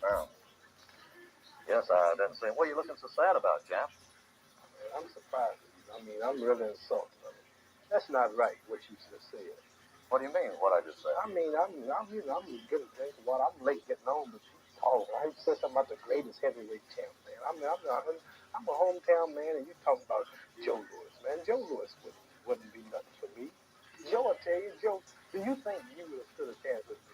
Now, yes, I didn't say. What are you looking so sad about, Jack? I'm surprised. I'm really insulted. That's not right, what you just said. What do you mean, what I just said? I'm getting a drink of water. I'm late getting home, but you talk. I said something about the greatest heavyweight champ, man. I'm a hometown man, and you talking about Joe Louis, man. Joe Louis wouldn't be nothing for me. Joe, I tell you, Joe, do you think you would have stood a chance with me?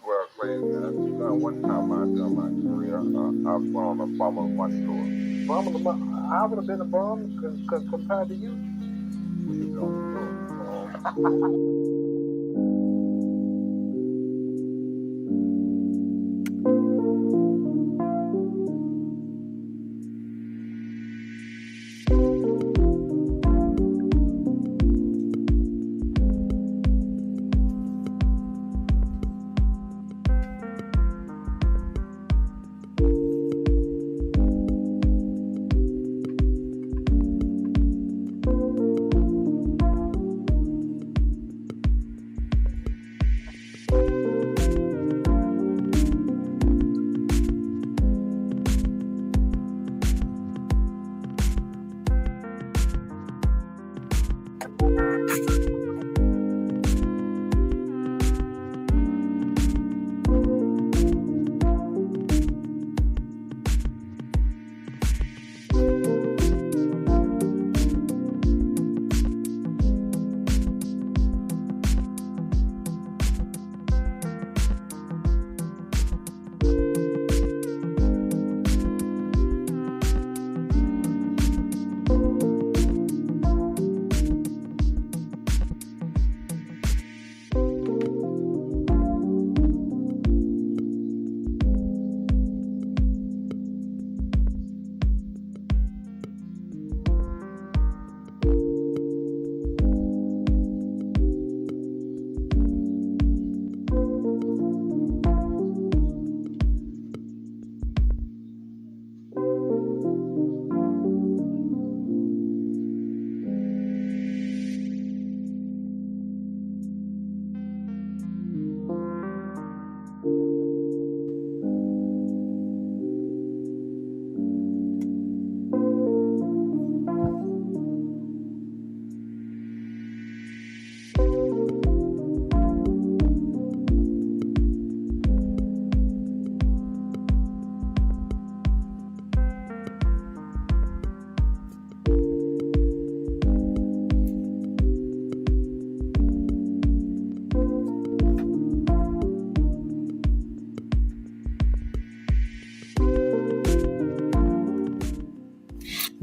Well, crazy. One time during my career, I was on a Formula One tour. I would have been a bum compared to you.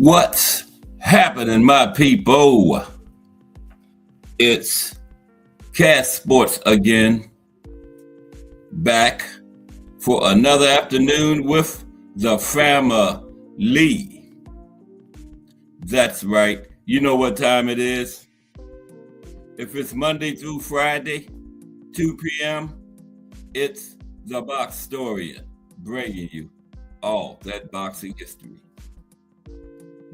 What's happening, my people? It's Cat Sports again, back for another afternoon with the family. That's right. You know what time it is. If it's Monday through Friday, 2 p.m., it's the Boxtorian, bringing you all that boxing history.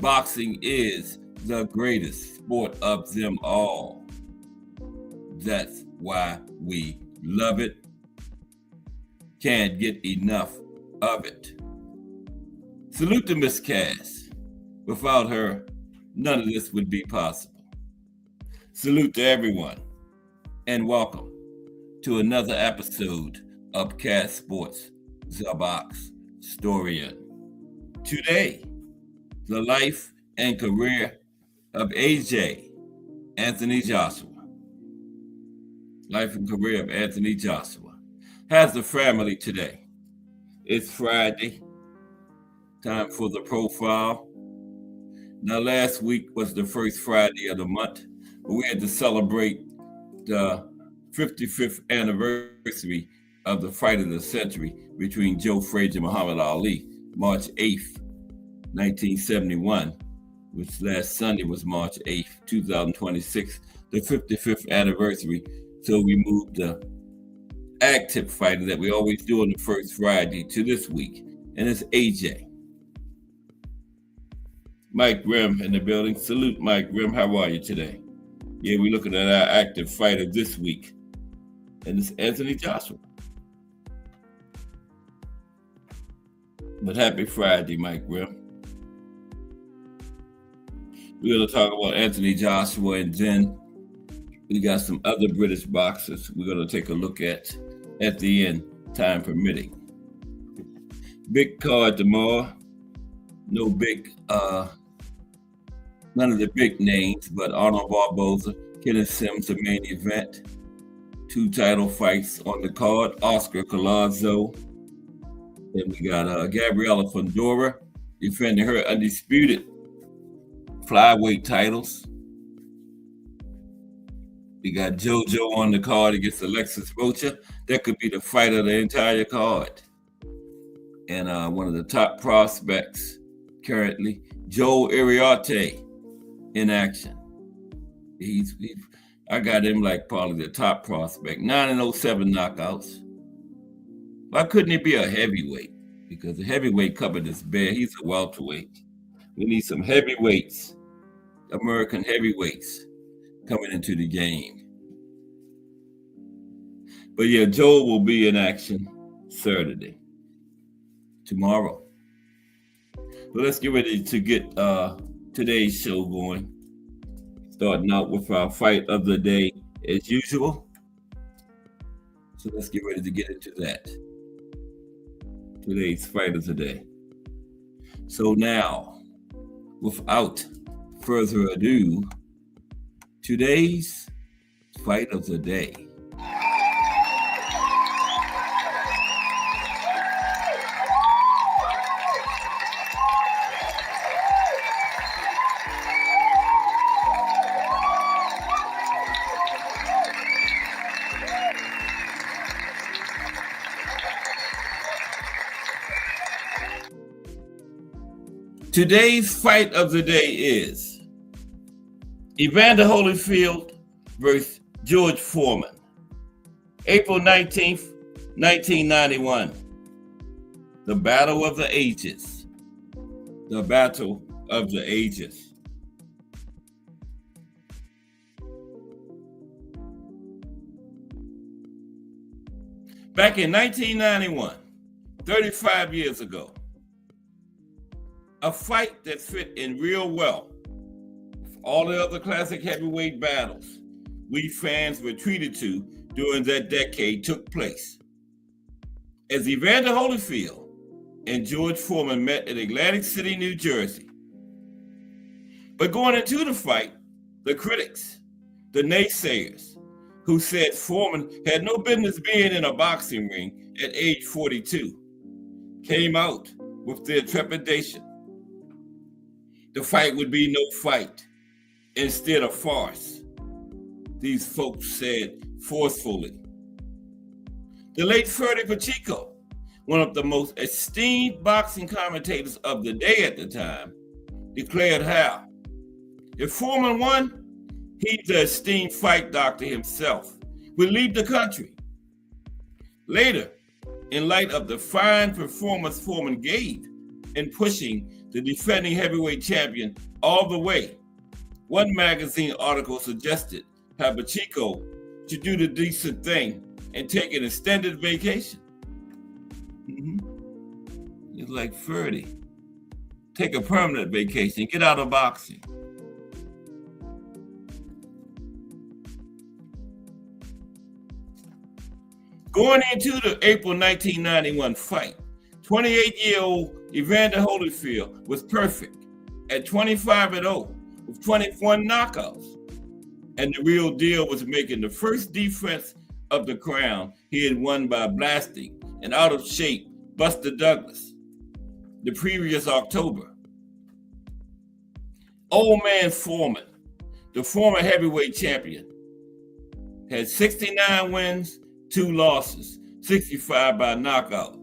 Boxing is the greatest sport of them all. That's why we love it. Can't get enough of it. Salute to Miss Cass. Without her, none of this would be possible. Salute to everyone, and welcome to another episode of Cat Sports, the Boxtorian. Today, the life and career of AJ Anthony Joshua. Life and career of Anthony Joshua has the family today. It's Friday, time for the profile. Now, last week was the first Friday of the month, but we had to celebrate the 55th anniversary of the fight of the century between Joe Frazier and Muhammad Ali, March 8th, 1971, which last Sunday was March 8th, 2026, the 55th anniversary. So we moved the active fighting that we always do on the first Friday to this week, and it's AJ. Mike Grimm in the building. Salute, Mike Grimm. How are you today? Yeah, we're looking at our active fighter this week, and it's Anthony Joshua. But happy Friday, Mike Grimm. We're going to talk about Anthony Joshua, and then we got some other British boxers we're going to take a look at the end, time permitting. Big card tomorrow. No big, none of the big names, but Arnold Barboza, Kenneth Sims, the main event. 2 title fights on the card. Oscar Collazo. Then we got Gabriela Fundora defending her undisputed flyweight titles. We got JoJo on the card against Alexis Rocha. That could be the fight of the entire card. And one of the top prospects currently, Joe Iriarte, in action. I got him like probably the top prospect. 9-7 knockouts. Why couldn't he be a heavyweight? Because the heavyweight cupboard is bare. He's a welterweight. We need some heavyweights, American heavyweights, coming into the game. But yeah, Joe will be in action Saturday, tomorrow. But let's get ready to get today's show going. Starting out with our fight of the day as usual. So let's get ready to get into that. Today's fight of the day. So now, without further ado, today's fight of the day. Today's fight of the day is Evander Holyfield versus George Foreman. April 19th, 1991. The Battle of the Ages. The Battle of the Ages. Back in 1991, 35 years ago, a fight that fit in real well with all the other classic heavyweight battles we fans were treated to during that decade took place. As Evander Holyfield and George Foreman met in Atlantic City, New Jersey. But going into the fight, the critics, the naysayers, who said Foreman had no business being in a boxing ring at age 42, came out with their trepidation. The fight would be no fight, instead a farce, these folks said forcefully. The late Freddie Pacheco, one of the most esteemed boxing commentators of the day at the time, declared how, if Foreman won, he, the esteemed fight doctor himself, would leave the country. Later, in light of the fine performance Foreman gave in pushing the defending heavyweight champion all the way, one magazine article suggested how Pacheco should do the decent thing and take an extended vacation. It's like Freddie. Take a permanent vacation, get out of boxing. Going into the April 1991 fight, 28-year-old Evander Holyfield was perfect at 25-0 with 21 knockouts. And the real deal was making the first defense of the crown he had won by blasting an out-of-shape Buster Douglas the previous October. Old man Foreman, the former heavyweight champion, had 69 wins, 2 losses, 65 by knockout.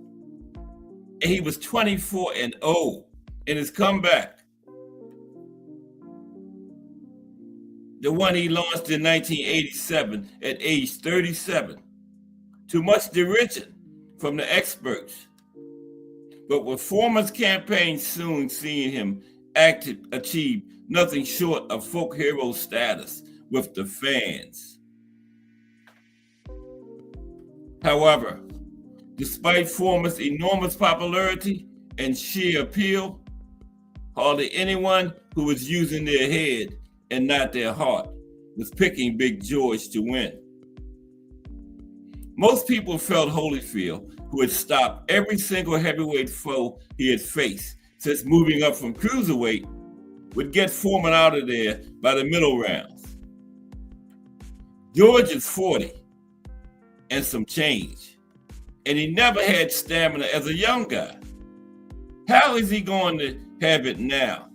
And he was 24-0 in his comeback. The one he launched in 1987 at age 37, to much derision from the experts. But with Foreman's campaign soon seeing him achieve nothing short of folk hero status with the fans. However, despite Foreman's enormous popularity and sheer appeal, hardly anyone who was using their head and not their heart was picking Big George to win. Most people felt Holyfield, who had stopped every single heavyweight foe he had faced since moving up from cruiserweight, would get Foreman out of there by the middle rounds. George is 40 and some change, and he never had stamina as a young guy. How is he going to have it now?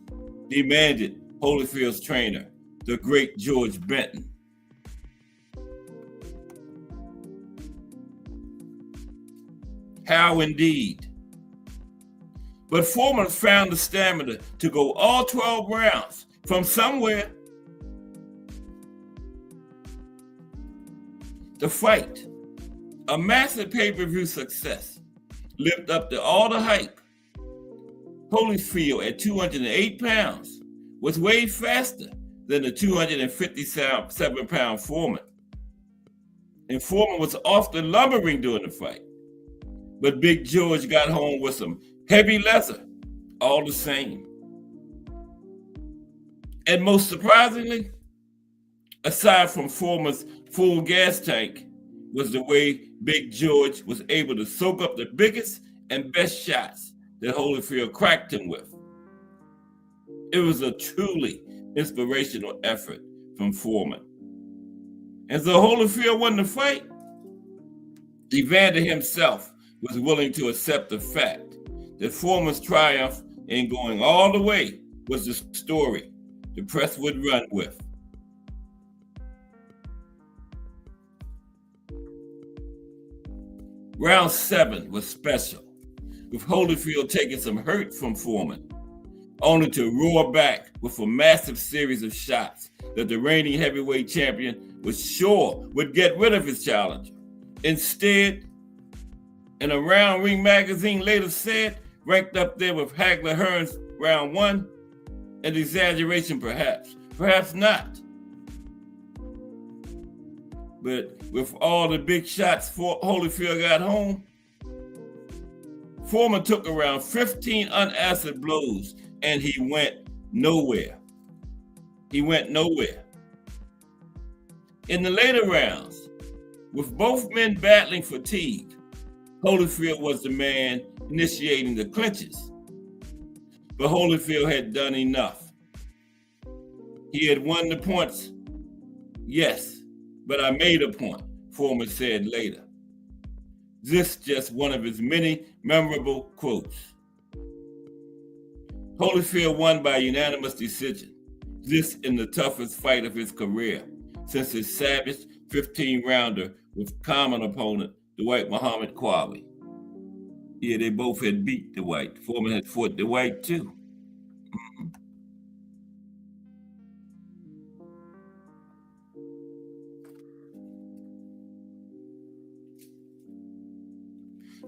Demanded Holyfield's trainer, the great George Benton. How indeed? But Foreman found the stamina to go all 12 rounds from somewhere. The fight, a massive pay-per-view success, lived up to all the hype. Holyfield at 208 pounds was way faster than the 257-pound Foreman. And Foreman was often lumbering during the fight. But Big George got home with some heavy leather, all the same. And most surprisingly, aside from Foreman's full gas tank, was the way Big George was able to soak up the biggest and best shots that Holyfield cracked him with. It was a truly inspirational effort from Foreman. And so Holyfield won the fight. Evander himself was willing to accept the fact that Foreman's triumph in going all the way was the story the press would run with. Round 7 was special, with Holyfield taking some hurt from Foreman, only to roar back with a massive series of shots that the reigning heavyweight champion was sure would get rid of his challenger. Instead, and a Round Ring magazine later said, ranked up there with Hagler Hearn's round 1, an exaggeration perhaps not. But with all the big shots Holyfield got home, Foreman took around 15 unanswered blows and he went nowhere. In the later rounds, with both men battling fatigue, Holyfield was the man initiating the clinches. But Holyfield had done enough. He had won the points, yes, but I made a point, Foreman said later. This just one of his many memorable quotes. Holyfield won by unanimous decision, this in the toughest fight of his career since his savage 15-rounder with common opponent, Dwight Muhammad Quali. Yeah, they both had beat Dwight. Foreman had fought Dwight too.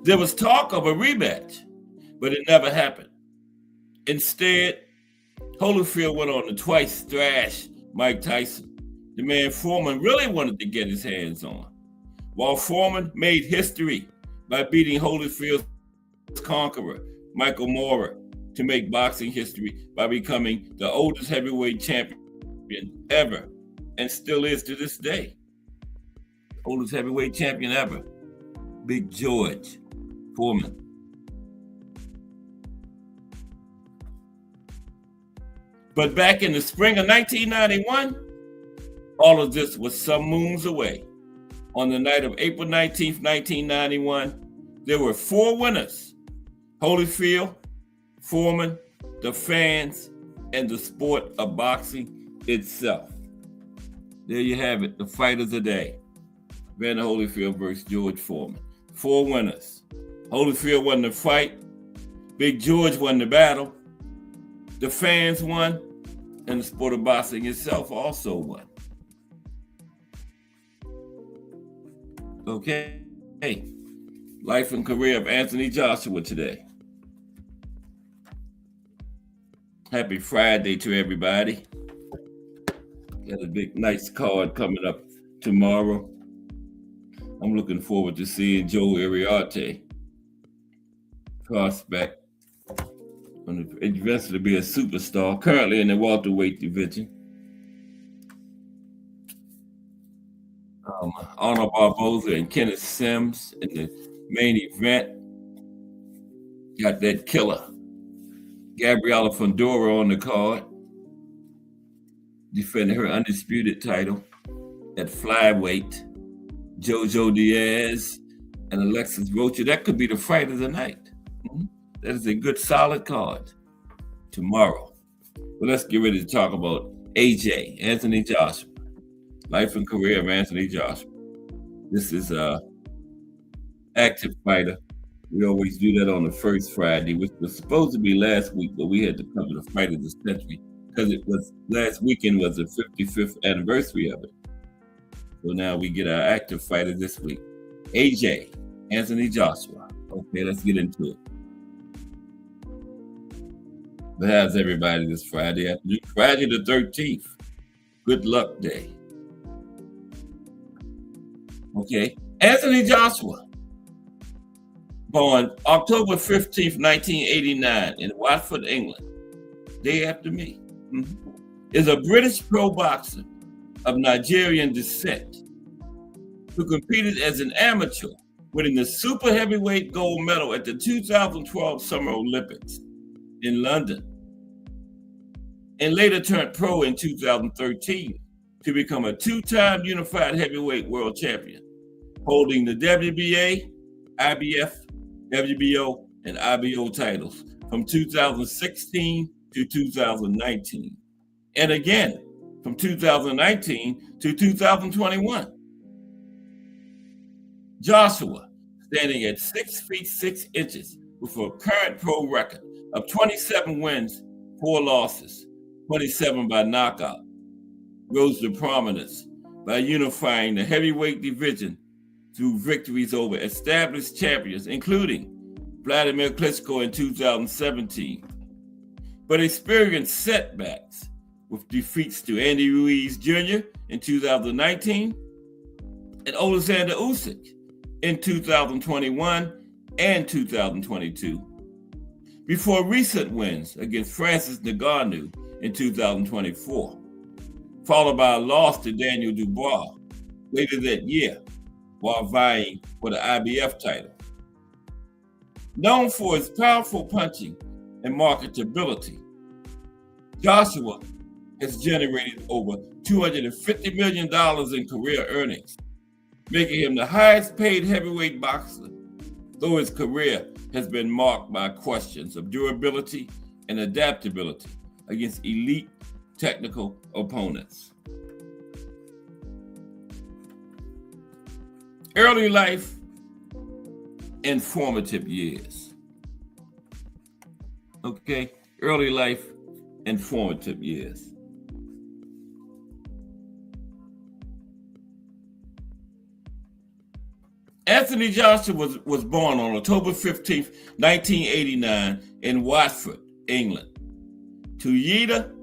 There was talk of a rematch, but it never happened. Instead, Holyfield went on to twice thrash Mike Tyson, the man Foreman really wanted to get his hands on, while Foreman made history by beating Holyfield's conqueror, Michael Moorer, to make boxing history by becoming the oldest heavyweight champion ever, and still is to this day. Oldest heavyweight champion ever, Big George Foreman. But back in the spring of 1991, all of this was some moons away. On the night of April 19th, 1991, there were 4 winners: Holyfield, Foreman, the fans, and the sport of boxing itself. There you have it, the fight of the day. Evander Holyfield versus George Foreman. 4 winners. Holyfield won the fight. Big George won the battle. The fans won, and the sport of boxing itself also won. Okay. Hey, life and career of Anthony Joshua today. Happy Friday to everybody. Got a big, nice card coming up tomorrow. I'm looking forward to seeing Joe Iriarte, prospect and eventually be a superstar, currently in the welterweight division. Arnold Barboza and Kenneth Sims in the main event. Got that killer, Gabriela Fundora, on the card, defending her undisputed title at flyweight. Jojo Diaz and Alexis Rocha. That could be the fight of the night. That is a good, solid card tomorrow. But let's get ready to talk about AJ, Anthony Joshua. Life and career of Anthony Joshua. This is a active fighter. We always do that on the first Friday, which was supposed to be last week, but we had to cover the fight of the century because it was last weekend was the 55th anniversary of it. So now we get our active fighter this week. AJ, Anthony Joshua. Okay, let's get into it. But how's everybody this Friday afternoon? Friday the 13th. Good luck day. Okay, Anthony Joshua, born October 15th, 1989 in Watford, England, day after me, is a British pro boxer of Nigerian descent who competed as an amateur, winning the super heavyweight gold medal at the 2012 Summer Olympics in London, and later turned pro in 2013 to become a two-time unified heavyweight world champion, holding the WBA, IBF, WBO, and IBO titles from 2016 to 2019, and again from 2019 to 2021. Joshua, standing at 6 feet 6 inches with a current pro record of 27 wins, 4 losses, 27 by knockout, rose to prominence by unifying the heavyweight division through victories over established champions, including Vladimir Klitschko in 2017, but experienced setbacks with defeats to Andy Ruiz Jr. in 2019 and Alexander Usyk in 2021 and 2022, before recent wins against Francis Ngannou in 2024, followed by a loss to Daniel Dubois later that year while vying for the IBF title. Known for his powerful punching and marketability, Joshua has generated over $250 million in career earnings, making him the highest paid heavyweight boxer, though his career has been marked by questions of durability and adaptability against elite technical opponents. Early life and formative years. Okay, early life and formative years. Anthony Joshua was born on October 15th, 1989 in Watford, England, to Yida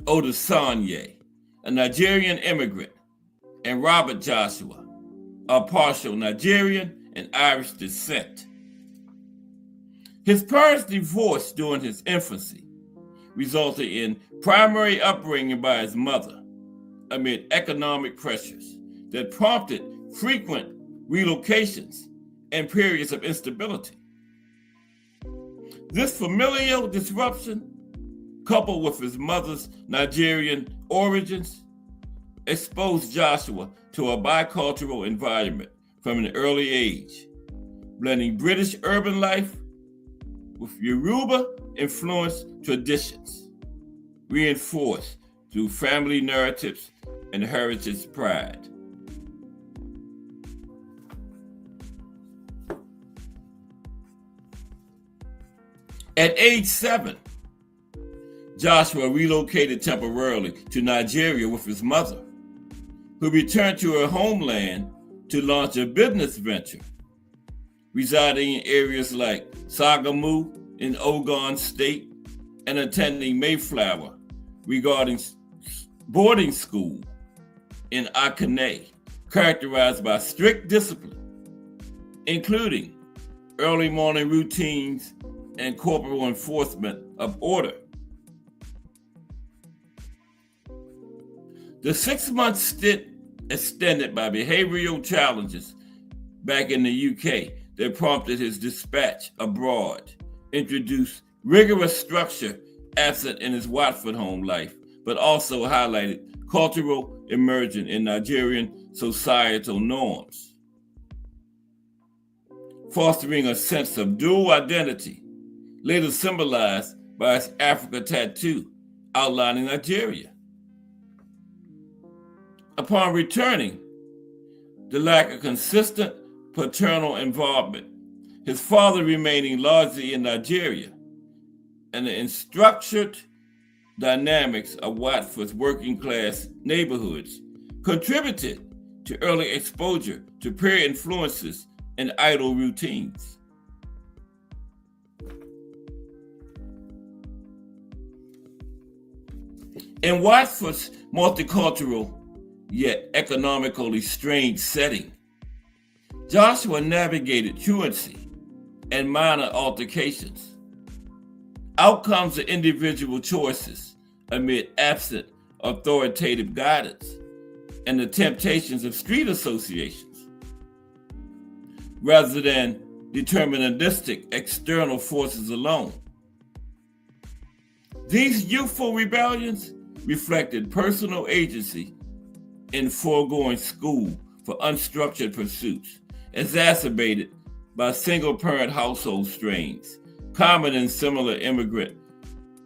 Odesanye, a Nigerian immigrant, and Robert Joshua, of partial Nigerian and Irish descent. His parents divorced during his infancy, resulting in primary upbringing by his mother amid economic pressures that prompted frequent relocations and periods of instability. This familial disruption, coupled with his mother's Nigerian origins, exposed Joshua to a bicultural environment from an early age, blending British urban life with Yoruba-influenced traditions, reinforced through family narratives and heritage pride. At age 7, Joshua relocated temporarily to Nigeria with his mother, who returned to her homeland to launch a business venture, residing in areas like Sagamu in Ogun State and attending Mayflower regarding boarding school in Akane, characterized by strict discipline, including early morning routines and corporal enforcement of order. The 6-month stint extended by behavioral challenges back in the UK that prompted his dispatch abroad introduced rigorous structure absent in his Watford home life, but also highlighted cultural immersion in Nigerian societal norms, fostering a sense of dual identity, later symbolized by his Africa tattoo outlining Nigeria. Upon returning, the lack of consistent paternal involvement, his father remaining largely in Nigeria, and the unstructured dynamics of Watford's working class neighborhoods contributed to early exposure to peer influences and idle routines. In Watford's multicultural yet economically strained setting, Joshua navigated truancy and minor altercations, outcomes of individual choices amid absent authoritative guidance and the temptations of street associations, rather than deterministic external forces alone. These youthful rebellions reflected personal agency in foregoing school for unstructured pursuits, exacerbated by single-parent household strains, common in similar immigrant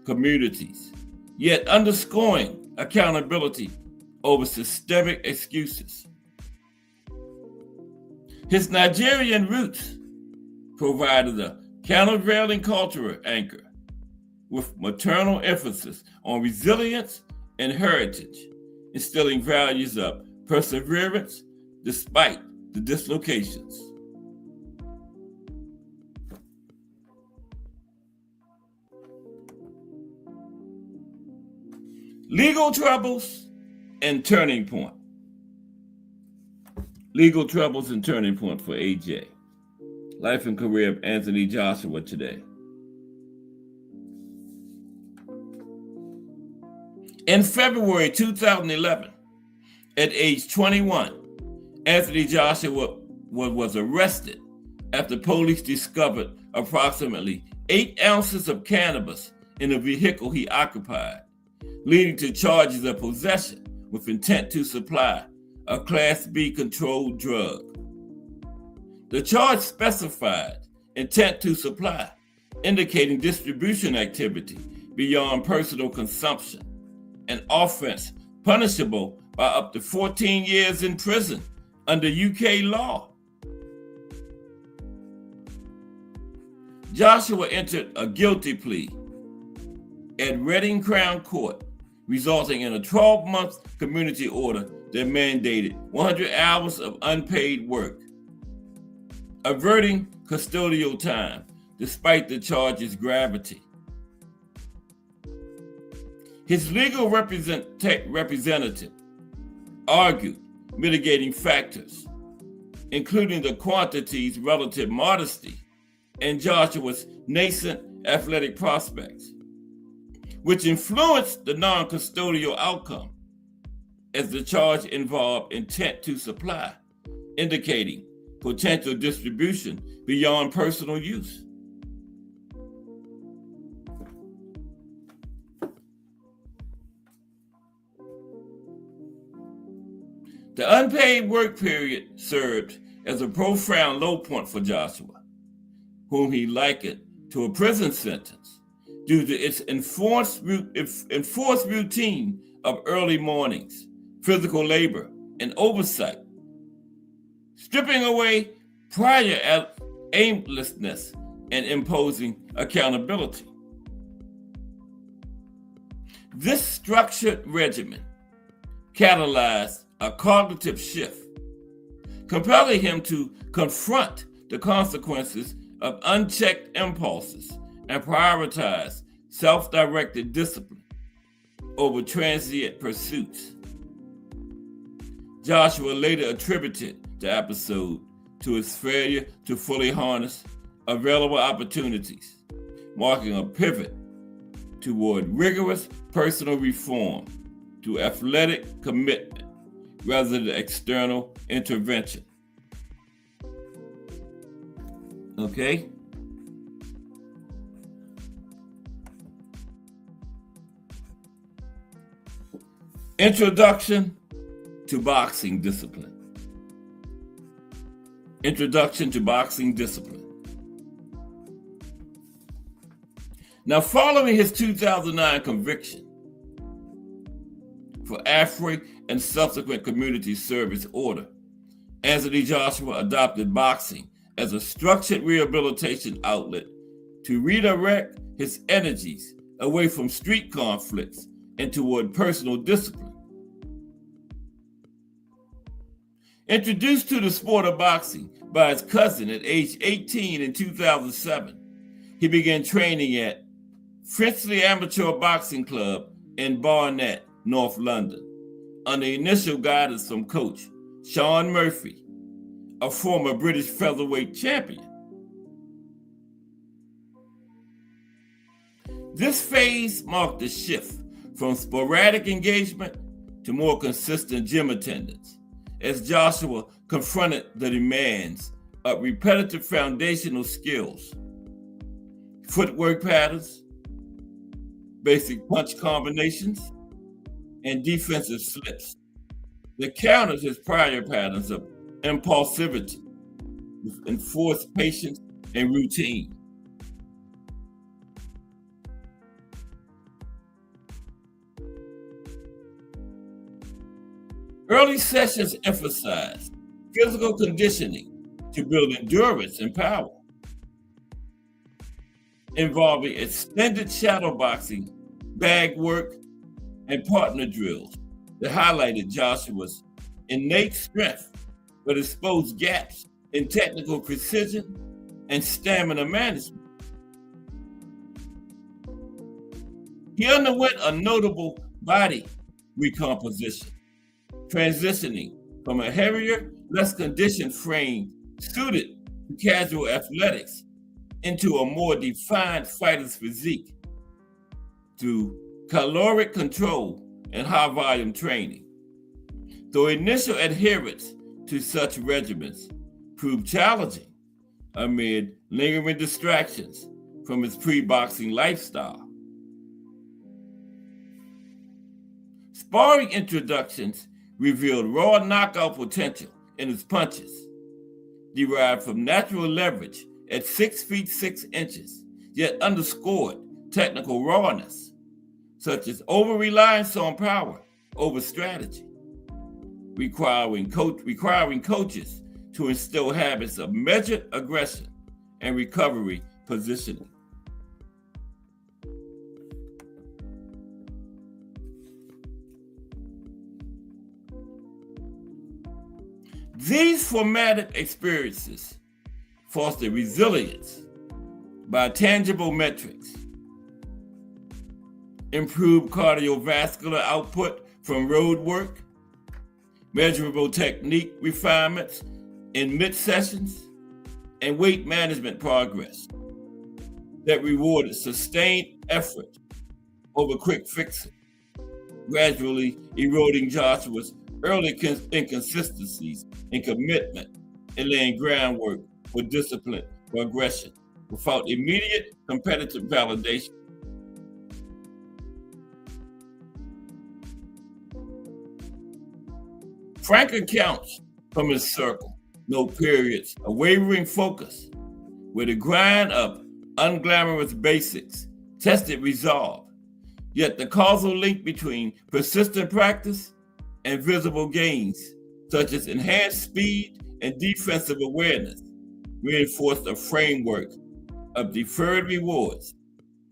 communities, yet underscoring accountability over systemic excuses. His Nigerian roots provided a countervailing cultural anchor with maternal emphasis on resilience and heritage, instilling values of perseverance despite the dislocations. Legal troubles and turning point. Legal troubles and turning point for AJ. Life and career of Anthony Joshua today. In February 2011, at age 21, Anthony Joshua was arrested after police discovered approximately 8 ounces of cannabis in a vehicle he occupied, leading to charges of possession with intent to supply a Class B controlled drug. The charge specified intent to supply, indicating distribution activity beyond personal consumption, an offense punishable by up to 14 years in prison under UK law. Joshua entered a guilty plea at Reading Crown Court, resulting in a 12-month community order that mandated 100 hours of unpaid work, averting custodial time despite the charge's gravity. His legal representative argued mitigating factors, including the quantity's relative modesty and Joshua's nascent athletic prospects, which influenced the non-custodial outcome, as the charge involved intent to supply, indicating potential distribution beyond personal use. The unpaid work period served as a profound low point for Joshua, whom he likened to a prison sentence due to its enforced routine of early mornings, physical labor, and oversight, stripping away prior aimlessness and imposing accountability. This structured regimen catalyzed a cognitive shift, compelling him to confront the consequences of unchecked impulses and prioritize self-directed discipline over transient pursuits. Joshua later attributed the episode to his failure to fully harness available opportunities, marking a pivot toward rigorous personal reform to athletic commitment rather than external intervention. Okay? Introduction to boxing discipline. Introduction to boxing discipline. Now, following his 2009 conviction for AFRI and subsequent community service order, Anthony Joshua adopted boxing as a structured rehabilitation outlet to redirect his energies away from street conflicts and toward personal discipline. Introduced to the sport of boxing by his cousin at age 18 in 2007, he began training at Finchley Amateur Boxing Club in Barnet, North London, under initial guidance from coach Sean Murphy, a former British featherweight champion. This phase marked a shift from sporadic engagement to more consistent gym attendance, as Joshua confronted the demands of repetitive foundational skills, footwork patterns, basic punch combinations, and defensive slips that countered his prior patterns of impulsivity with enforced patience and routine. Early sessions emphasized physical conditioning to build endurance and power, involving extended shadow boxing, bag work, and partner drills that highlighted Joshua's innate strength but exposed gaps in technical precision and stamina management. He underwent a notable body recomposition, transitioning from a heavier, less conditioned frame suited to casual athletics into a more defined fighter's physique through caloric control and high-volume training. Though initial adherence to such regimens proved challenging amid lingering distractions from his pre-boxing lifestyle. Sparring introductions revealed raw knockout potential in his punches, derived from natural leverage at 6 feet 6 inches, yet underscored technical rawness, such as over-reliance on power over strategy, requiring coaches to instill habits of measured aggression and recovery positioning. These formative experiences foster resilience by tangible metrics, improved cardiovascular output from road work, measurable technique refinements in mid-sessions, and weight management progress that rewarded sustained effort over quick fixing, gradually eroding Joshua's early inconsistencies in commitment and laying groundwork for discipline progression without immediate competitive validation. Frank accounts from his circle note periods of wavering focus where the grind of unglamorous basics tested resolve, yet the causal link between persistent practice and visible gains, such as enhanced speed and defensive awareness, reinforced a framework of deferred rewards,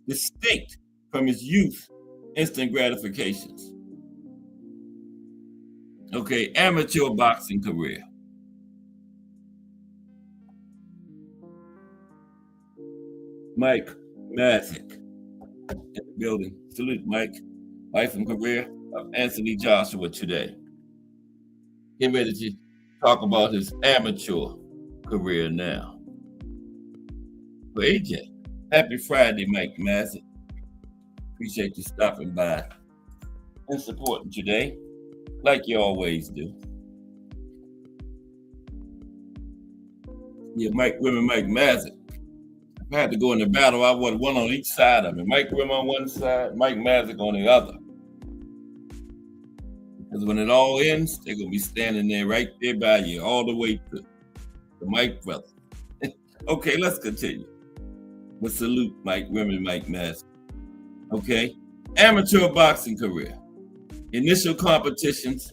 distinct from his youth instant gratifications. Okay, amateur boxing career. Mike Mazik in the building. Salute, Mike. Life and career of Anthony Joshua today. Getting ready to talk about his amateur career now. For AJ, Happy Friday, Mike Massey. Appreciate you stopping by and supporting today, like you always do. Yeah, Mike Massey. If I had to go in the battle, I would one on each side of me. Mike Rim on one side, Mike Massey on the other. Because when it all ends, they're going to be standing there right there by you all the way to the Mike brother. Okay, let's continue. With salute, Mike Rim and Mike Massey. Okay, amateur boxing career, initial competitions,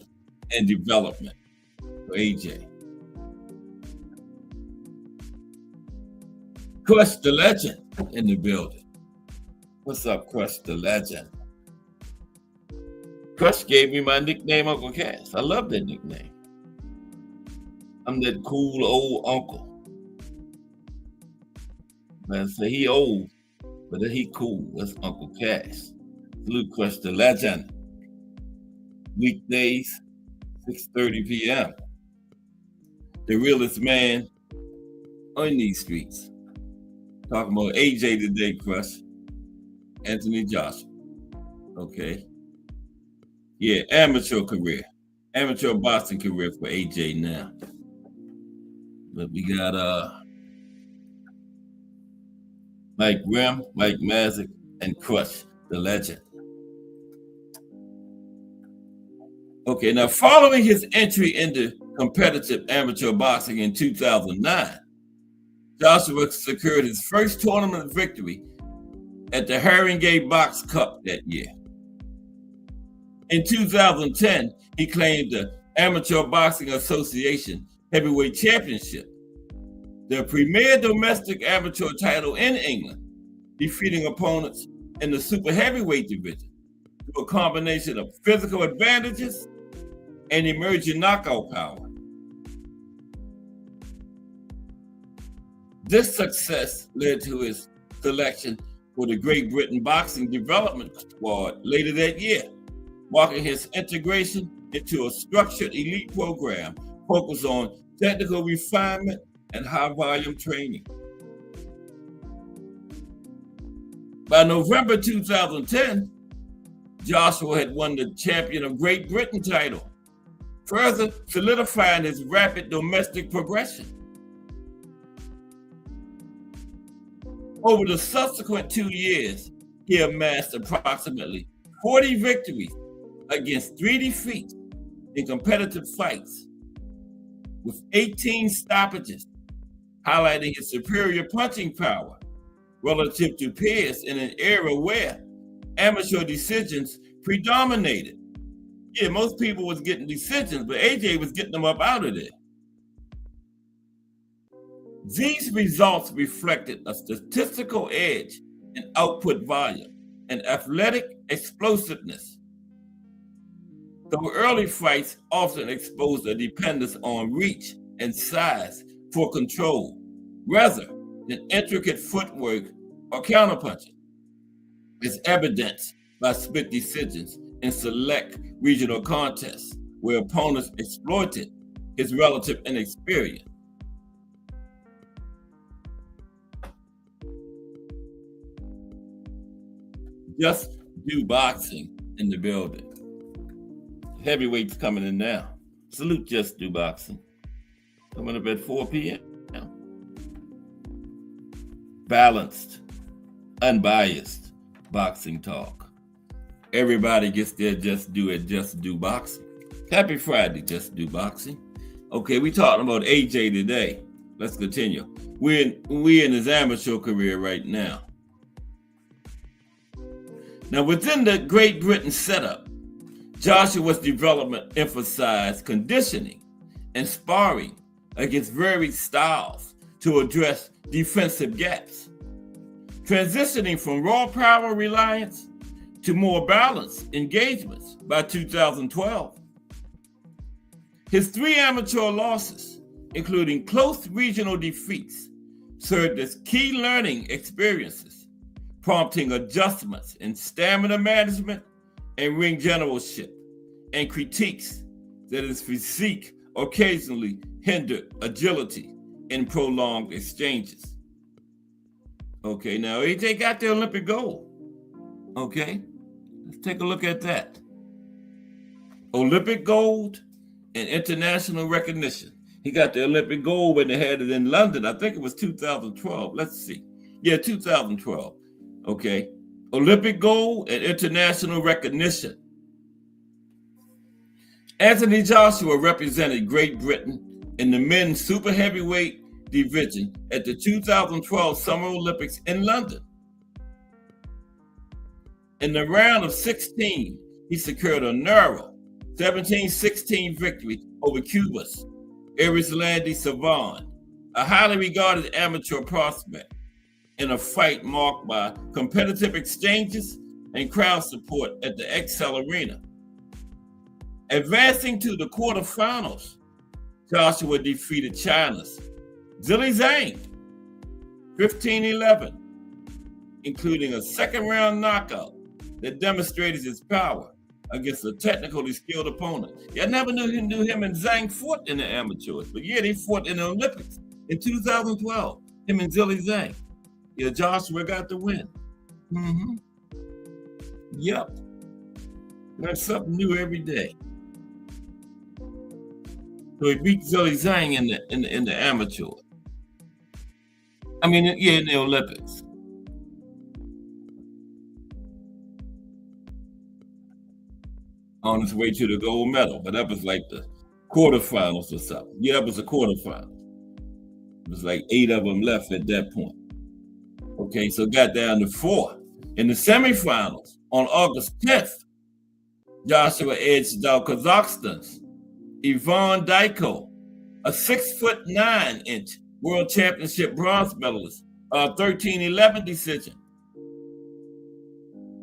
and development for AJ. Crush the Legend in the building. What's up, Crush the Legend? Crush gave me my nickname, Uncle Cass. I love that nickname. I'm that cool old uncle. Man, say he old, but he cool. That's Uncle Cass. Salute, Crush the Legend. Weekdays, 6:30 p.m. The realest man on these streets. Talking about AJ today, Crush. Anthony Joshua. Okay. Yeah, amateur boxing career for AJ now. But we got Mike Rim, Mike Massey, and Crush the Legend. Okay, now following his entry into competitive amateur boxing in 2009, Joshua secured his first tournament victory at the Haringey Box Cup that year. In 2010, he claimed the Amateur Boxing Association Heavyweight Championship, the premier domestic amateur title in England, defeating opponents in the super heavyweight division through a combination of physical advantages and emerging knockout power. This success led to his selection for the Great Britain Boxing Development Squad later that year, marking his integration into a structured elite program focused on technical refinement and high-volume training. By November 2010, Joshua had won the Champion of Great Britain title, further solidifying his rapid domestic progression. Over the subsequent 2 years, he amassed approximately 40 victories against 3 defeats in competitive fights, with 18 stoppages, highlighting his superior punching power relative to peers in an era where amateur decisions predominated. Yeah, most people was getting decisions, but AJ was getting them up out of there. These results reflected a statistical edge in output volume and athletic explosiveness. Though early fights often exposed a dependence on reach and size for control, rather than intricate footwork or counterpunching, is evidenced by split decisions in select regional contests where opponents exploited his relative inexperience. Just Do Boxing in the building. Heavyweights coming in now. Salute Just Do Boxing. Coming up at 4 p.m. Balanced, unbiased boxing talk. Everybody gets their Just Do at Just Do Boxing. Happy Friday, Just Do Boxing. Okay, we talking about AJ today. Let's continue. We're in his amateur career right now. Now, within the Great Britain setup, Joshua's development emphasized conditioning and sparring against varied styles to address defensive gaps, transitioning from raw power reliance to more balanced engagements by 2012. His 3 amateur losses, including close regional defeats, served as key learning experiences, prompting adjustments in stamina management and ring generalship, and critiques that his physique occasionally hindered agility in prolonged exchanges. Okay, now AJ got the Olympic gold. Okay, let's take a look at that. Olympic gold and international recognition. He got the Olympic gold when they had it in London. I think it was 2012. Let's see. Yeah, 2012. Okay. Olympic gold and international recognition. Anthony Joshua represented Great Britain in the men's super heavyweight division at the 2012 Summer Olympics in London. In the round of 16, he secured a narrow 17-16 victory over Cuba's Erislandy Savon, a highly regarded amateur prospect, in a fight marked by competitive exchanges and crowd support at the Excel Arena. Advancing to the quarterfinals, Joshua defeated China's Zhilei Zhang 15-11, including a second-round knockout that demonstrated his power against a technically skilled opponent. Yeah, I never knew him and Zhang fought in the amateurs, but yeah, they fought in the Olympics in 2012, him and Zhilei Zhang. Yeah, Joshua got the win. Yep. Learn something new every day. So he beat Zhilei Zhang in the amateur. I mean, yeah, in the Olympics. On his way to the gold medal, but that was like the quarterfinals or something. Yeah, it was a quarterfinal. It was like 8 of them left at that point. Okay, so got down to 4. In the semifinals on August 10th, Joshua edged out Kazakhstan's Ivan Dyko, a 6'9" world championship bronze medalist, 13-11 decision,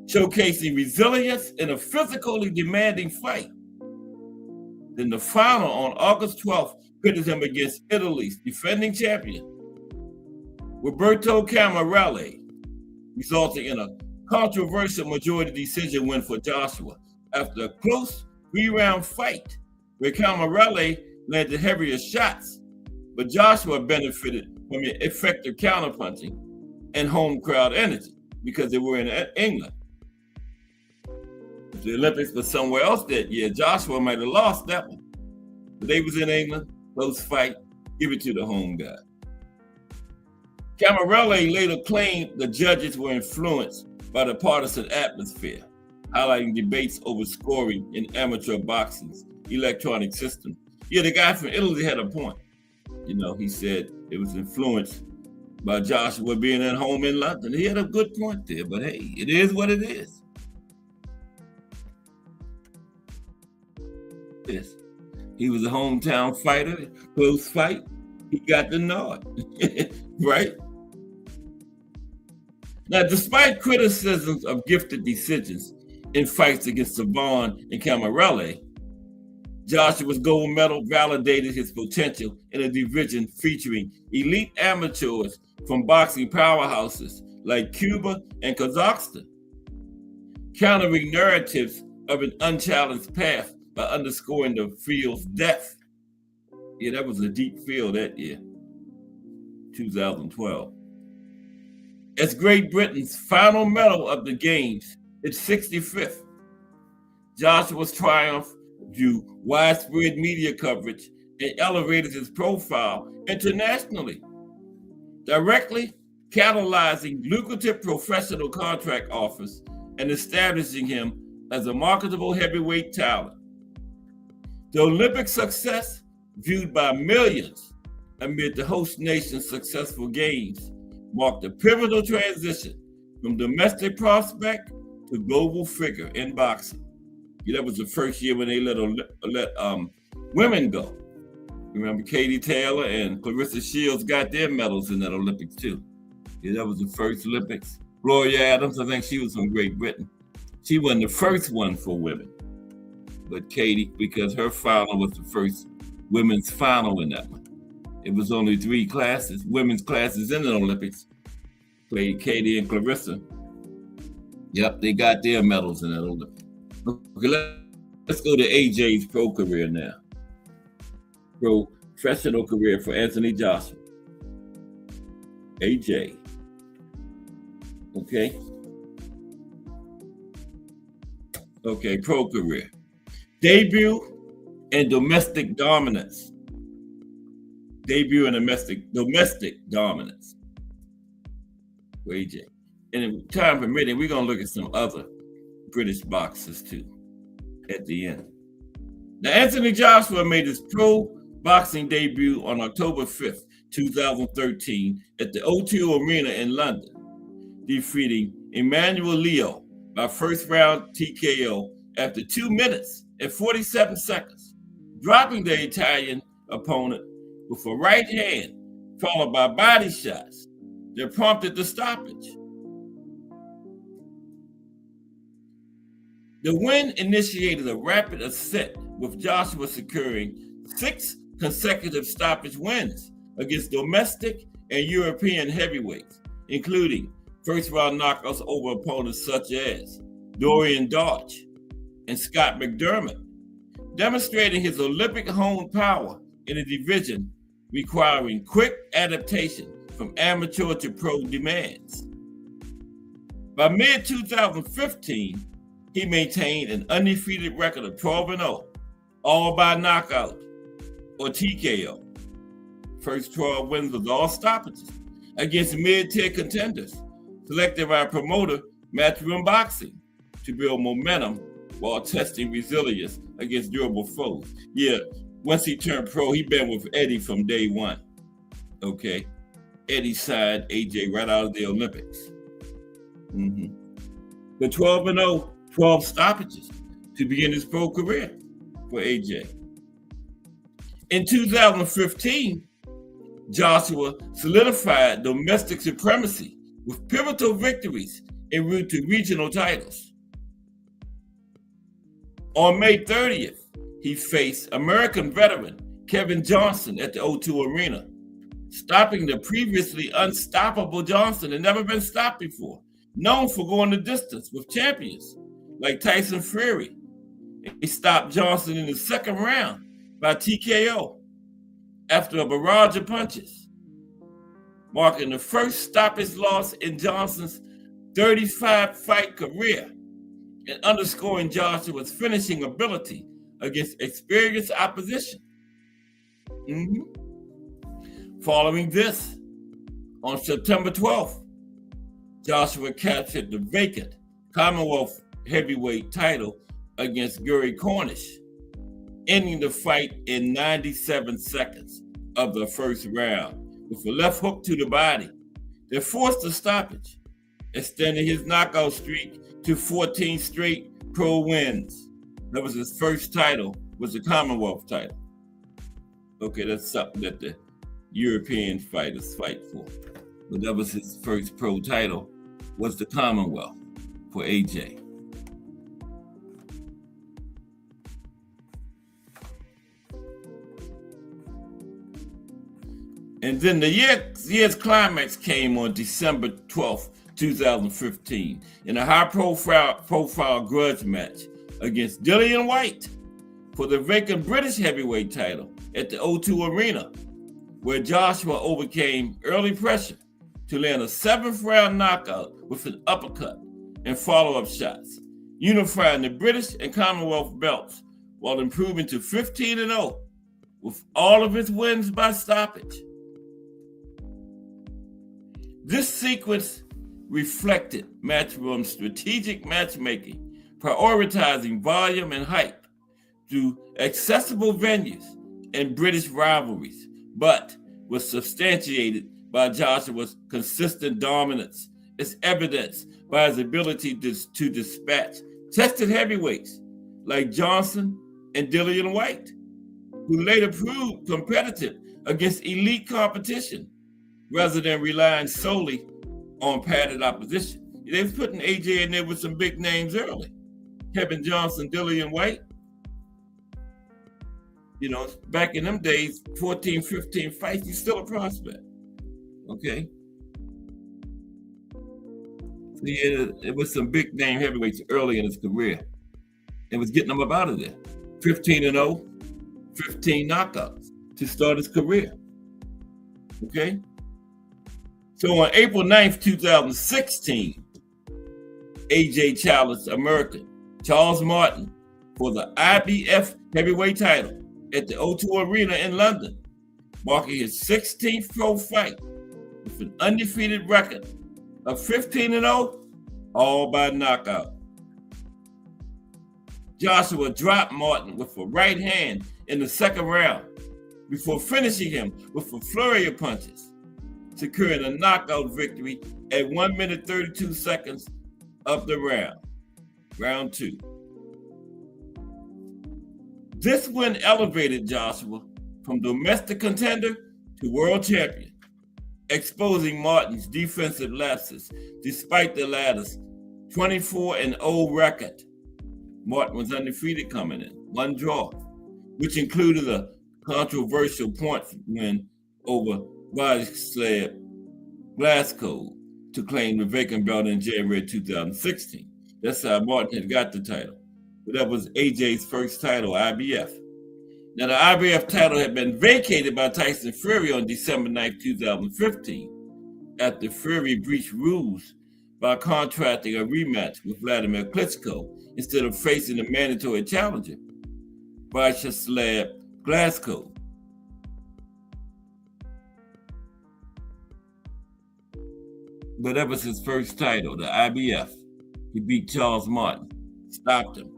showcasing resilience in a physically demanding fight. Then the final on August 12th pitted him against Italy's defending champion, Roberto Camarelli, resulting in a controversial majority decision win for Joshua after a close 3-round fight where Camarelli landed heavier shots, but Joshua benefited from effective counterpunching and home crowd energy because they were in England. If the Olympics was somewhere else that year, Joshua might have lost that one. But they was in England, close fight, give it to the home guy. Camarelli later claimed the judges were influenced by the partisan atmosphere, highlighting debates over scoring in amateur boxing's electronic system. Yeah, the guy from Italy had a point. You know, he said it was influenced by Joshua being at home in London. He had a good point there, but hey, it is what it is. Yes. He was a hometown fighter, close fight. He got the nod, right? Now, despite criticisms of gifted decisions in fights against Savon and Camarelli, Joshua's gold medal validated his potential in a division featuring elite amateurs from boxing powerhouses like Cuba and Kazakhstan, countering narratives of an unchallenged path by underscoring the field's depth. Yeah, that was a deep field that year, 2012. As Great Britain's final medal of the Games, its 65th, Joshua's triumph drew widespread media coverage and elevated his profile internationally, directly catalyzing lucrative professional contract offers and establishing him as a marketable heavyweight talent. The Olympic success, viewed by millions amid the host nation's successful games, marked a pivotal transition from domestic prospect to global figure in boxing. Yeah, that was the first year when they let women go. Remember, Katie Taylor and Clarissa Shields got their medals in that Olympics too. Yeah, that was the first Olympics. Gloria Adams, I think she was from Great Britain. She wasn't the first one for women, but Katie, because her final was the first women's final in that one. It was only 3 classes, women's classes in the Olympics. Played Katie and Clarissa. Yep, they got their medals in that Olympics. Okay, let's go to AJ's pro career now. Professional career for Anthony Joshua. AJ. Okay. Okay, pro career. Debut and domestic dominance. Debut and domestic dominance for AJ. And in time permitting, we're going to look at some other British boxers too at the end. Now, Anthony Joshua made his pro boxing debut on October 5th, 2013 at the O2 Arena in London, defeating Emmanuel Leo by first round TKO after 2 minutes and 47 seconds, dropping the Italian opponent with a right hand followed by body shots that prompted the stoppage. The win initiated a rapid ascent, with Joshua securing 6 consecutive stoppage wins against domestic and European heavyweights, including first-round knockouts over opponents such as Dorian Dodge and Scott McDermott, demonstrating his Olympic-honed power in a division requiring quick adaptation from amateur to pro demands. By mid-2015, he maintained an undefeated record of 12-0, all by knockout or TKO. First 12 wins was all stoppages against mid-tier contenders, selected by promoter Matchroom Boxing to build momentum while testing resilience against durable foes. Yeah, once he turned pro, he been with Eddie from day one. Okay, Eddie signed AJ right out of the Olympics. The 12-0, 12 stoppages to begin his pro career for AJ. In 2015, Joshua solidified domestic supremacy with pivotal victories en route to regional titles. On May 30th, he faced American veteran Kevin Johnson at the O2 Arena, stopping the previously unstoppable Johnson had never been stopped before, known for going the distance with champions like Tyson Fury. He stopped Johnson in the second round by TKO after a barrage of punches, marking the first stoppage loss in Johnson's 35-fight career and underscoring Joshua's finishing ability against experienced opposition. Following this, on September 12th, Joshua captured the vacant Commonwealth heavyweight title against Gary Cornish, ending the fight in 97 seconds of the first round with a left hook to the body that forced a stoppage, extending his knockout streak to 14 straight pro wins. That was his first title, was the Commonwealth title. Okay, that's something that the European fighters fight for. But that was his first pro title, was the Commonwealth for AJ. And then the year's climax came on December 12th, 2015, in a high-profile grudge match against Dillian Whyte for the vacant British heavyweight title at the O2 Arena, where Joshua overcame early pressure to land a 7th-round knockout with an uppercut and follow-up shots, unifying the British and Commonwealth belts while improving to 15-0 with all of his wins by stoppage. This sequence reflected Matchroom's strategic matchmaking, prioritizing volume and hype through accessible venues and British rivalries, but was substantiated by Joshua's consistent dominance, as evidenced by his ability to dispatch tested heavyweights like Johnson and Dillian Whyte, who later proved competitive against elite competition rather than relying solely on padded opposition. They was putting AJ in there with some big names early. Kevin Johnson, Dillian Whyte. You know, back in them days, 14, 15 fights, he's still a prospect. Okay? So yeah, it was some big name heavyweights early in his career. It was getting him up out of there. 15-0, 15 knockouts to start his career. Okay? So on April 9th, 2016, AJ challenged American Charles Martin for the IBF heavyweight title at the O2 Arena in London, marking his 16th pro fight with an undefeated record of 15-0, all by knockout. Joshua dropped Martin with a right hand in the second round before finishing him with a flurry of punches, securing a knockout victory at 1 minute 32 seconds of the round 2. This win elevated Joshua from domestic contender to world champion, exposing Martin's defensive lapses despite the latter's 24-0 record. Martin was undefeated coming in, one draw, which included a controversial point win over Vladislav Glasgow to claim the vacant belt in January 2016. That's how Martin had got the title. But that was AJ's first title, IBF. Now, the IBF title had been vacated by Tyson Fury on December 9, 2015, after Fury breached rules by contracting a rematch with Vladimir Klitschko instead of facing the mandatory challenger, Vladislav Glasgow. But that was his first title, the IBF. He beat Charles Martin, stopped him.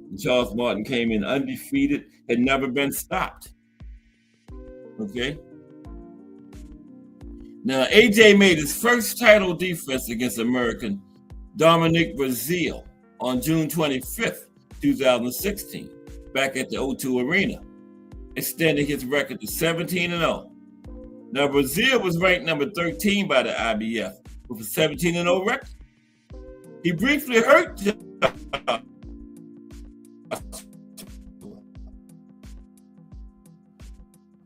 And Charles Martin came in undefeated, had never been stopped. Okay? Now, AJ made his first title defense against American Dominic Breazeale on June 25th, 2016, back at the O2 Arena, extending his record to 17-0. Now, Breazeale was ranked number 13 by the IBF with a 17-0 record. He briefly hurt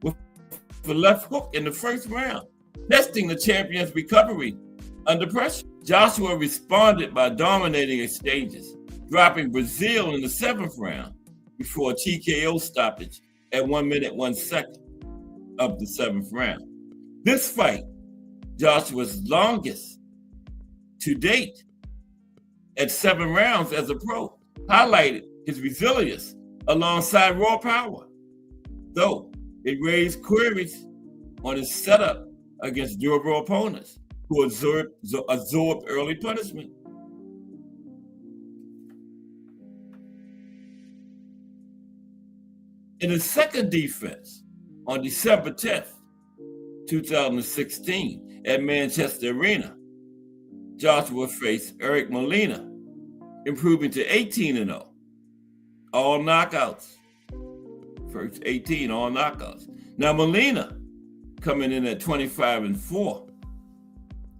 with the left hook in the first round, testing the champion's recovery under pressure. Joshua responded by dominating exchanges, dropping Breazeale in the 7th round before a TKO stoppage at 1 minute 1 second of the 7th round. This fight, Joshua's longest to date at 7 rounds as a pro, highlighted his resilience alongside raw power, though it raised queries on his setup against durable opponents who absorbed early punishment. In his second defense on December 10th, 2016 at Manchester Arena, Joshua faced Eric Molina, improving to 18-0, all knockouts. First 18, all knockouts. Now Molina coming in at 25-4.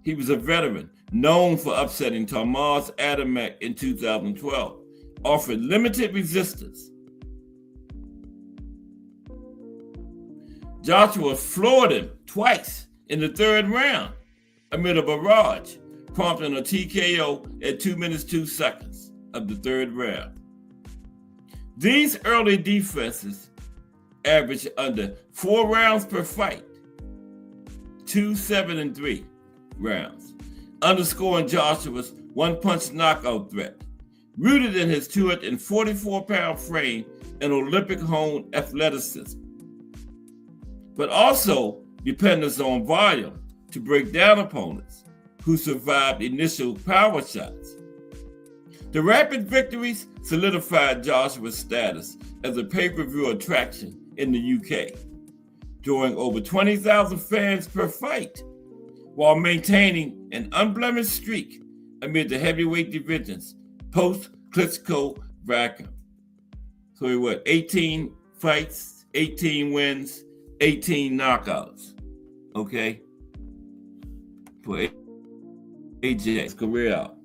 He was a veteran, known for upsetting Tomas Adamek in 2012, offered limited resistance. Joshua floored him twice in the 3rd round amid a barrage, prompting a TKO at 2 minutes 2 seconds of the 3rd round. These early defenses averaged under 4 rounds per fight, 2, 7, and 3 rounds, underscoring Joshua's one-punch knockout threat, rooted in his 244-pound frame and Olympic-honed athleticism, but also dependence on volume to break down opponents who survived initial power shots. The rapid victories solidified Joshua's status as a pay-per-view attraction in the UK, drawing over 20,000 fans per fight, while maintaining an unblemished streak amid the heavyweight divisions post-Klitschko vacuum. So he what, 18 fights, 18 wins, 18 knockouts, okay? For AJ's career out.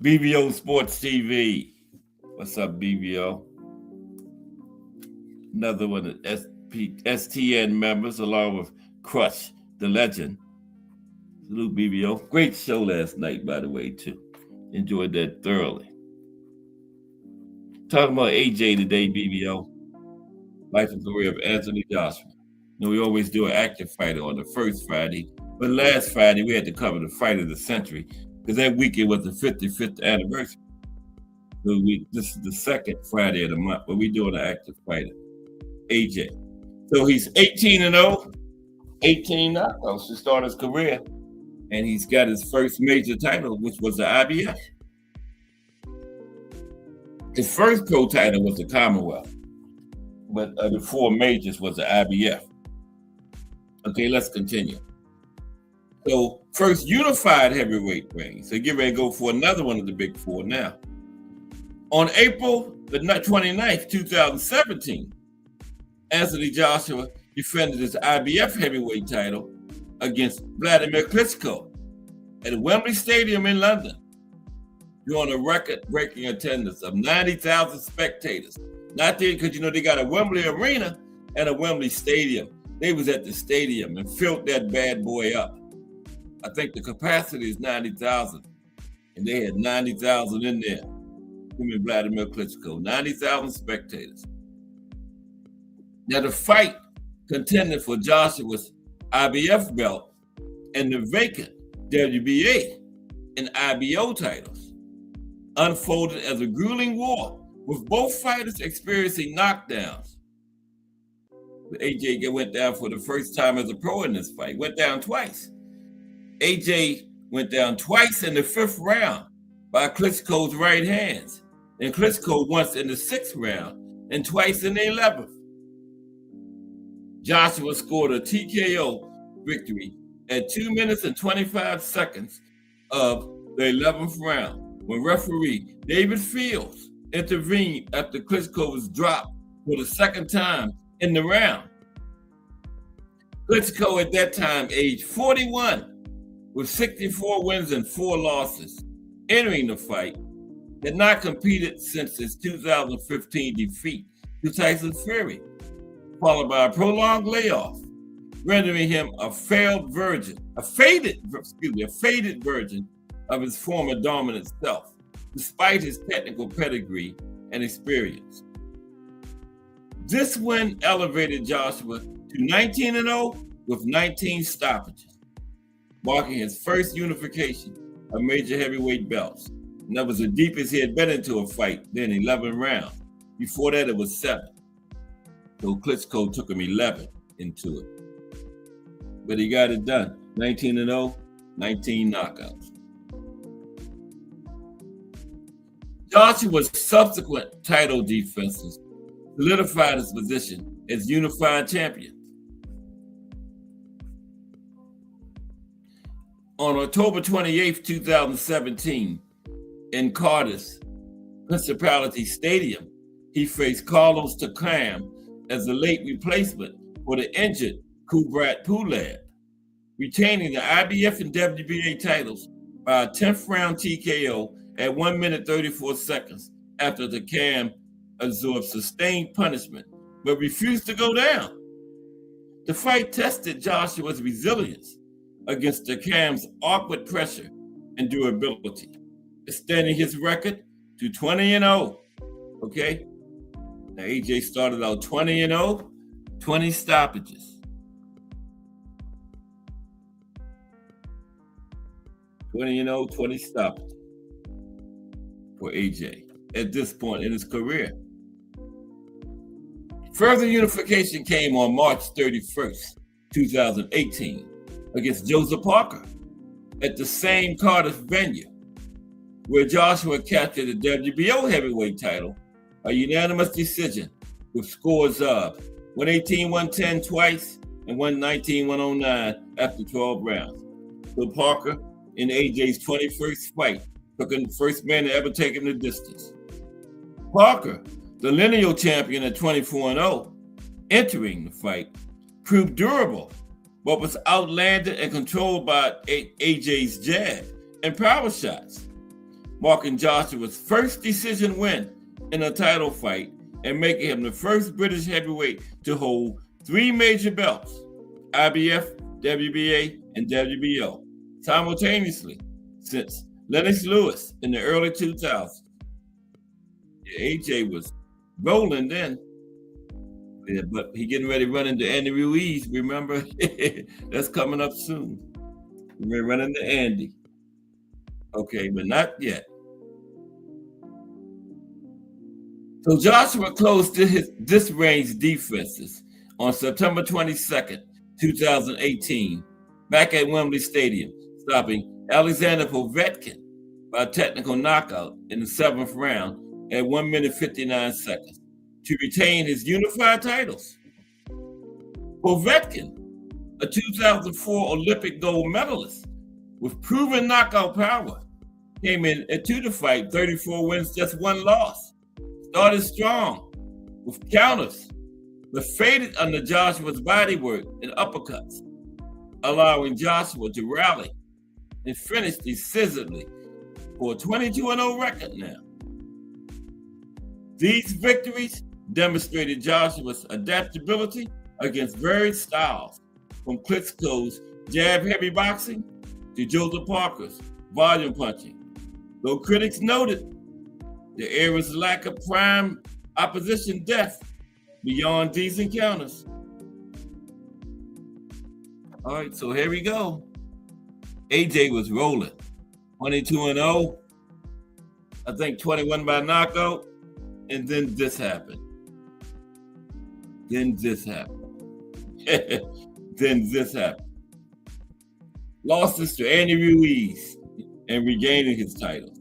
BBO Sports TV. What's up, BBO? Another one of STN members, along with Crush, the legend. Salute, BBO. Great show last night, by the way, too. Enjoyed that thoroughly. Talking about AJ today, BBO. Life and career of Anthony Joshua. You know, we always do an active fighter on the first Friday, but last Friday we had to cover the fight of the century because that weekend was the 55th anniversary. So this is the second Friday of the month, but we're doing an active fighter, AJ. So he's 18-0, 18 knockouts to start his career, and he's got his first major title, which was the IBF. His first pro title was the Commonwealth, but the four majors was the IBF. Okay, let's continue. So first unified heavyweight reign. So get ready to go for another one of the big four now. On April the 29th, 2017, Anthony Joshua defended his IBF heavyweight title against Vladimir Klitschko at Wembley Stadium in London, drawing a record-breaking attendance of 90,000 spectators. Not there because, they got a Wembley Arena and a Wembley Stadium. They was at the stadium and filled that bad boy up. I think the capacity is 90,000, and they had 90,000 in there. Him and Vladimir Klitschko, 90,000 spectators. Now the fight contended for Joshua's IBF belt and the vacant WBA and IBO titles unfolded as a grueling war, with both fighters experiencing knockdowns. AJ went down for the first time as a pro in this fight, went down twice. AJ went down twice in the 5th round by Klitschko's right hands, and Klitschko once in the 6th round and twice in the 11th. Joshua scored a TKO victory at 2 minutes and 25 seconds of the 11th round, when referee David Fields intervened after Klitschko was dropped for the second time in the round. Klitschko at that time aged 41, with 64 wins and 4 losses, entering the fight, had not competed since his 2015 defeat to Tyson Fury, followed by a prolonged layoff, rendering him a faded version of his former dominant self, despite his technical pedigree and experience. This win elevated Joshua to 19-0 with 19 stoppages, marking his first unification of major heavyweight belts. And that was the deepest he had been into a fight, then 11 rounds. Before that, it was 7. So Klitschko took him 11 into it. But he got it done. 19-0, 19 knockouts. Joshua's subsequent title defenses solidified his position as unified champion. On October 28, 2017, in Cardiff Principality Stadium, he faced Carlos Takam as the late replacement for the injured Kubrat Pulev, retaining the IBF and WBA titles by a 10th round TKO at 1 minute 34 seconds after Takam absorbed sustained punishment but refused to go down. The fight tested Joshua's resilience against Takam's awkward pressure and durability, extending his record to 20-0. Okay? Now AJ started out 20-0, 20 stoppages. 20-0, 20 stoppages for AJ at this point in his career. Further unification came on March 31st, 2018, against Joseph Parker at the same Cardiff venue, where Joshua captured the WBO heavyweight title, a unanimous decision with scores of 118-110 twice and 119-109 after 12 rounds. So Parker, in AJ's 21st fight, took him the first man to ever take him the distance. Parker, the lineal champion at 24-0, entering the fight, proved durable, but was outlanded and controlled by AJ's jab and power shots, marking Joshua's first decision win in a title fight and making him the first British heavyweight to hold 3 major belts, IBF, WBA, and WBO, simultaneously since Lennox Lewis in the early 2000s. AJ was rolling then. Yeah, but he getting ready to run into Andy Ruiz, remember? That's coming up soon. We're running to Andy. Okay, but not yet. So Joshua closed his disarranged defenses on September 22nd, 2018, back at Wembley Stadium, stopping Alexander Povetkin by technical knockout in the 7th round at 1 minute 59 seconds to retain his unified titles. Povetkin, a 2004 Olympic gold medalist with proven knockout power, came in to the fight 34 wins, just 1 loss. Started strong with counters, but faded under Joshua's bodywork and uppercuts, allowing Joshua to rally and finish decisively for a 22-0 record now. These victories demonstrated Joshua's adaptability against varied styles, from Klitschko's jab-heavy boxing to Joseph Parker's volume punching. Though critics noted the era's lack of prime opposition depth beyond these encounters. All right, so here we go. AJ was rolling, 22-0. I think 21 by knockout, and then this happened. Then this happened. Losses to Andy Ruiz and regaining his title.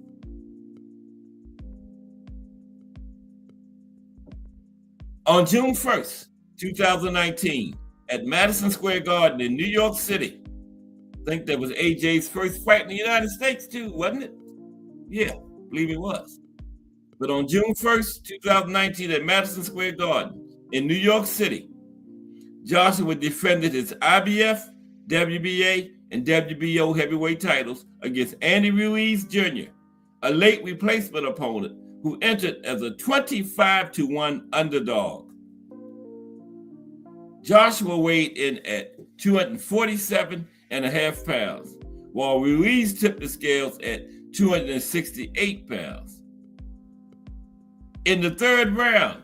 On June 1st, 2019, at Madison Square Garden in New York City, I think that was AJ's first fight in the United States too, wasn't it? Yeah, I believe it was. But on June 1st, 2019, at Madison Square Garden in New York City, Joshua defended his IBF, WBA, and WBO heavyweight titles against Andy Ruiz Jr., a late replacement opponent who entered as a 25-1 underdog. Joshua weighed in at 247.5 pounds, while Ruiz tipped the scales at 268 pounds. In the 3rd round,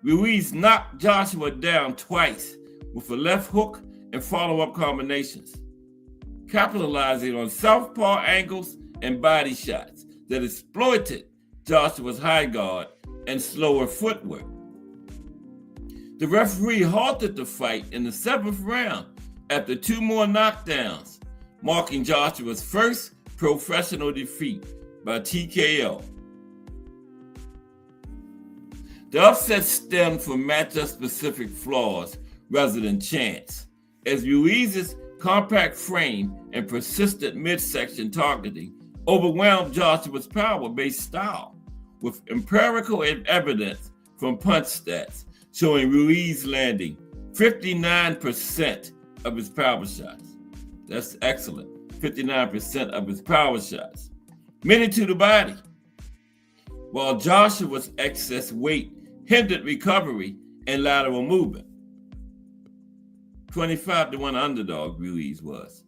Ruiz knocked Joshua down twice with a left hook and follow-up combinations, capitalizing on southpaw angles and body shots that exploited Joshua's high guard and slower footwork. The referee halted the fight in the 7th round after 2 more knockdowns, marking Joshua's first professional defeat by TKO. The upset stemmed from matchup-specific flaws rather than chance, as Ruiz's compact frame and persistent midsection targeting overwhelmed Joshua's power-based style, with empirical evidence from punch stats showing Ruiz landing 59% of his power shots. That's excellent. 59% of his power shots, many to the body, while Joshua's excess weight hindered recovery and lateral movement. 25-1 underdog Ruiz was.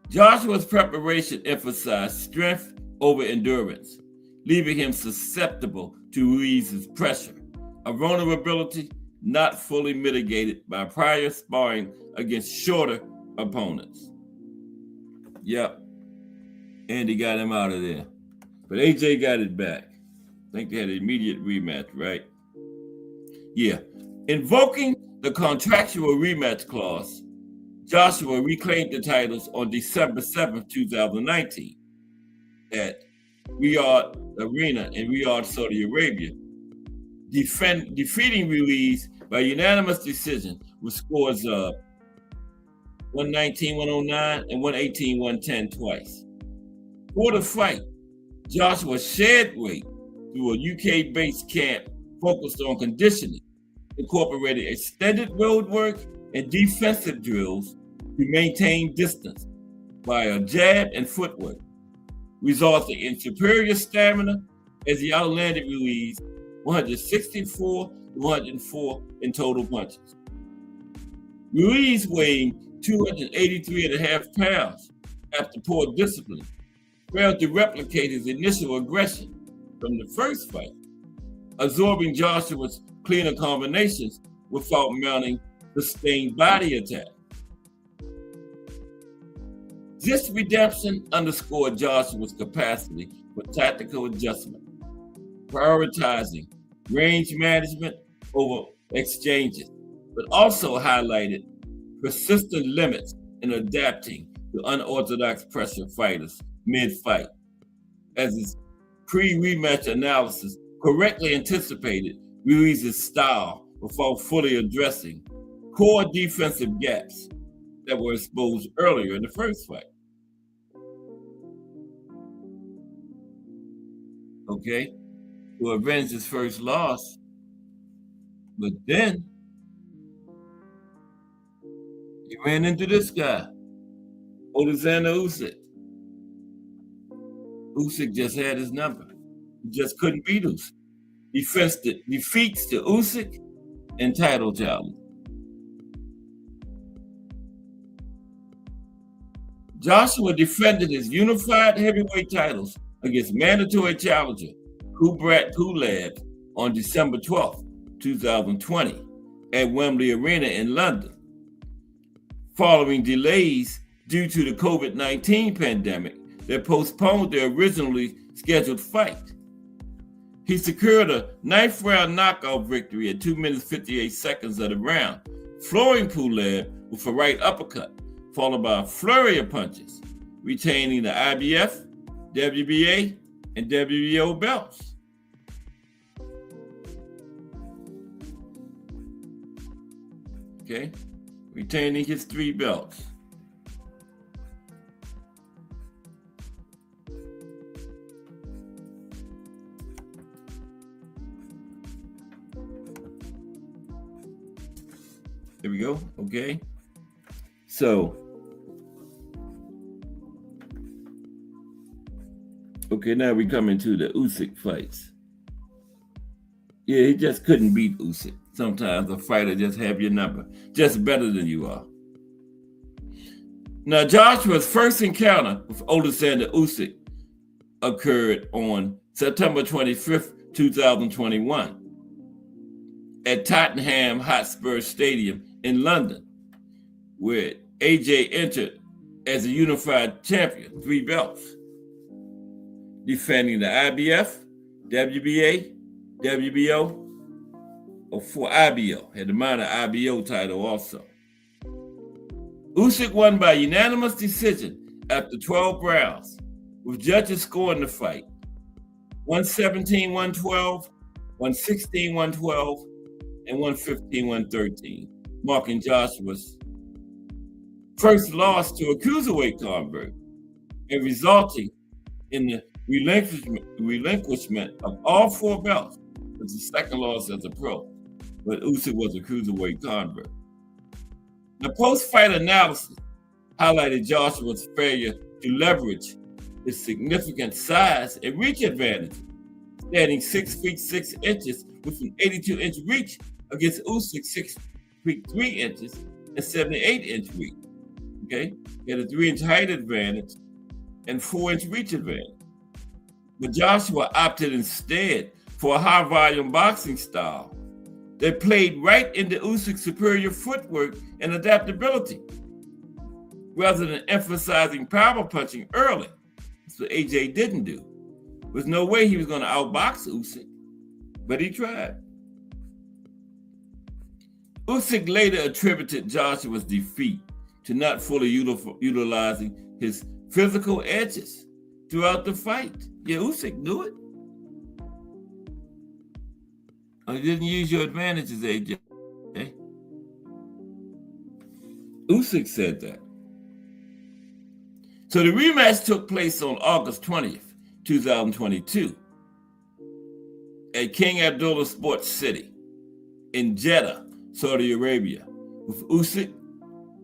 Joshua's preparation emphasized strength over endurance, leaving him susceptible to Ruiz's pressure, a vulnerability not fully mitigated by prior sparring against shorter opponents. Yep, Andy got him out of there. But AJ got it back. I think they had an immediate rematch, right? Yeah. Invoking the contractual rematch clause, Joshua reclaimed the titles on December 7th, 2019 at Riyadh Arena in Riyadh, Saudi Arabia, defeating Ruiz by unanimous decision with scores of 119-109 and 118-110 twice. For the fight, Joshua shed weight through a UK-based camp focused on conditioning, incorporated extended road work and defensive drills to maintain distance via jab and footwork, resulting in superior stamina as he outlanded Ruiz 164-104 in total punches. Ruiz, weighing 283.5 pounds after poor discipline, failed to replicate his initial aggression from the first fight, absorbing Joshua's cleaner combinations without mounting sustained body attack. This redemption underscored Joshua's capacity for tactical adjustment, prioritizing range management over exchanges, but also highlighted persistent limits in adapting to unorthodox pressure fighters mid-fight, as his pre-rematch analysis correctly anticipated Ruiz's style before fully addressing core defensive gaps that were exposed earlier in the first fight. Okay, to avenge his first loss, but then he ran into this guy, Alexander Usyk. Usyk just had his number. He just couldn't beat Usyk. Defeats the Usyk and title challenge. Joshua defended his unified heavyweight titles against mandatory challenger Kubrat Pulev on December 12, 2020 at Wembley Arena in London. Following delays due to the COVID-19 pandemic that postponed the originally scheduled fight. He secured a 9th round knockout victory at 2 minutes 58 seconds of the round, flooring Pulev with a right uppercut, followed by a flurry of punches, retaining the IBF, WBA, and WBO belts. Okay, retaining his 3 belts. There we go. Okay. So, okay, now we come into the Usyk fights. Yeah, he just couldn't beat Usyk. Sometimes a fighter just have your number, just better than you are. Now, Joshua's first encounter with Alexander Usyk occurred on September 25th, 2021 at Tottenham Hotspur Stadium in London, where AJ entered as a unified champion, 3 belts, defending the IBF, WBA, WBO, or for IBO, had the minor IBO title also. Usyk won by unanimous decision after 12 rounds, with judges scoring the fight 117-112, 116-112, and 115-113, marking Joshua's first loss to a cruiserweight convert and resulting in the relinquishment of all 4 belts. It was his second loss as a pro, but Usyk was a cruiserweight convert. The post-fight analysis highlighted Joshua's failure to leverage his significant size and reach advantage, standing 6 feet 6 inches with an 82-inch reach against Usyk 6 feet 3 inches and 78-inch reach. Okay, he had a 3-inch height advantage and 4-inch reach advantage. But Joshua opted instead for a high-volume boxing style that played right into Usyk's superior footwork and adaptability, rather than emphasizing power punching early. That's what AJ didn't do. There's no way he was going to outbox Usyk, but he tried. Usyk later attributed Joshua's defeat to not fully utilizing his physical edges throughout the fight. Yeah, Usyk knew it. You didn't use your advantages, AJ. Okay? Usyk said that. So the rematch took place on August 20th, 2022 at King Abdullah Sports City in Jeddah, Saudi Arabia, with Usyk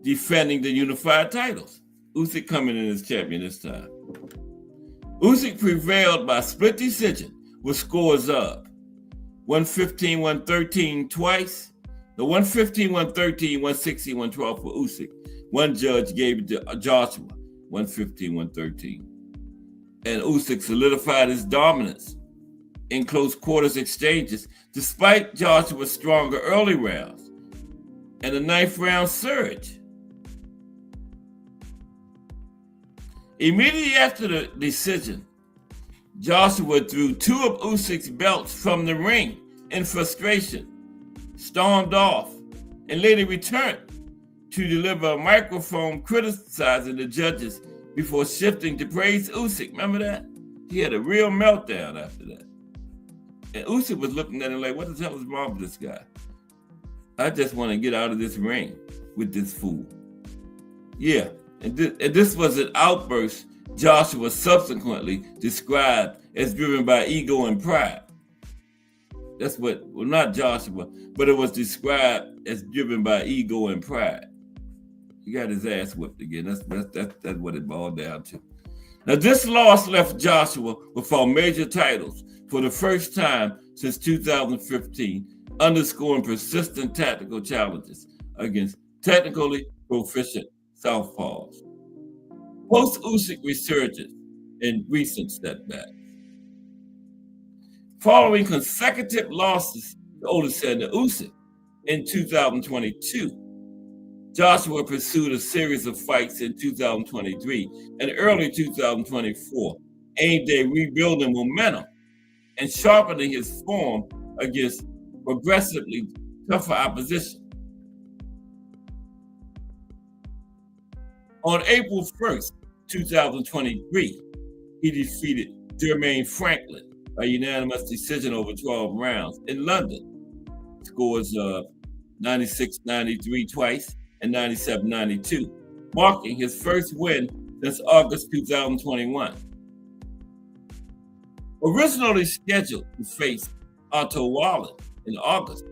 defending the unified titles. Usyk coming in as champion this time. Usyk prevailed by split decision with scores of 115-113 twice, the 115-113, 116-112 for Usyk. One judge gave it to Joshua, 115-113. And Usyk solidified his dominance in close quarters exchanges, despite Joshua's stronger early rounds and a 9th round surge. Immediately after the decision, Joshua threw two of Usyk's belts from the ring in frustration, stormed off, and later returned to deliver a microphone criticizing the judges before shifting to praise Usyk. Remember that? He had a real meltdown after that. And Usyk was looking at him like, what the hell is wrong with this guy? I just want to get out of this ring with this fool. Yeah, and this was an outburst Joshua subsequently described as driven by ego and pride. That's what, well, not Joshua, but it was described as driven by ego and pride. He got his ass whipped again. That's what it boiled down to. Now, this loss left Joshua without major titles for the first time since 2015, underscoring persistent tactical challenges against technically proficient southpaws. Post-Usyk resurgence and recent setbacks. Following consecutive losses to Alexander Usyk in 2022, Joshua pursued a series of fights in 2023 and early 2024 aimed at rebuilding momentum and sharpening his form against progressively tougher opposition. On April 1st, 2023, he defeated Jermaine Franklin by unanimous decision over 12 rounds in London. Scores 96-93 twice and 97-92, marking his first win since August 2021. Originally scheduled to face Otto Wallin in August,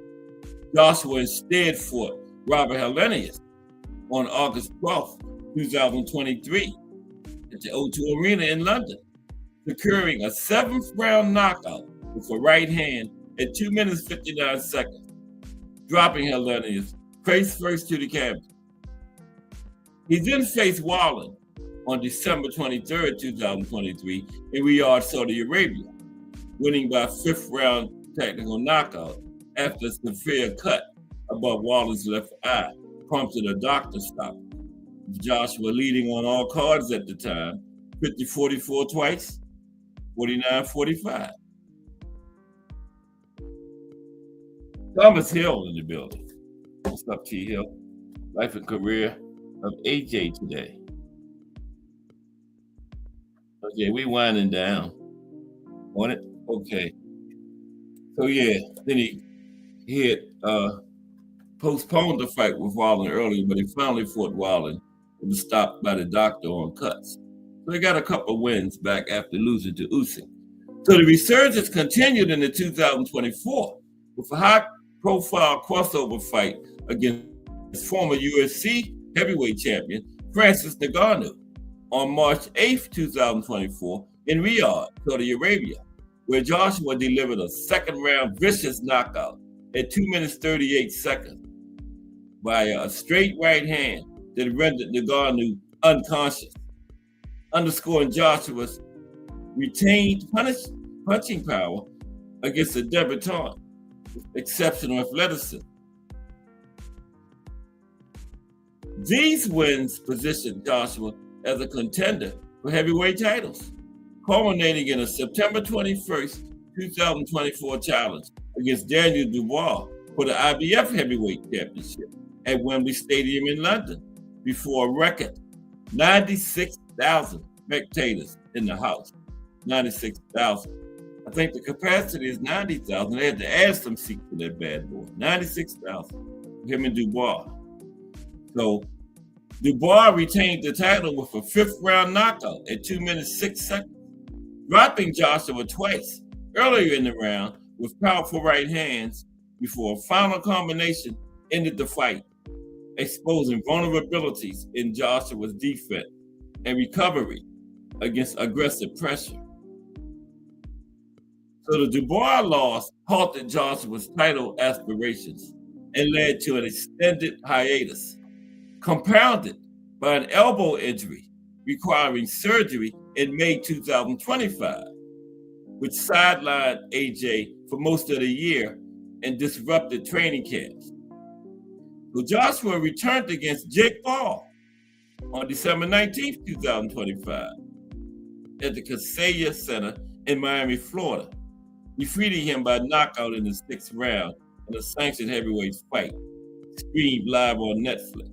Joshua instead fought Robert Helenius on August 12th, 2023 at the O2 Arena in London, securing a 7th round knockout with a right hand at 2 minutes 59 seconds, dropping Helenius face first to the canvas. He then faced Wallin on December 23rd, 2023 in Riyadh, Saudi Arabia, winning by 5th round technical knockout after a severe cut above Wallin's left eye prompted a doctor stop. Joshua leading on all cards at the time, 50-44 twice, 49-45. Thomas Hill in the building. What's up, T. Hill? Life and career of AJ today. Okay, we winding down on it. Okay. So yeah, then he had postponed the fight with Wallin earlier, but he finally fought Wallin and was stopped by the doctor on cuts. So he got a couple wins back after losing to Usyk. So the resurgence continued into 2024 with a high-profile crossover fight against former UFC heavyweight champion Francis Ngannou on March 8th, 2024 in Riyadh, Saudi Arabia, where Joshua delivered a second-round vicious knockout at 2 minutes 38 seconds by a straight right hand that rendered Ngannou unconscious, underscoring Joshua's retained punching power against a debutant with exceptional athleticism. These wins positioned Joshua as a contender for heavyweight titles, culminating in a September 21st, 2024 challenge against Daniel Dubois for the IBF Heavyweight Championship at Wembley Stadium in London before a record 96,000 spectators in the house. 96,000. I think the capacity is 90,000. They had to add some seats to that bad boy. 96,000. Him and Dubois. So Dubois retained the title with a 5th round knockout at 2 minutes 6 seconds, dropping Joshua twice earlier in the round with powerful right hands before a final combination ended the fight, exposing vulnerabilities in Joshua's defense and recovery against aggressive pressure. So the Dubois loss halted Joshua's title aspirations and led to an extended hiatus, compounded by an elbow injury requiring surgery in May 2025, which sidelined AJ for most of the year and disrupted training camps. So Joshua returned against Jake Paul on December 19th, 2025, at the Kaseya Center in Miami, Florida, defeating him by knockout in the 6th round in a sanctioned heavyweight fight, streamed live on Netflix,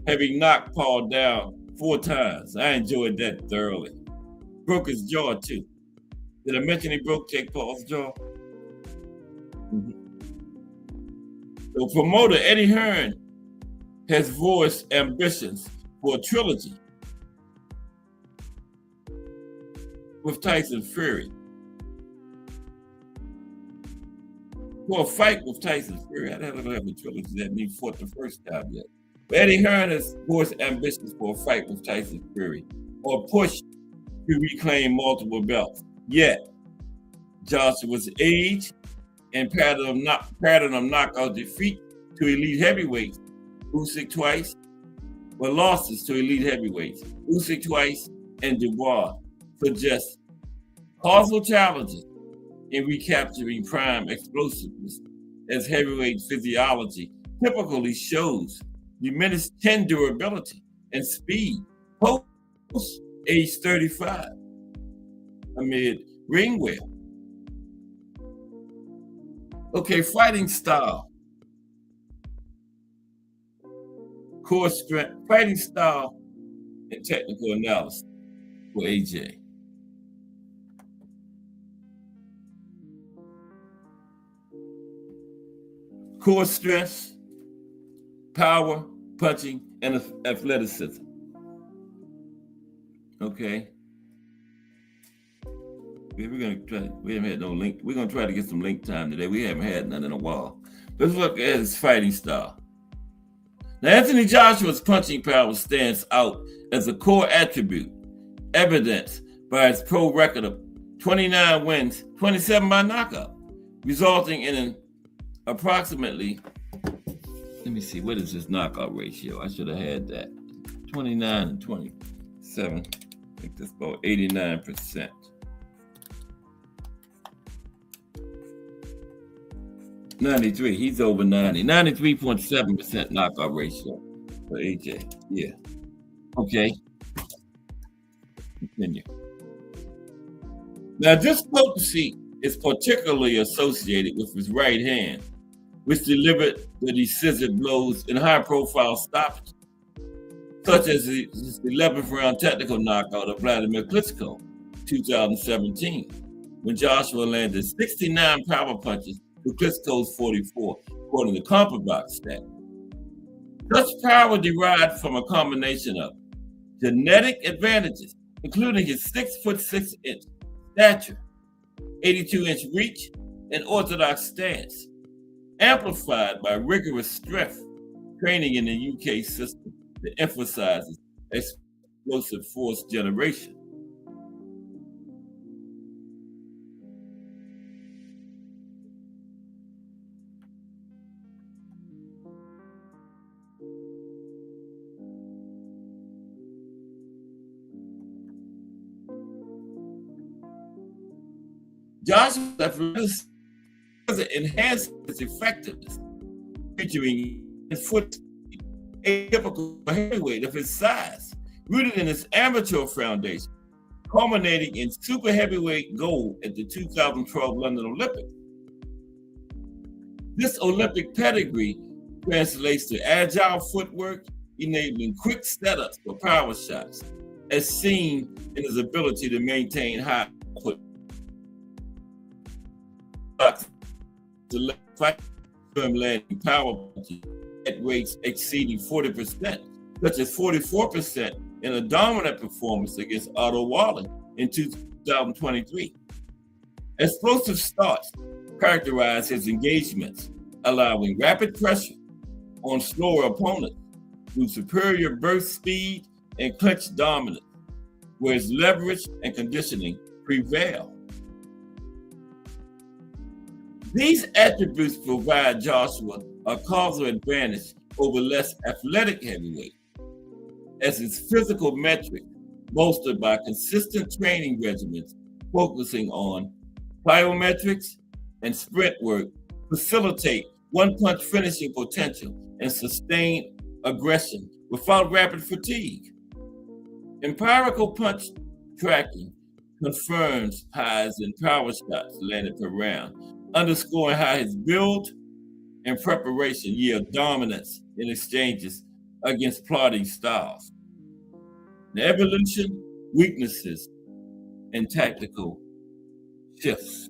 having knocked Paul down 4 times. I enjoyed that thoroughly. Broke his jaw, too. Did I mention he broke Jake Paul's jaw? The promoter, Eddie Hearn, has voiced ambitions for a trilogy with Tyson Fury. For a fight with Tyson Fury, I don't have a trilogy that means fought the first time yet. But Eddie Hearn has voiced ambitions for a fight with Tyson Fury or push to reclaim multiple belts. Yet, Joshua's age and pattern of knockout defeat to elite heavyweights, Usyk twice, but losses to elite heavyweights, Usyk twice, and Dubois, suggest causal challenges in recapturing prime explosiveness, as heavyweight physiology typically shows diminished chin durability and speed post age 35 amid ring wear. Okay, fighting style. Core strength, fighting style, and technical analysis for AJ. Core strengths, power, punching, and athleticism. Okay. We're gonna try. We haven't had no link. We're gonna try to get some link time today. We haven't had none in a while. Let's look at his fighting style. Now, Anthony Joshua's punching power stands out as a core attribute, evidenced by his pro record of 29 wins, 27 by knockout, resulting in an approximately, let me see, what is his knockout ratio? I should have had that. 29 and 27. I think that's about 89%. '93, he's over 90. 93.7% knockout ratio for AJ. Yeah. Okay. Continue. Now, this potency is particularly associated with his right hand, which delivered the decisive blows in high-profile stoppages, such as his 11th round technical knockout of Vladimir Klitschko, 2017, when Joshua landed 69 power punches to Klitschko's 44, according to CompuBox stat. Such power derived from a combination of genetic advantages, including his 6'6" stature, 82-inch reach, and orthodox stance, amplified by rigorous strength training in the UK system that emphasizes explosive force generation. Joshua's athleticism enhanced its effectiveness, featuring his foot atypical heavyweight of his size, rooted in his amateur foundation, culminating in super heavyweight gold at the 2012 London Olympics. This Olympic pedigree translates to agile footwork, enabling quick setups for power shots, as seen in his ability to maintain high output. Landing power punches at rates exceeding 40%, such as 44% in a dominant performance against Otto Wallin in 2023. Explosive starts characterize his engagements, allowing rapid pressure on slower opponents through superior burst speed and clinch dominance, whereas leverage and conditioning prevail. These attributes provide Joshua a causal advantage over less athletic heavyweight, as his physical metrics, bolstered by consistent training regimens focusing on plyometrics and sprint work, facilitate one-punch finishing potential and sustained aggression without rapid fatigue. Empirical punch tracking confirms highs in power shots landed per round, underscoring how his build and preparation yield dominance in exchanges against plotting styles. The evolution, weaknesses, and tactical shifts.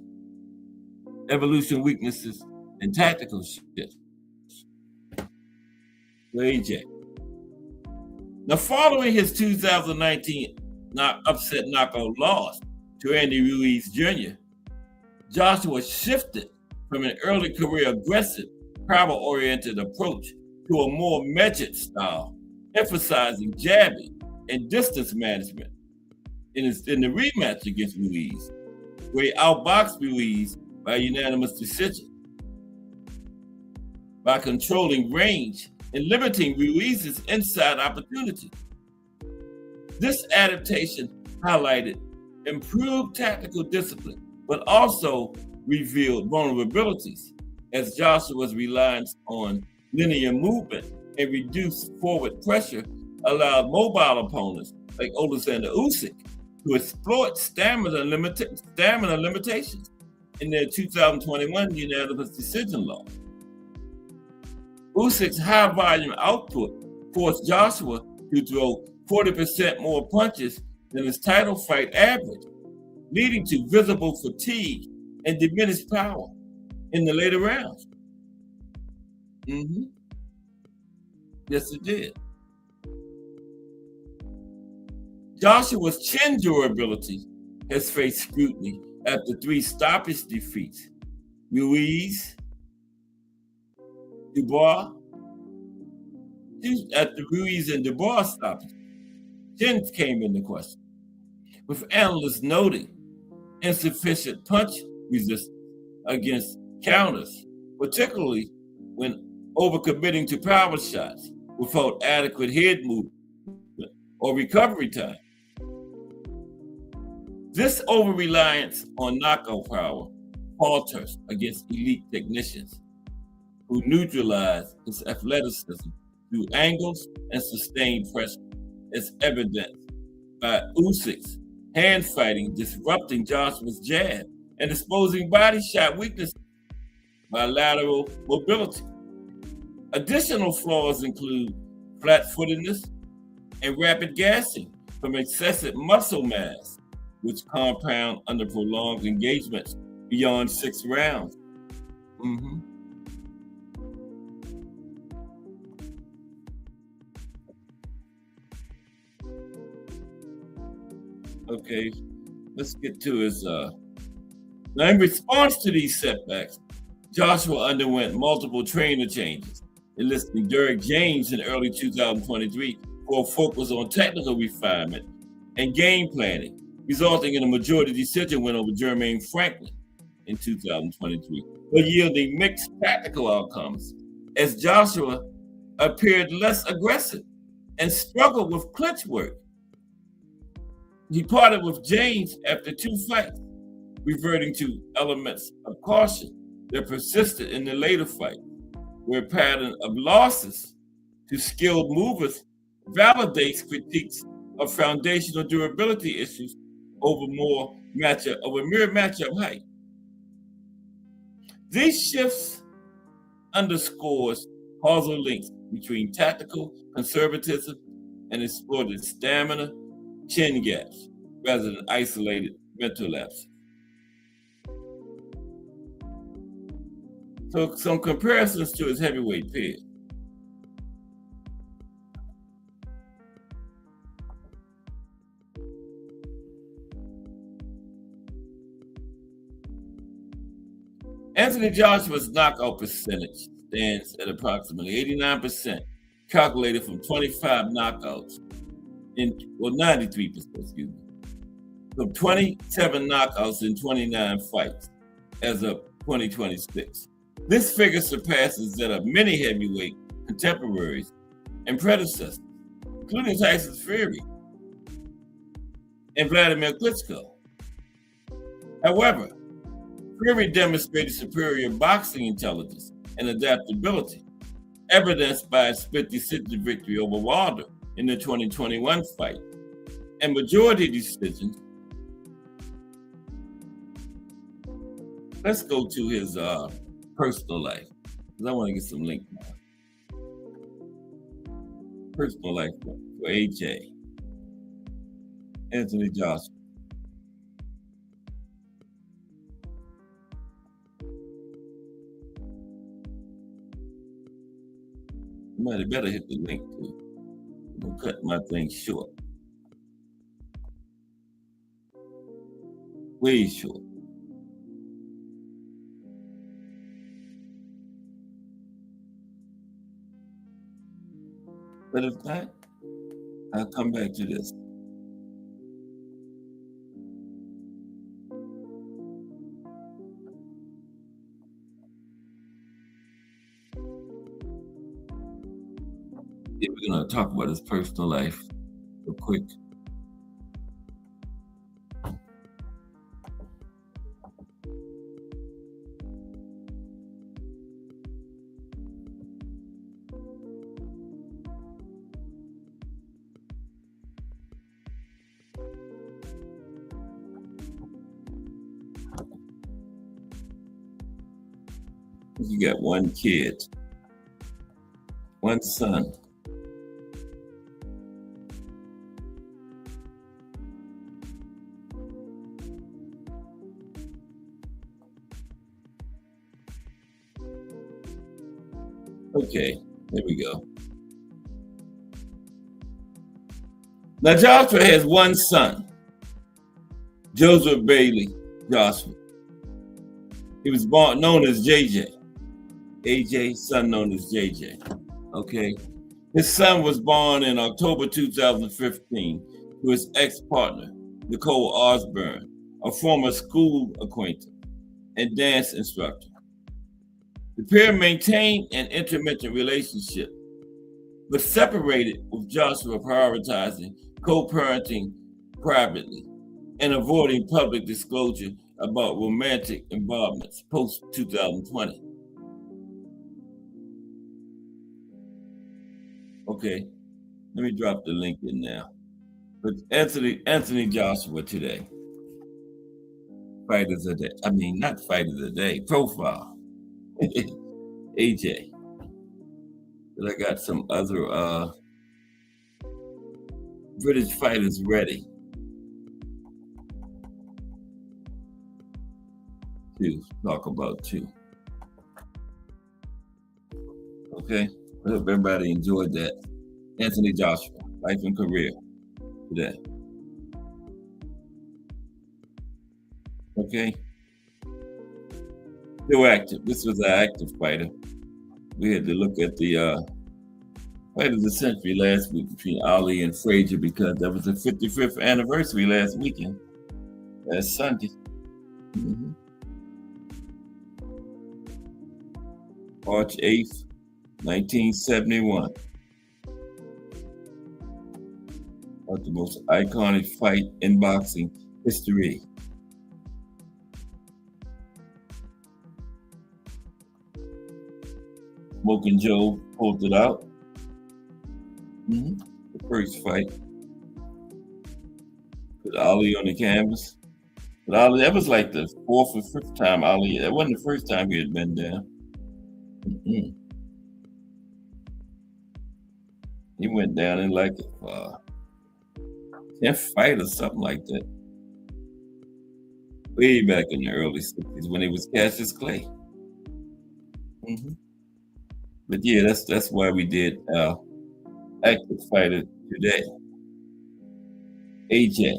Evolution, weaknesses, and tactical shifts. AJ. Now, following his 2019 upset knockout loss to Andy Ruiz Jr., Joshua shifted from an early career aggressive, power-oriented approach to a more measured style, emphasizing jabbing and distance management. In the rematch against Ruiz, where he outboxed Ruiz by unanimous decision, by controlling range and limiting Ruiz's inside opportunity. This adaptation highlighted improved tactical discipline, but also revealed vulnerabilities as Joshua's reliance on linear movement and reduced forward pressure allowed mobile opponents like Alexander Usyk to exploit stamina limitations in their 2021 unanimous decision loss. Usyk's high volume output forced Joshua to throw 40% more punches than his title fight average, leading to visible fatigue and diminished power in the later rounds. Yes, it did. Joshua's chin durability has faced scrutiny after 3 stoppage defeats. Ruiz, Dubois, at the Ruiz and Dubois stoppage, chin came into question, with analysts noting insufficient punch resistance against counters, particularly when overcommitting to power shots without adequate head movement or recovery time. This over-reliance on knockout power falters against elite technicians who neutralize his athleticism through angles and sustained pressure, as evidenced by Usyk's hand fighting disrupting Joshua's jab and exposing body shot weaknesses by lateral mobility. Additional flaws include flat-footedness and rapid gassing from excessive muscle mass, which compound under prolonged engagements beyond 6 rounds. Okay, let's get to his. Now, in response to these setbacks, Joshua underwent multiple trainer changes, enlisting Derek James in early 2023 for a focus on technical refinement and game planning, resulting in a majority decision win over Jermaine Franklin in 2023, but yielding mixed tactical outcomes as Joshua appeared less aggressive and struggled with clinch work. He parted with James after 2 fights, reverting to elements of caution that persisted in the later fight, where a pattern of losses to skilled movers validates critiques of foundational durability issues over a mere matchup height. These shifts underscores causal links between tactical conservatism and exploited stamina, chin gaps, rather than isolated mental lapses. So some comparisons to his heavyweight peers. Anthony Joshua's knockout percentage stands at approximately 89%, calculated from 25 knockouts 93%, excuse me, from 27 knockouts in 29 fights as of 2026. This figure surpasses that of many heavyweight contemporaries and predecessors, including Tyson Fury and Vladimir Klitschko. However, Fury demonstrated superior boxing intelligence and adaptability, evidenced by a split decision victory over Wilder in the 2021 fight, and majority decisions. Let's go to his personal life, because I want to get some link now. Personal life for AJ. Anthony Joshua. Somebody better hit the link too. I'm gonna cut my thing short. Way short. But if not, I'll come back to this. Yeah, we're going to talk about his personal life real quick. You got one kid, one son. Okay, there we go. Now Joshua has one son, Joseph Bailey Joshua. He was born known as JJ. AJ, son known as JJ. Okay. His son was born in October 2015 to his ex-partner, Nicole Osborne, a former school acquaintance and dance instructor. The pair maintained an intermittent relationship, but separated, with Joshua prioritizing co-parenting privately and avoiding public disclosure about romantic involvements post-2020. Okay, let me drop the link in now. But Anthony Joshua today. Fighters of the day. I mean, not fighters of the day, profile. AJ. But I got some other British fighters ready to talk about too. Okay, I hope everybody enjoyed that. Anthony Joshua, life and career today. Okay, still active. This was an active fighter. We had to look at the fight of the century last week between Ali and Frazier because that was the 55th anniversary last weekend, last Sunday. March 8th, 1971. About the most iconic fight in boxing history. Smoking Joe pulled it out. The first fight. Put Ali on the canvas. But Ali, that was like the fourth or fifth time Ali, that wasn't the first time he had been down. He went down in like a 10th fight or something like that. Way back in the early 60s when he was Cassius Clay. But yeah, that's why we did active fighter today. AJ.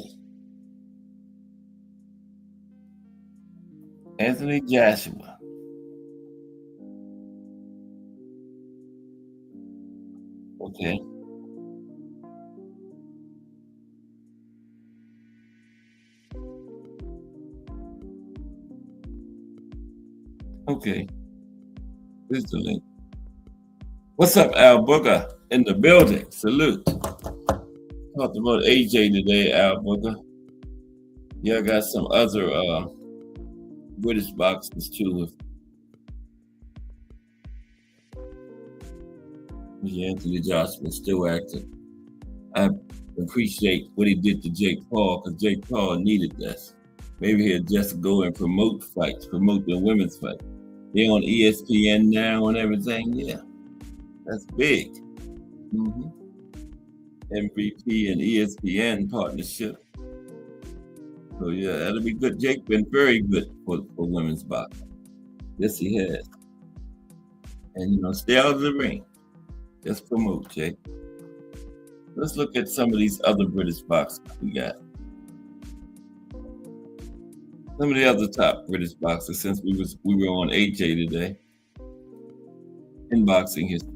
Anthony Joshua. Okay. Okay. Here's the link. What's up, Al Booker in the building? Salute. Talked about AJ today, Al Booker. Yeah, I got some other British boxers too. Anthony Joshua still active. I appreciate what he did to Jake Paul, because Jake Paul needed this. Maybe he'll just go and promote fights, promote the women's fight. They're on ESPN now and everything. Yeah, that's big. MVP and ESPN partnership. So yeah, that'll be good. Jake been very good for women's boxing. Yes, he has. And stay out of the ring. Just promote, Jake. Let's look at some of these other British boxers we got. Some of the other top British boxers, since we were on AJ today in boxing history.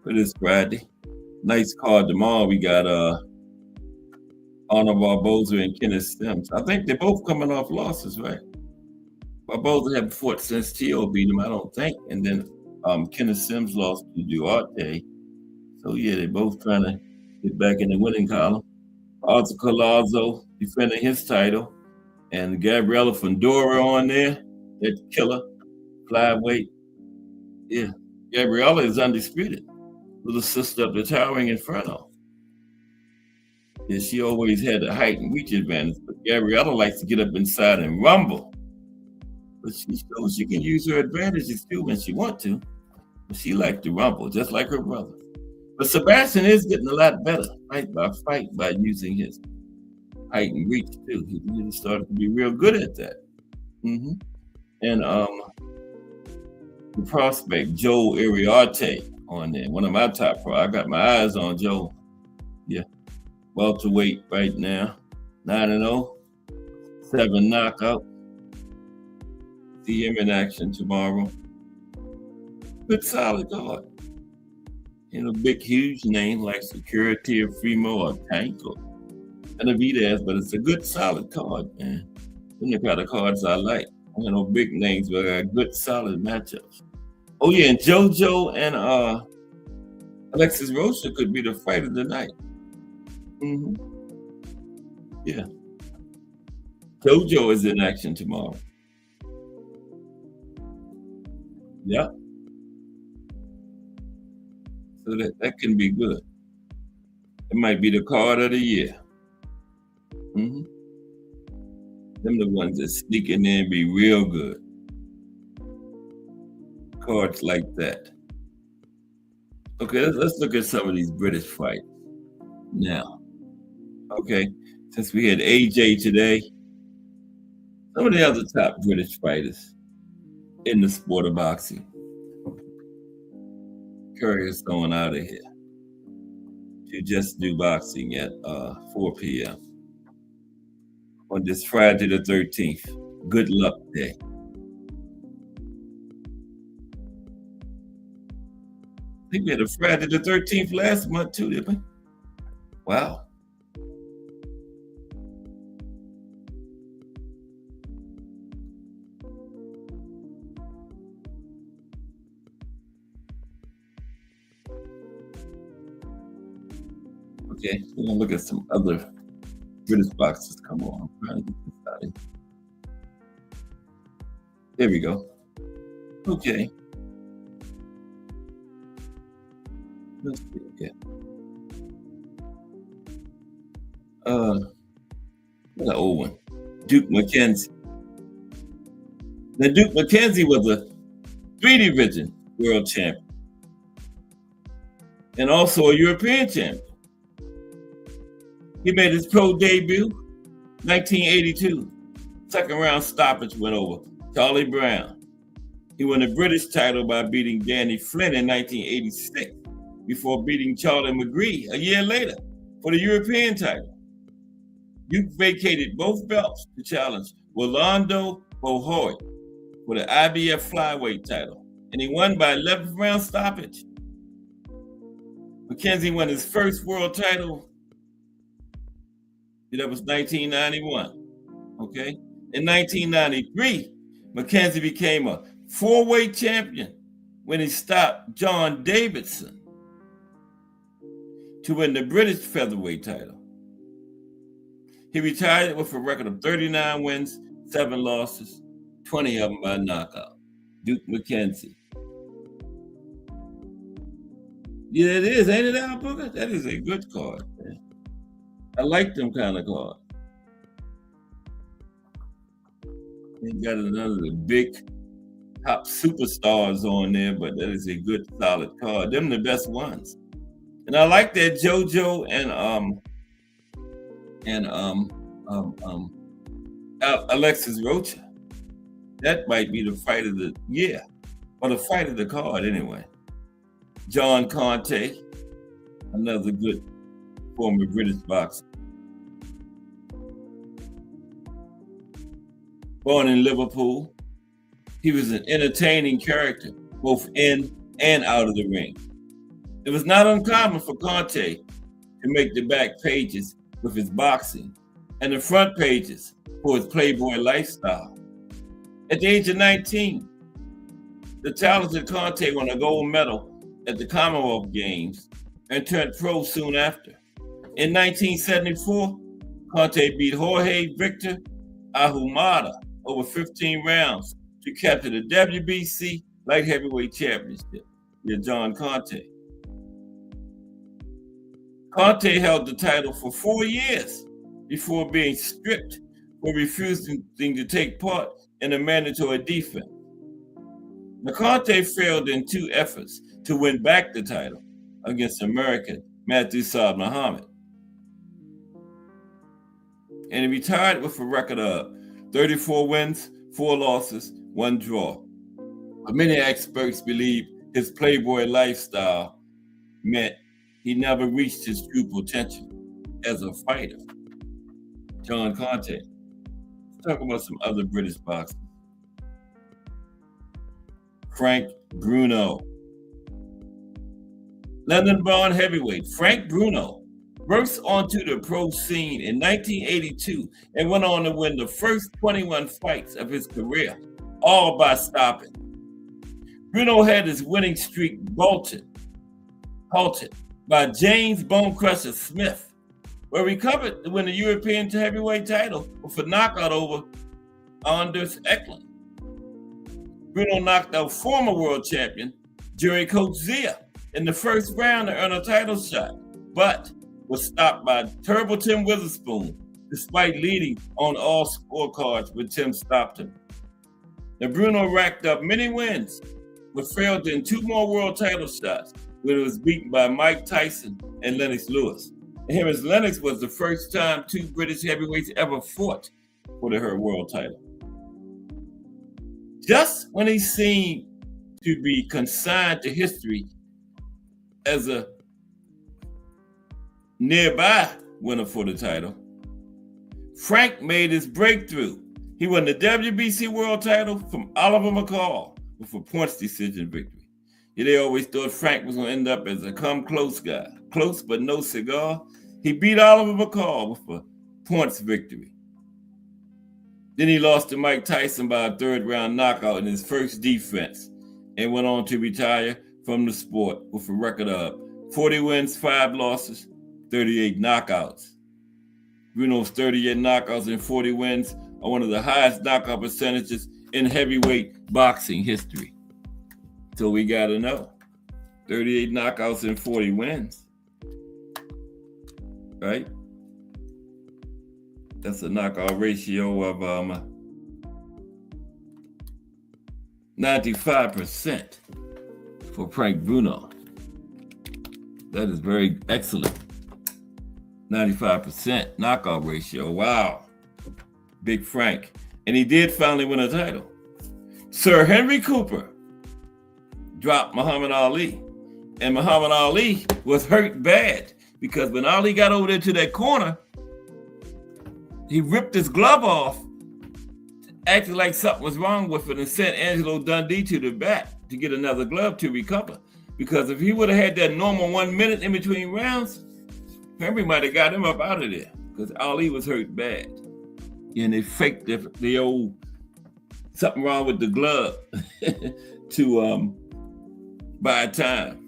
For this Friday, nice card tomorrow. We got Arnold Barboza and Kenneth Sims. I think they're both coming off losses, right? Barboza haven't fought since Tio beat him, I don't think. And then Kenneth Sims lost to Duarte. So yeah, they're both trying to get back in the winning column. Arthur Collazo defending his title. And Gabriela Fundora on there, that killer, flyweight. Yeah, Gabriela is undisputed. Little sister of the Towering Inferno. Yeah, she always had the height and reach advantage, but Gabriela likes to get up inside and rumble. But she shows she can use her advantages too when she wants to. But she likes to rumble, just like her brother. But Sebastian is getting a lot better, fight by using his height and reach too. He really started to be real good at that. And the prospect, Joe Iriarte, on there. One of my top pro. I got my eyes on Joe. Yeah. Welterweight right now. 9-0. 7 knockout. See him in action tomorrow. Good solid card. Big huge name like Security or Fremo or Tank or Benavidez, but it's a good solid card, man. Them the kind of cards I like. Big names, but I got good solid matchups. Oh yeah, and JoJo and Alexis Rocha could be the fight of the night. Yeah. JoJo is in action tomorrow. Yeah. So that can be good. It might be the card of the year. Them the ones that sneak in there and be real good. Cards like that. Okay, let's look at some of these British fights now. Okay, since we had AJ today, some of the other top British fighters in the sport of boxing. Curry is going out of here to just do boxing at 4 p.m. on this Friday the 13th. Good luck day. I think we had a Friday the 13th last month too, didn't we? Wow. Okay, we're gonna look at some other British boxers. Come on, I'm trying to get this out of here. There we go. Okay. Let's see. Yeah. What's an old one? Duke McKenzie. Now, Duke McKenzie was a 3-division world champion and also a European champion. He made his pro debut 1982. Second round stoppage went over Charlie Brown. He won the British title by beating Danny Flynn in 1986 before beating Charlie McGree a year later for the European title. Duke vacated both belts to challenge Rolando Bohoy for the IBF flyweight title, and he won by 11th round stoppage. McKenzie won his first world title. That was 1991. Okay. In 1993, McKenzie became a 4-weight champion when he stopped John Davidson to win the British featherweight title. He retired with a record of 39 wins, 7 losses, 20 of them by knockout. Duke McKenzie. Yeah, it is, ain't it, Al Booker? That is a good card, man. I like them kind of cards. You got another of the big top superstars on there, but that is a good solid card. Them the best ones. And I like that JoJo and Alexis Rocha. That might be the fight of the year, or the fight of the card anyway. John Conte, another good former British boxer. Born in Liverpool, he was an entertaining character, both in and out of the ring. It was not uncommon for Conte to make the back pages with his boxing and the front pages for his Playboy lifestyle. At the age of 19, the talented Conte won a gold medal at the Commonwealth Games and turned pro soon after. In 1974, Conte beat Jorge Victor Ahumada over 15 rounds to capture the WBC light heavyweight championship with John Conte. Conte held the title for 4 years before being stripped for refusing to take part in a mandatory defense. Now, Conte failed in 2 efforts to win back the title against American Matthew Saad Muhammad. And he retired with a record of 34 wins, 4 losses, 1 draw. But many experts believe his Playboy lifestyle meant he never reached his true potential as a fighter. John Conte. Let's talk about some other British boxers. Frank Bruno. London-born heavyweight Frank Bruno burst onto the pro scene in 1982 and went on to win the first 21 fights of his career, all by stopping. Bruno had his winning streak halted by James Bonecrusher Smith, where he recovered to win the European heavyweight title with a knockout over Anders Eklund. Bruno knocked out former world champion Jerry Coetzee in the first round to earn a title shot, but was stopped by Turbo Tim Witherspoon, despite leading on all scorecards when Tim stopped him. Now, Bruno racked up many wins, but failed in 2 more world title shots when he was beaten by Mike Tyson and Lennox Lewis. And him as Lennox was the first time 2 British heavyweights ever fought for the world title. Just when he seemed to be consigned to history as a nearby winner for the title, Frank made his breakthrough. He won the WBC world title from Oliver McCall with a points decision victory. Yeah, they always thought Frank was going to end up as a come close guy. Close but no cigar. He beat Oliver McCall with a points victory. Then he lost to Mike Tyson by a 3rd round knockout in his first defense and went on to retire from the sport with a record of 40 wins, 5 losses, 38 knockouts. Bruno's 38 knockouts and 40 wins are one of the highest knockout percentages in heavyweight boxing history. So we got to know, 38 knockouts and 40 wins, right? That's a knockout ratio of 95% for Frank Bruno. That is very excellent. 95% knockout ratio. Wow. Big Frank. And he did finally win a title. Sir Henry Cooper dropped Muhammad Ali. And Muhammad Ali was hurt bad because when Ali got over there to that corner, he ripped his glove off, acted like something was wrong with it, and sent Angelo Dundee to the back to get another glove to recover. Because if he would have had that normal 1 minute in between rounds, Henry might have got him up out of there because Ali was hurt bad. And they faked the old something wrong with the glove to buy time.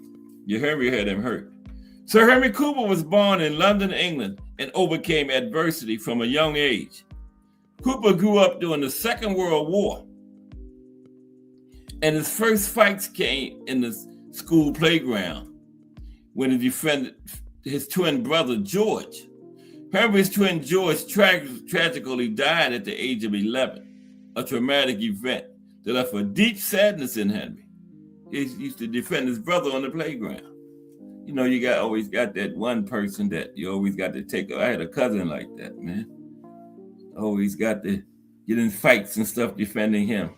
Your Henry had him hurt. Sir Henry Cooper was born in London, England, and overcame adversity from a young age. Cooper grew up during the Second World War And his first fights came in the school playground when he defended his twin brother, George. Henry's twin George tragically died at the age of 11, a traumatic event that left a deep sadness in Henry. He used to defend his brother on the playground. You know, you always got that one person that you always got to take. I had a cousin like that, man. Always got to get in fights and stuff defending him.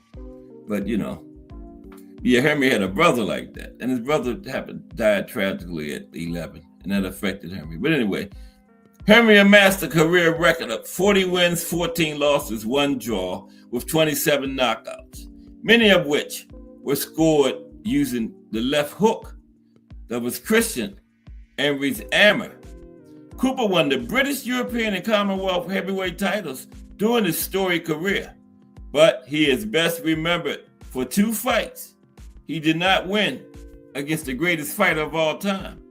But, you know, yeah, Henry had a brother like that. And his brother died tragically at 11. And that affected Henry. But anyway, Henry amassed a career record of 40 wins, 14 losses, 1 draw, with 27 knockouts, many of which were scored using the left hook that was Christian Henry's hammer. Cooper won the British, European, and Commonwealth heavyweight titles during his storied career, but he is best remembered for 2 fights he did not win against the greatest fighter of all time.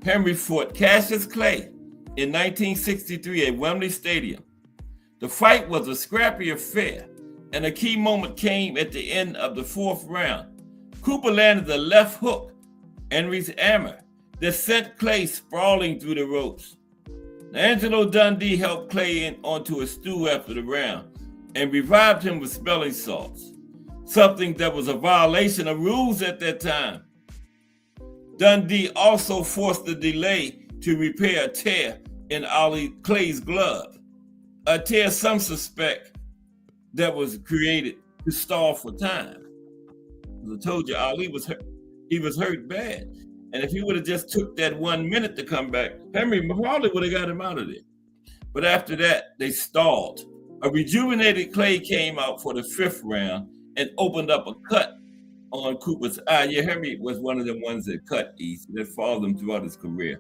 Henry fought Cassius Clay in 1963 at Wembley Stadium. The fight was a scrappy affair, and a key moment came at the end of the 4th round. Cooper landed a left hook, Henry's hammer, that sent Clay sprawling through the ropes. Angelo Dundee helped Clay onto a stool after the round and revived him with smelling salts, something that was a violation of rules at that time. Dundee also forced a delay to repair a tear in Ali Clay's glove, a tear some suspect that was created to stall for time. As I told you, Ali was hurt. He was hurt bad. And if he would have just took that 1 minute to come back, Henry probably would have got him out of there. But after that, they stalled. A rejuvenated Clay came out for the 5th round and opened up a cut on Cooper's eye. Yeah, Henry was one of the ones that cut easy, that followed him throughout his career.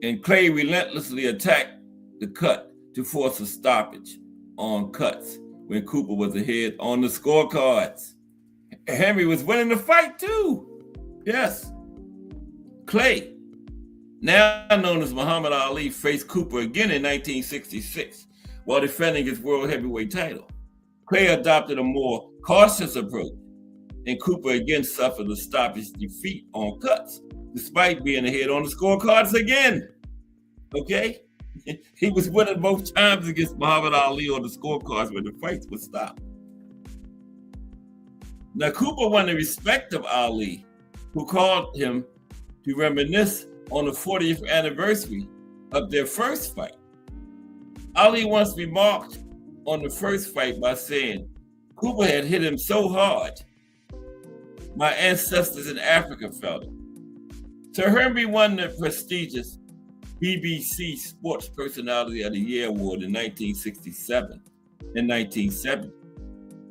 And Clay relentlessly attacked the cut to force a stoppage on cuts when Cooper was ahead on the scorecards. Henry was winning the fight too. Yes. Clay, now known as Muhammad Ali, faced Cooper again in 1966 while defending his world heavyweight title. Clay adopted a more cautious approach, and Cooper again suffered a stoppage defeat on cuts, despite being ahead on the scorecards again. Okay? He was winning both times against Muhammad Ali on the scorecards when the fights were stopped. Now, Cooper won the respect of Ali, who called him to reminisce on the 40th anniversary of their first fight. Ali once remarked on the first fight by saying, Cooper had hit him so hard, my ancestors in Africa felt it. Sir Henry won the prestigious BBC Sports Personality of the Year Award in 1967 and 1970,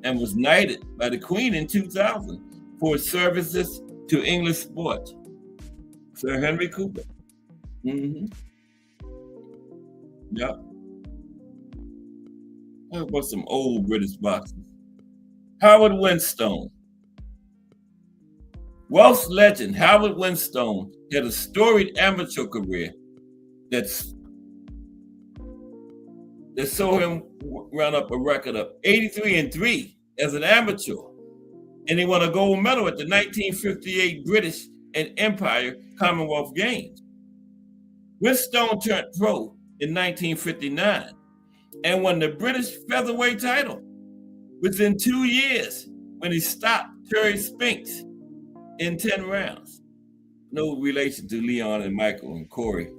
and was knighted by the Queen in 2000 for his services to English sport. Sir Henry Cooper. Mm-hmm. Yep. How about some old British boxers? Howard Winstone. Welsh legend Howard Winstone had a storied amateur career that saw him run up a record of 83-3 as an amateur, and he won a gold medal at the 1958 British and Empire Commonwealth Games. Winstone turned pro in 1959 and won the British featherweight title within 2 years when he stopped Terry Spinks in 10 rounds. No relation to Leon and Michael and Corey.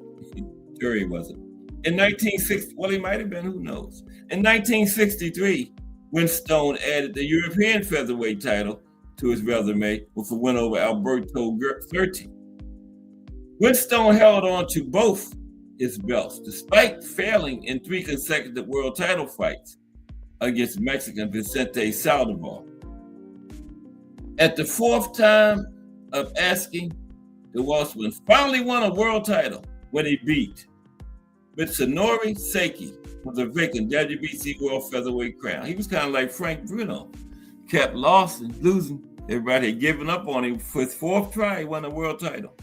Terry wasn't. In 1960, well, he might have been, who knows. In 1963, Winstone added the European featherweight title to his resume with a win over Alberto Gerti. Winstone held on to both his belts, despite failing in 3 consecutive world title fights against Mexican Vicente Saldivar. At the 4th time of asking, the Welshman finally won a world title when he beat Mitsunori Seiki for the vacant WBC World Featherweight crown. He was kind of like Frank Bruno. Kept losing. Everybody had given up on him. For his 4th try, he won a world title.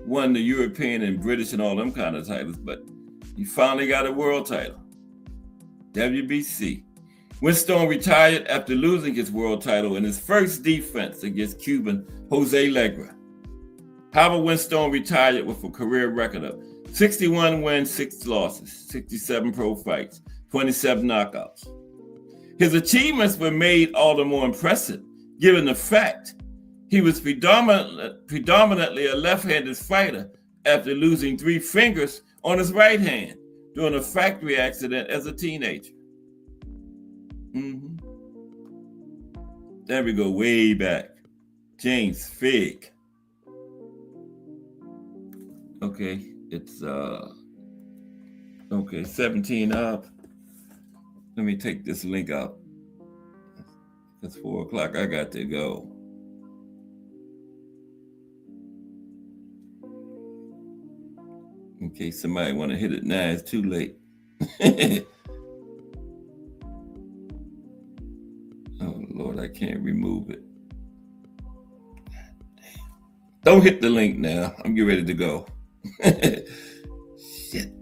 Won the European and British and all them kind of titles, but he finally got a world title. WBC. Winstone retired after losing his world title in his first defense against Cuban Jose Legra. However, Winstone retired with a career record of 61 wins, 6 losses, 67 pro fights, 27 knockouts. His achievements were made all the more impressive given the fact he was predominantly a left-handed fighter after losing 3 fingers on his right hand during a factory accident as a teenager. There we go, way back. James Figg. Okay, it's 17 up. Let me take this link out. It's 4 o'clock. I got to go. In case somebody want to hit it now, it's too late. Oh Lord, I can't remove it. Don't hit the link now. I'm getting ready to go. Shit.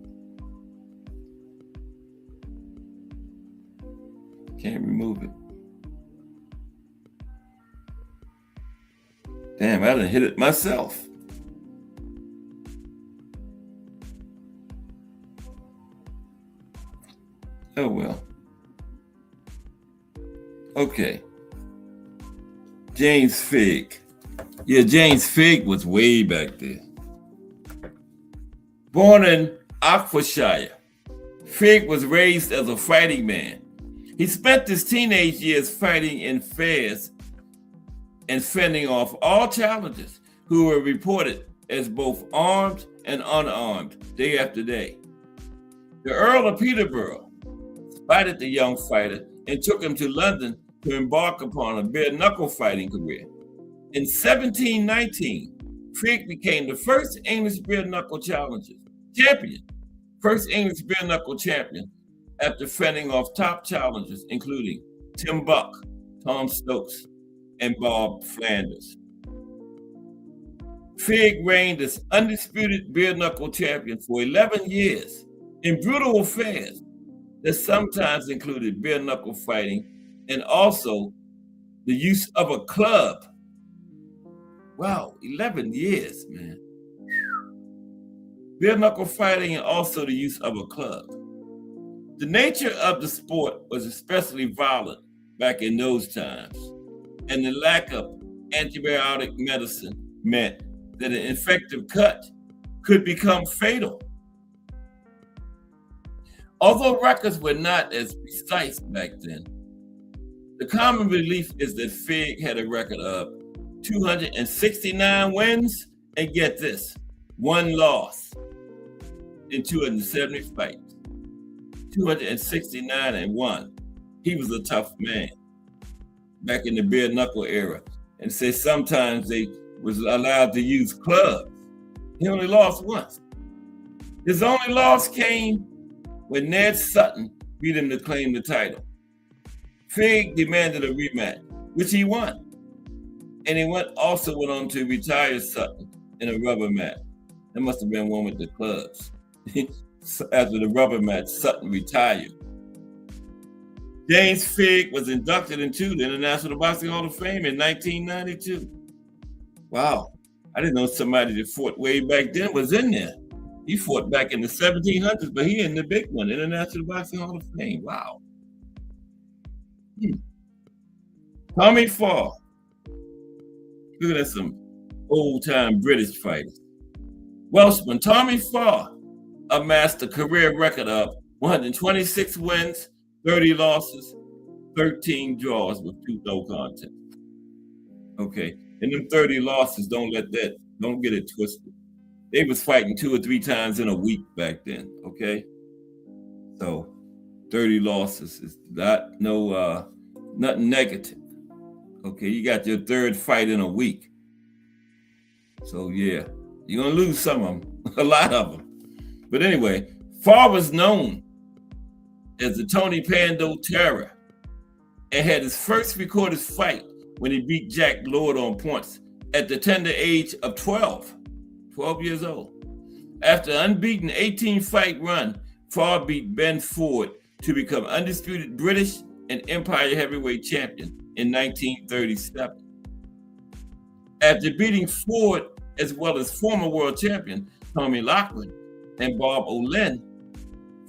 Can't remove it. Damn, I done hit it myself. Oh well. Okay. James Figg. Yeah, James Figg was way back there. Born in Oxfordshire, Figg was raised as a fighting man. He spent his teenage years fighting in fairs and fending off all challengers who were reported as both armed and unarmed day after day. The Earl of Peterborough spotted the young fighter and took him to London to embark upon a bare-knuckle fighting career. In 1719, Figg became the first English bare-knuckle champion, first English bare-knuckle champion after fending off top challengers including Tim Buck, Tom Stokes, and Bob Flanders. Figg reigned as undisputed bare-knuckle champion for 11 years in brutal affairs that sometimes included bare-knuckle fighting and also the use of a club. Wow, 11 years, man. Bare-knuckle fighting and also the use of a club. The nature of the sport was especially violent back in those times, and the lack of antibiotic medicine meant that an infected cut could become fatal. Although records were not as precise back then, the common belief is that Figg had a record of 269 wins, and get this, 1 loss in 270 fights. 269 and 1. He was a tough man back in the bare knuckle era, and said sometimes they was allowed to use clubs. He only lost once. His only loss came when Ned Sutton beat him to claim the title. Figg demanded a rematch, which he won. And he also went on to retire Sutton in a rubber match. That must have been one with the clubs. After the rubber match, Sutton retired. James Figg was inducted into the International Boxing Hall of Fame in 1992. Wow, I didn't know somebody that fought way back then was in there. He fought back in the 1700s, but he in the big one, International Boxing Hall of Fame. Wow. Tommy Farr. Look at some old-time British fighters. Welshman Tommy Farr amassed a career record of 126 wins, 30 losses, 13 draws with 2 no contests. Okay, and them 30 losses, don't get it twisted. They was fighting 2 or 3 times in a week back then, okay? So 30 losses is nothing negative. Okay, you got your 3rd fight in a week. So yeah, you're gonna lose some of them, a lot of them. But anyway, Farr was known as the Tony Pando Terror and had his first recorded fight when he beat Jack Lord on points at the tender age of 12 years old. After an unbeaten 18-fight run, Farr beat Ben Ford to become undisputed British and Empire Heavyweight Champion in 1937. After beating Ford as well as former world champion Tommy Loughlin and Bob Olin,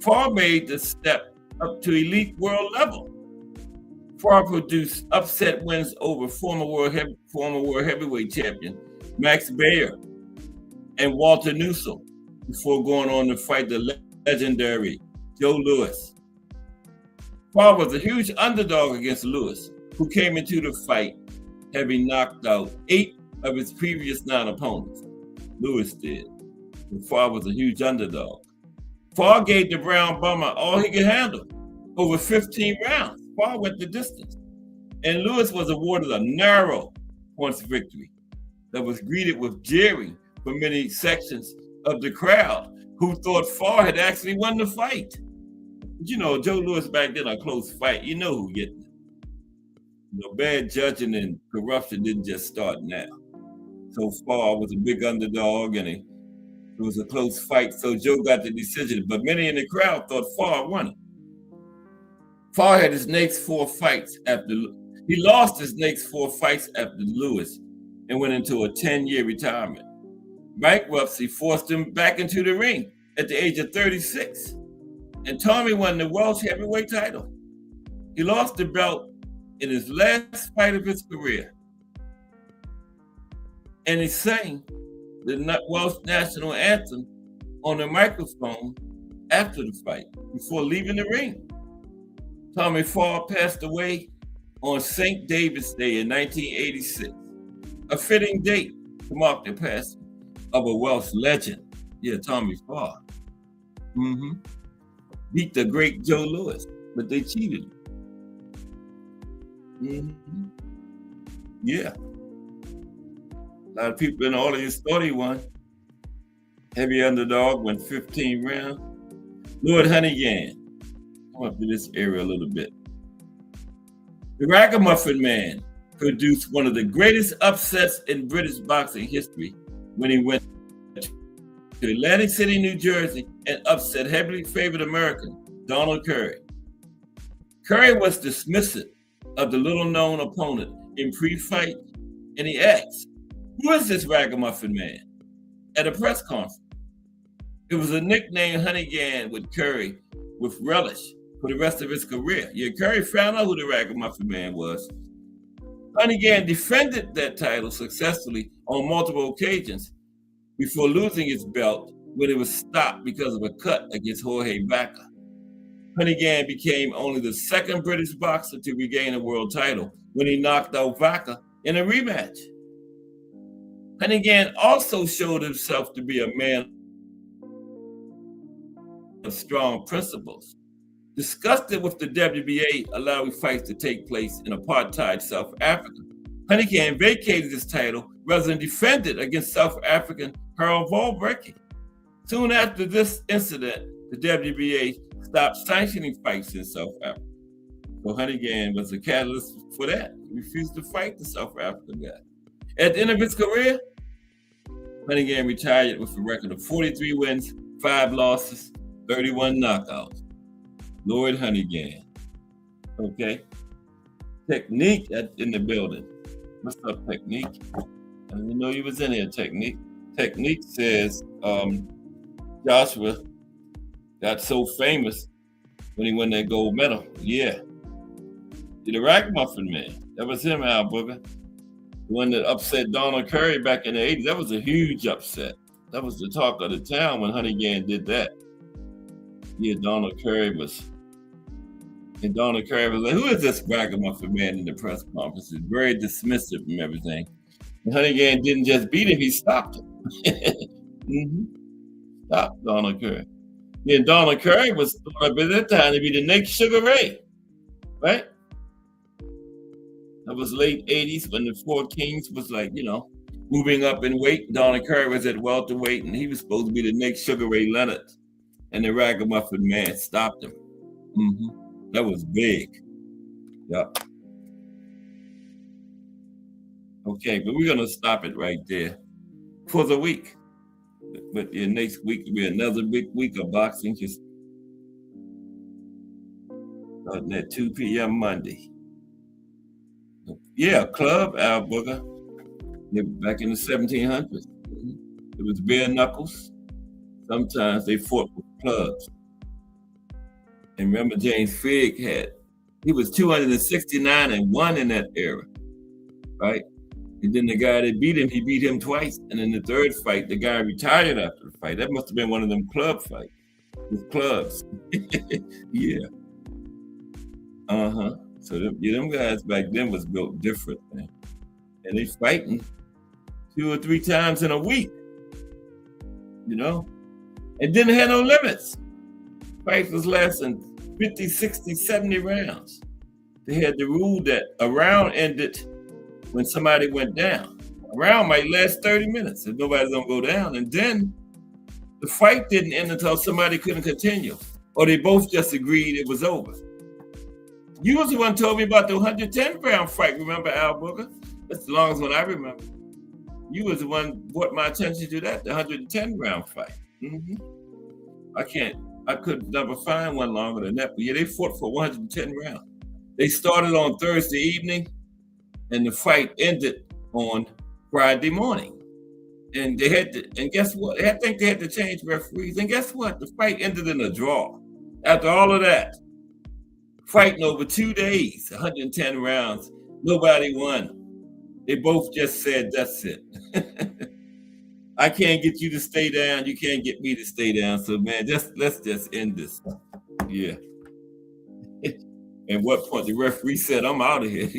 Farr made the step up to elite world level. Farr produced upset wins over former world heavyweight champion Max Baer and Walter Nussel before going on to fight the legendary Joe Louis. Farr was a huge underdog against Louis, who came into the fight having knocked out 8 of his previous 9 opponents. Louis did. But Farr was a huge underdog. Farr gave the Brown Bomber all he could handle. Over 15 rounds, Farr went the distance. And Louis was awarded a narrow points victory that was greeted with jeering from many sections of the crowd who thought Farr had actually won the fight. But you know, Joe Louis back then, a close fight, you know who getting it. You know, bad judging and corruption didn't just start now. So Farr was a big underdog and it was a close fight, so Joe got the decision, but many in the crowd thought Farr won it. Farr had his next 4 fights he lost his next 4 fights after Louis and went into a 10-year retirement. Bankruptcy forced him back into the ring at the age of 36. And Tommy won the Welsh heavyweight title. He lost the belt in his last fight of his career. And he sang the Welsh national anthem on the microphone after the fight, before leaving the ring. Tommy Farr passed away on St. David's Day in 1986, a fitting date to mark the passing of a Welsh legend. Yeah, Tommy Farr. Beat the great Joe Louis, but they cheated him. Yeah. A lot of people in the audience thought he won. Heavy underdog, went 15 rounds. Lord Honeyghan. Come up to this area a little bit. The Ragamuffin Man produced one of the greatest upsets in British boxing history when he went to Atlantic City, New Jersey, and upset heavily favored American Donald Curry. Curry was dismissive of the little-known opponent in pre-fight, and he asked, "Who is this Ragamuffin Man?" at a press conference. It was a nickname Honeyghan with Curry with relish for the rest of his career. Yeah, Curry found out who the Ragamuffin Man was. Honeyghan defended that title successfully on multiple occasions before losing his belt when it was stopped because of a cut against Jorge Vaca. Honeyghan became only the 2nd British boxer to regain a world title when he knocked out Vaca in a rematch. Honeyghan also showed himself to be a man of strong principles. Disgusted with the WBA allowing fights to take place in apartheid South Africa, Honeyghan vacated his title rather than defend it against South African Harold Volbrecki. Soon after this incident, the WBA stopped sanctioning fights in South Africa. So Honeyghan was the catalyst for that. He refused to fight the South African guy. At the end of his career, Honeyghan retired with a record of 43 wins, 5 losses, 31 knockouts. Lord Honeyghan. Okay. Technique in the building. What's up, Technique? I didn't know you was in here, Technique. Technique says Joshua got so famous when he won that gold medal. Yeah. The Ragamuffin Man. That was him, Al Booger. The one that upset Donald Curry back in the 80s. That was a huge upset. That was the talk of the town when Honeyghan did that. Yeah, Donald Curry was like, "Who is this Ragamuffin Man?" in the press conference. He's very dismissive and everything. And Honeyghan didn't just beat him, he stopped him. Stopped Donald Curry. Then Donald Curry was thought up at that time to be the next Sugar Ray, right? That was late 80s when the Four Kings was like, moving up in weight. Donald Curry was at welterweight, and he was supposed to be the next Sugar Ray Leonard. And the Ragamuffin Man stopped him. That was big. Yep. Okay, but we're going to stop it right there for the week. But next week will be another big week of boxing. starting at 2 p.m. Monday. Yeah, club, Al Booger. Yeah, back in the 1700s. It was bare knuckles. Sometimes they fought with clubs. And remember, James Figg he was 269-1 in that era, right? And then the guy that beat him, he beat him twice. And in the third fight, the guy retired after the fight. That must have been one of them club fights with clubs. Yeah. So them guys back then was built different, man. And they fighting 2 or 3 times in a week, you know? And didn't have no limits. Fights was lasting 50, 60, 70 rounds. They had the rule that a round ended when somebody went down. A round might last 30 minutes if nobody's gonna go down. And then the fight didn't end until somebody couldn't continue. Or they both just agreed it was over. You was the one who told me about the 110-round fight, remember, Al Booger? That's the longest one I remember. You was the one who brought my attention to that, the 110-round fight. I could never find one longer than that. But yeah, they fought for 110 rounds. They started on Thursday evening, and the fight ended on Friday morning. And they had to, and guess what? I think they had to change referees. And guess what? The fight ended in a draw. After all of that, fighting over 2 days, 110 rounds, nobody won. They both just said, that's it. I can't get you to stay down. You can't get me to stay down. So, man, let's just end this. Yeah. And what point the referee said, I'm out of here.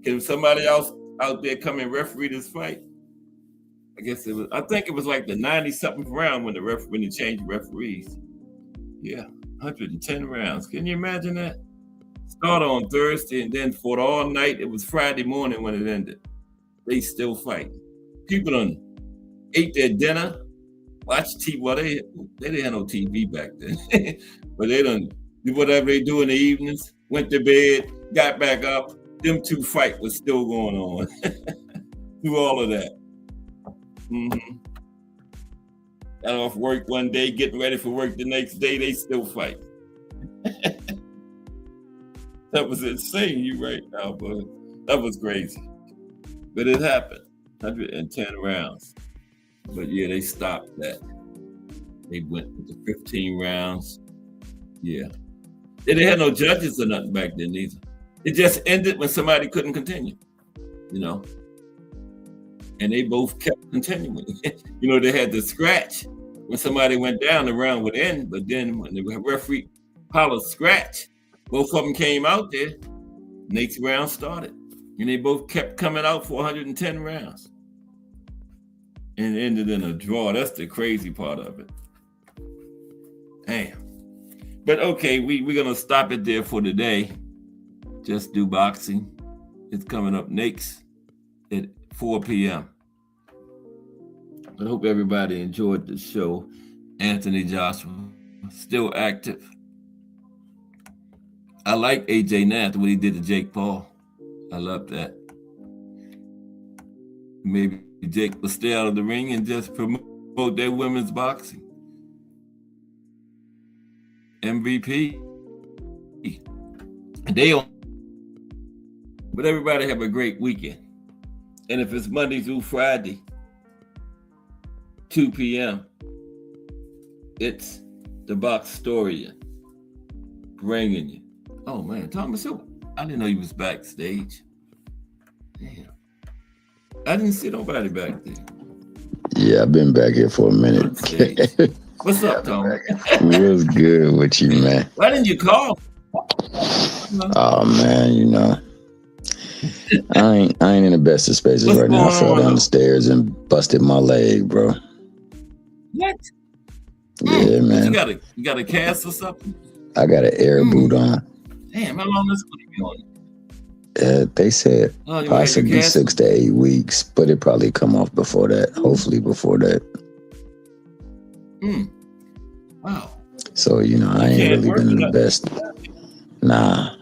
Can somebody else out there come and referee this fight? I think it was like the 90-something round when they changed referees. Yeah, 110 rounds. Can you imagine that? Started on Thursday and then fought all night. It was Friday morning when it ended. They still fight. People done ate their dinner, watched TV. Well, they didn't have no TV back then. But they done do whatever they do in the evenings, went to bed, got back up. Them 2 fight was still going on. Through all of that. Got off work one day, getting ready for work the next day, they still fight. That was insane, you right now, but that was crazy. But it happened, 110 rounds. But yeah, they stopped that. They went with the 15 rounds. Yeah. They didn't have no judges or nothing back then either. It just ended when somebody couldn't continue, you know? And they both kept continuing. You know, they had the scratch. When somebody went down, the round would end. But then when the referee hollered scratch, both of them came out there. Next round started. And they both kept coming out for 110 rounds. And ended in a draw. That's the crazy part of it. Damn. But okay, we're going to stop it there for today. Just Do Boxing. It's coming up next at 4 p.m. I hope everybody enjoyed the show. Anthony Joshua, still active. I like AJ Nath, what he did to Jake Paul. I love that. Maybe Jake will stay out of the ring and just promote their women's boxing. MVP. But everybody have a great weekend. And if it's Monday through Friday, 2 p.m., it's the Boxtorian bringing you. Oh man, Thomas Hill. I didn't know he was backstage. Damn. I didn't see nobody back there. Yeah, I've been back here for a minute. What's up, Tom? What's good with you, man? Why didn't you call? Oh man, you know, I ain't in the best of spaces right now. I fell down the stairs and busted my leg, bro. What? Yeah, man. You got a cast or something? I got an air boot on. Damn, how long this going to be on? They said possibly 6 to 8 weeks, but it probably come off before that. Hopefully before that. Wow. So, you know, I ain't really been in the best. Nah.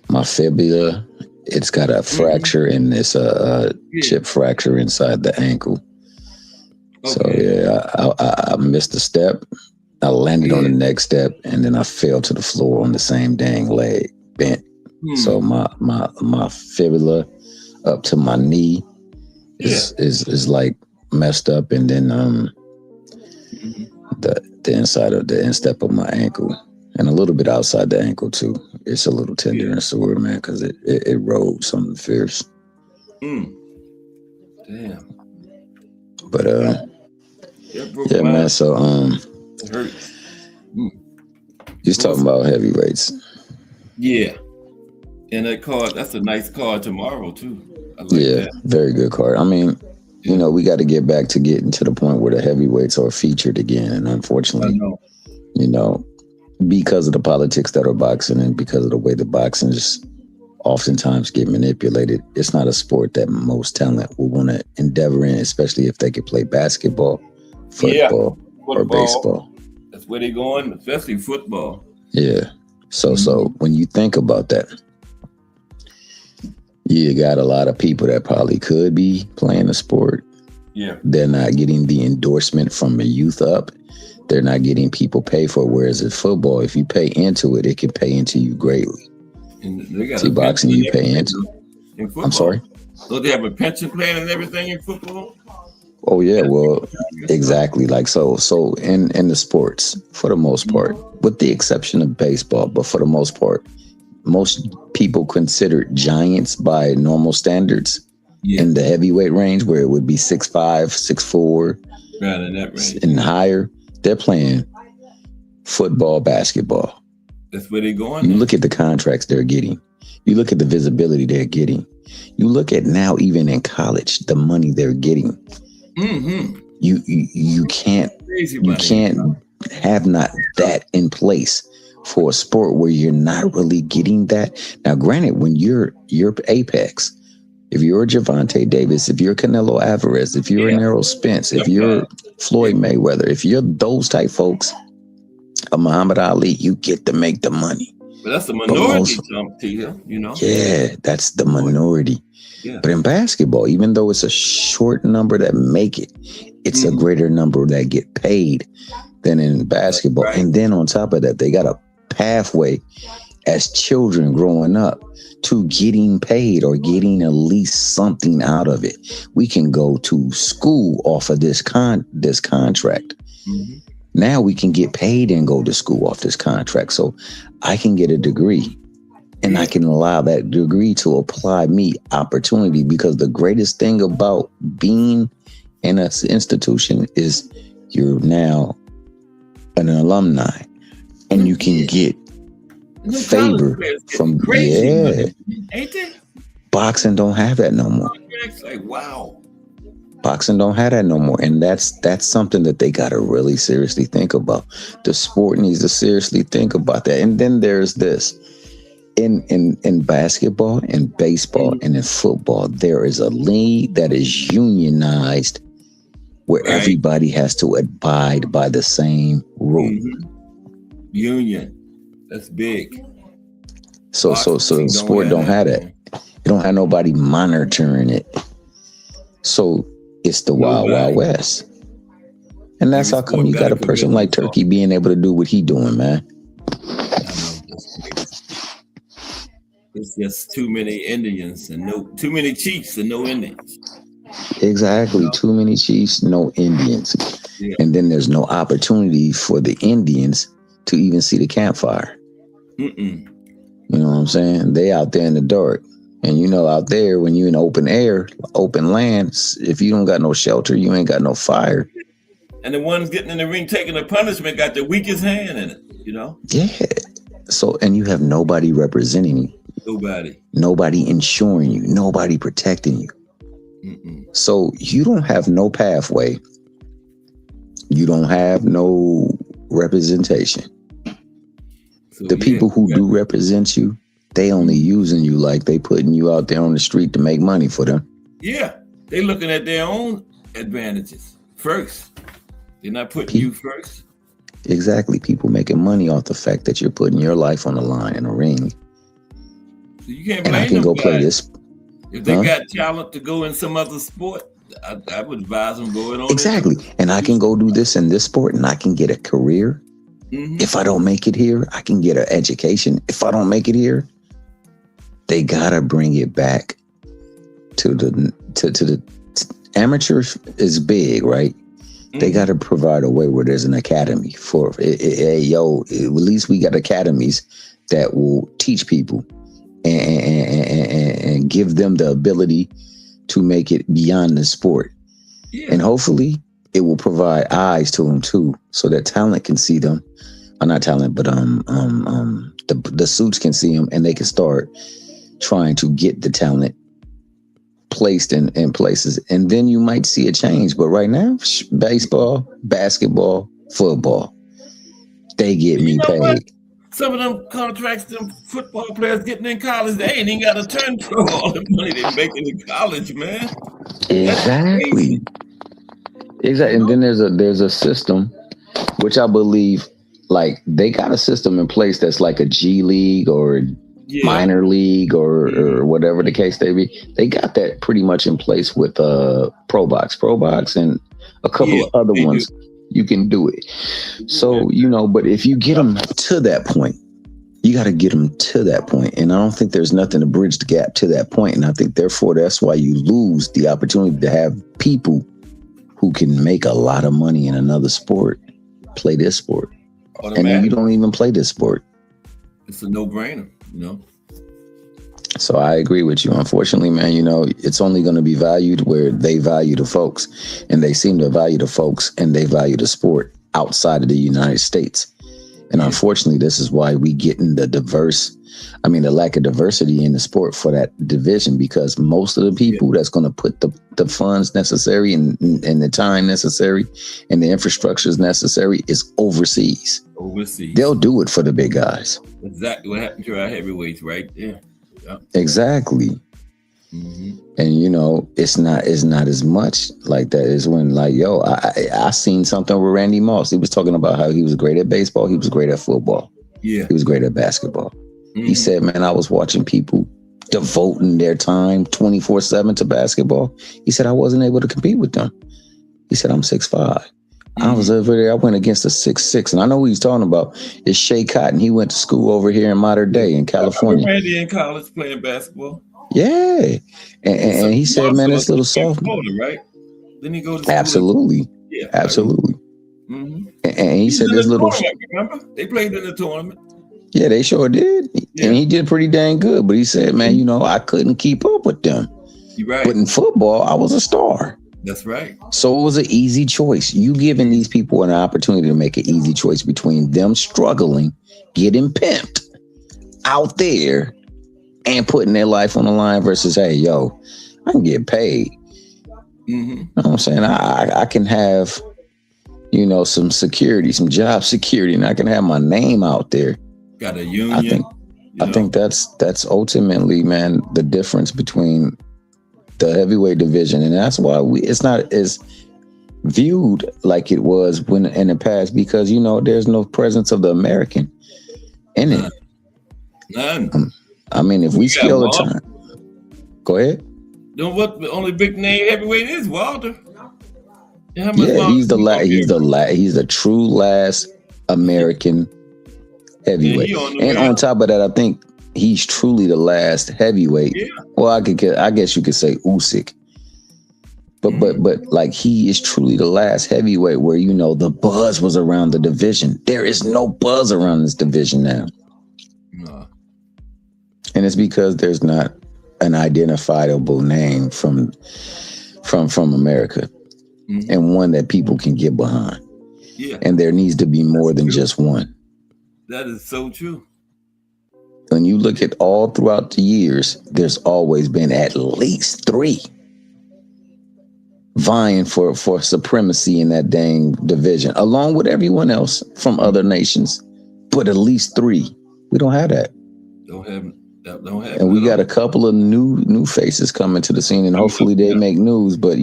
My fibula, it's got a fracture in this chip fracture inside the ankle. Okay. So yeah, I missed a step I landed on the Yeah. next step, and then I fell to the floor on the same dang leg, bent. So my fibula up to my knee is like messed up, and then the inside of the instep of my ankle, and a little bit outside the ankle too. It's a little tender and sore, man, because it rolled something fierce. Damn. But yeah, man. So it hurts. He's talking about heavyweights. Yeah. And that card, that's a nice card tomorrow too. I like that. Very good card. I mean, you know, we got to get back to getting to the point where the heavyweights are featured again. And unfortunately, you know, because of the politics that are boxing and because of the way the boxing just oftentimes get manipulated, it's not a sport that most talent will want to endeavor in, especially if they could play basketball, football, or baseball. That's where they're going, especially football. Yeah. So when you think about that, you got a lot of people that probably could be playing the sport. Yeah. They're not getting the endorsement from the youth up. They're not getting people pay for it. Whereas in football, if you pay into it, it can pay into you greatly. And they got See, boxing, you pay into. I'm sorry? So they have a pension plan and everything in football? Oh, yeah. Well, exactly. Like so in the sports, for the most part, with the exception of baseball, but for the most part, most people consider giants by normal standards in the heavyweight range, where it would be 6'5", 6'4", right, in that range. And higher. They're playing football, basketball. That's where they're going. You look at the contracts they're getting. You look at the visibility they're getting. You look at now, even in college, the money they're getting. Mm-hmm. You can't have not that in place for a sport where you're not really getting that. Now, granted, when you're apex, if you're a Gervonta Davis, if you're Canelo Alvarez, if you're an Errol Spence, if you're Floyd Mayweather, if you're those type folks, a Muhammad Ali, you get to make the money. But that's the minority, you know? Yeah, that's the minority. Yeah. But in basketball, even though it's a short number that make it, it's a greater number that get paid than in basketball. Right. And then on top of that, they got a pathway as children growing up to getting paid or getting at least something out of it. We can go to school off of this contract. Mm-hmm. Now we can get paid and go to school off this contract. So I can get a degree and I can allow that degree to apply me opportunity, because the greatest thing about being in an institution is you're now an alumni and you can get favor from ain't they? Boxing don't have that no more. It's like, wow. Boxing don't have that no more. And that's something that they got to really seriously think about. The sport needs to seriously think about that. And then there's this. In basketball and baseball and in football, there is a league that is unionized where everybody has to abide by the same rule. Mm-hmm. Union. That's big. So the sport don't have that. It don't have nobody monitoring it. So it's the Wild West. And that's how come you got a person like Turkey being able to do what he doing, man. It's just too many Indians and too many chiefs and no Indians. Exactly. Too many chiefs, no Indians. Yeah. And then there's no opportunity for the Indians to even see the campfire. You know what I'm saying? They out there in the dark. And you know, out there, when you in open air, open land, if you don't got no shelter, you ain't got no fire. And the ones getting in the ring taking the punishment got the weakest hand in it, you know? Yeah. So, and you have nobody representing you. Nobody insuring you. Nobody protecting you. So you don't have no pathway. You don't have no representation. So the people who do represent you, they only using you like they putting you out there on the street to make money for them. Yeah. They looking at their own advantages first. They're not putting you first. Exactly. People making money off the fact that you're putting your life on the line in a ring. So you can't blame and I can go play this. If they got talent to go in some other sport, I would advise them going on. Exactly. And I can go do this in this sport and I can get a career If I don't make it here, I can get an education. If I don't make it here, they gotta bring it back to the amateurs is big, right? They got to provide a way where there's an academy for at least we got academies that will teach people and give them the ability to make it beyond the sport. Yeah. And hopefully it will provide eyes to them too, so that talent can see them. Not talent, but the suits can see them, and they can start trying to get the talent placed in places, and then you might see a change. But right now, baseball, basketball, football, they get me paid. What? Some of them contracts, them football players getting in college, they ain't even got to turn pro all the money they making in college, man. Exactly. And then there's a system, which I believe, like, they got a system in place that's like a G League or minor league or whatever the case may be. They got that pretty much in place with Pro Box and a couple of other ones. You can do it. So, but if you get them to that point, you got to get them to that point. And I don't think there's nothing to bridge the gap to that point. And I think, therefore, that's why you lose the opportunity to have people who can make a lot of money in another sport play this sport. And then you don't even play this sport. It's a no-brainer, So I agree with you. Unfortunately, man, it's only going to be valued where they value the folks, and they seem to value the folks and they value the sport outside of the United States. And unfortunately, this is why we get in the lack of diversity in the sport for that division, because most of the people that's going to put the funds necessary and the time necessary and the infrastructures necessary is overseas. They'll do it for the big guys. Exactly what happened to our heavyweights right there. Yep. Exactly. And it's not as much like that as when, like, I seen something with Randy Moss. He was talking about how he was great at baseball, he was great at football, he was great at basketball. He said, man, I was watching people devoting their time 24/7 to basketball. He said, I wasn't able to compete with them. He said, I'm 6'5". I was over there. I went against a 6'6", and I know who he's talking about. It's Shea Cotton. He went to school over here in Modern Day in California. Randy in college playing basketball. Yeah, and he said, man, this little sophomore, right? Then he goes to absolutely, absolutely. And he said, this little. Remember, they played in the tournament. Yeah, they sure did, and he did pretty dang good. But he said, man, I couldn't keep up with them. You're right. But in football, I was a star. That's right. So it was an easy choice. You giving these people an opportunity to make an easy choice between them struggling, getting pimped out there, and putting their life on the line versus, hey, I can get paid. You know what I'm saying? I can have, some security, some job security, and I can have my name out there. Got a union. I think that's ultimately, man, the difference between the heavyweight division, and that's why it's not as viewed like it was when in the past, because there's no presence of the American in it. None. I mean, if we scale the time, go ahead. What the only big name heavyweight is? Wilder. He's the true last American heavyweight, and on top of that, I think he's truly the last heavyweight. Well, I guess you could say Usyk, but like, he is truly the last heavyweight where the buzz was around the division. There is no buzz around this division now, and it's because there's not an identifiable name from America, and one that people can get behind. And there needs to be more than just one. That is so true. When you look at all throughout the years, there's always been at least 3 vying for supremacy in that dang division, along with everyone else from other nations. But at least 3. We don't have that. Don't have. And we got a couple of new faces coming to the scene, and hopefully they make news. But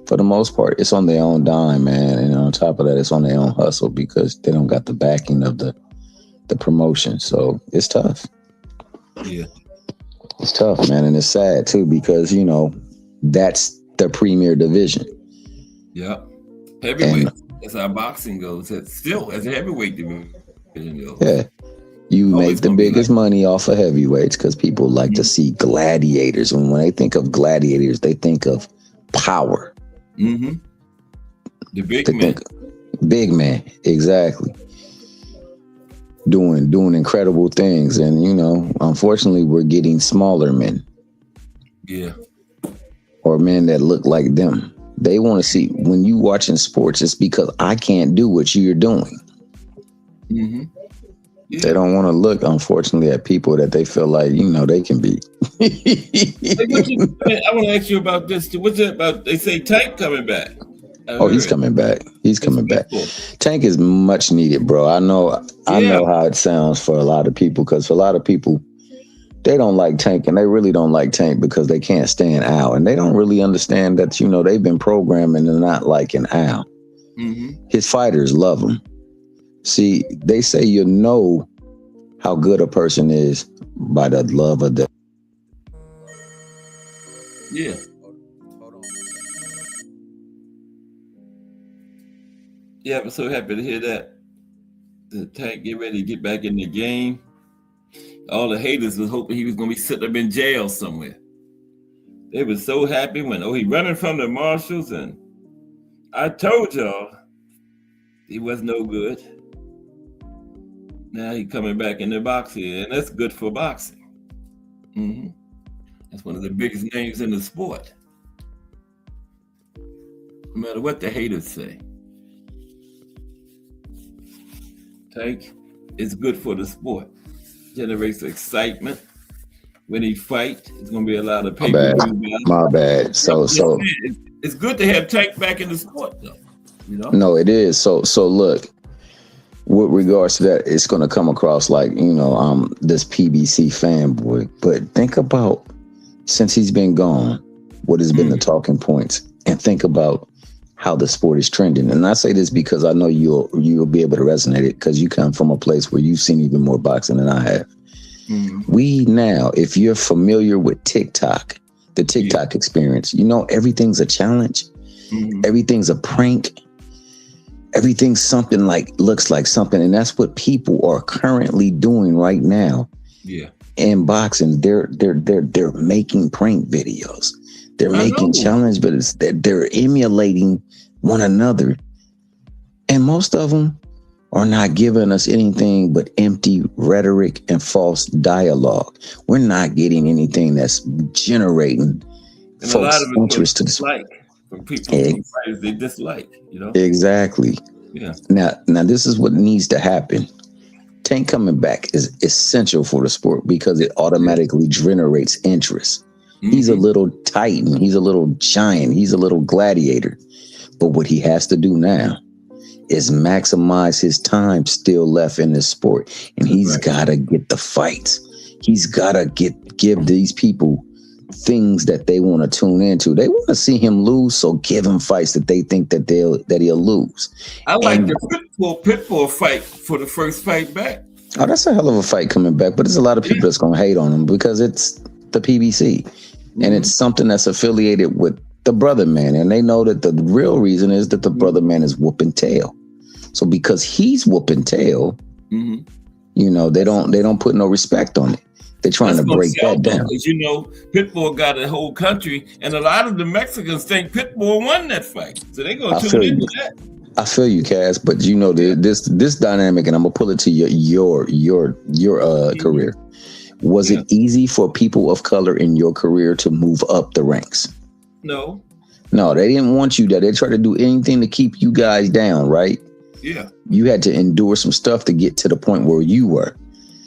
for the most part, it's on their own dime, man. And on top of that, it's on their own hustle, because they don't got the backing of the promotion. So it's tough. Yeah, it's tough, man. And it's sad too, because that's the premier division. Yeah, heavyweight. as our boxing goes, it's still as a heavyweight division goes. Yeah. You Always make the gonna be biggest money off of heavyweights because people like to see gladiators. And when they think of gladiators, they think of power. Mm-hmm. The big They man. think big man, exactly. Doing incredible things. And unfortunately we're getting smaller men Yeah. or men that look like them. They want to see when you watching sports, it's because I can't do what you're doing. Mm-hmm. Yeah. They don't want to look, unfortunately, at people that they feel like, they can beat. Hey, I want to ask you about this too. What's it about? They say Tank coming back. Oh, he's coming back. He's coming back. Tank is much needed, bro. I know how it sounds for a lot of people, because for a lot of people, they don't like Tank, and they really don't like Tank because they can't stand Al, and they don't really understand that they've been programming and not liking Al. Mm-hmm. His fighters love him. See, they say you know how good a person is by the love of the. Yeah. Yeah, I'm so happy to hear that. The Tank get ready to get back in the game. All the haters was hoping he was going to be sitting up in jail somewhere. They were so happy when, he running from the marshals, and I told y'all he was no good. Now he coming back in the boxing, and that's good for boxing. Mm-hmm. That's one of the biggest names in the sport. No matter what the haters say. Tank is good for the sport. Generates excitement. When he fight, it's going to be a lot of pay-per-view. My bad. So it's good to have Tank back in the sport, though. No, it is. So look, with regards to that, it's going to come across like, I'm this PBC fanboy. But think about, since he's been gone, what has been the talking points, and think about how the sport is trending. And I say this because I know you'll be able to resonate it, because you come from a place where you've seen even more boxing than I have. Mm-hmm. We now, if you're familiar with TikTok, the TikTok experience, everything's a challenge. Mm-hmm. Everything's a prank. Everything's something looks like something. And that's what people are currently doing right now. Yeah. In boxing, they're making prank videos. They're making challenge videos. They're emulating one another. And most of them are not giving us anything but empty rhetoric and false dialogue. We're not getting anything that's generating folks' interest to the from people they dislike, Exactly. Yeah. Now this is what needs to happen. Tank coming back is essential for the sport because it automatically generates interest. Mm-hmm. He's a little titan. He's a little giant. He's a little gladiator. But what he has to do now is maximize his time still left in this sport. And he's got to get the fights. He's got to give these people things that they want to tune into. They want to see him lose, so give him fights that they think that he'll lose. I like the Pitbull fight for the first fight back. Oh, that's a hell of a fight coming back, but there's a lot of people that's going to hate on him because it's the PBC, and it's something that's affiliated with the brother man, and they know that the real reason is that the brother man is whooping tail. So because he's whooping tail, they don't put no respect on it. They're trying to break that down. Because Pitbull got a whole country, and a lot of the Mexicans think Pitbull won that fight, so they're going to tune into that. I feel you, Cass, but this dynamic, and I'm gonna pull it to your career. Was it easy for people of color in your career to move up the ranks? No, they didn't want you there. They tried to do anything to keep you guys down, right? Yeah, you had to endure some stuff to get to the point where you were.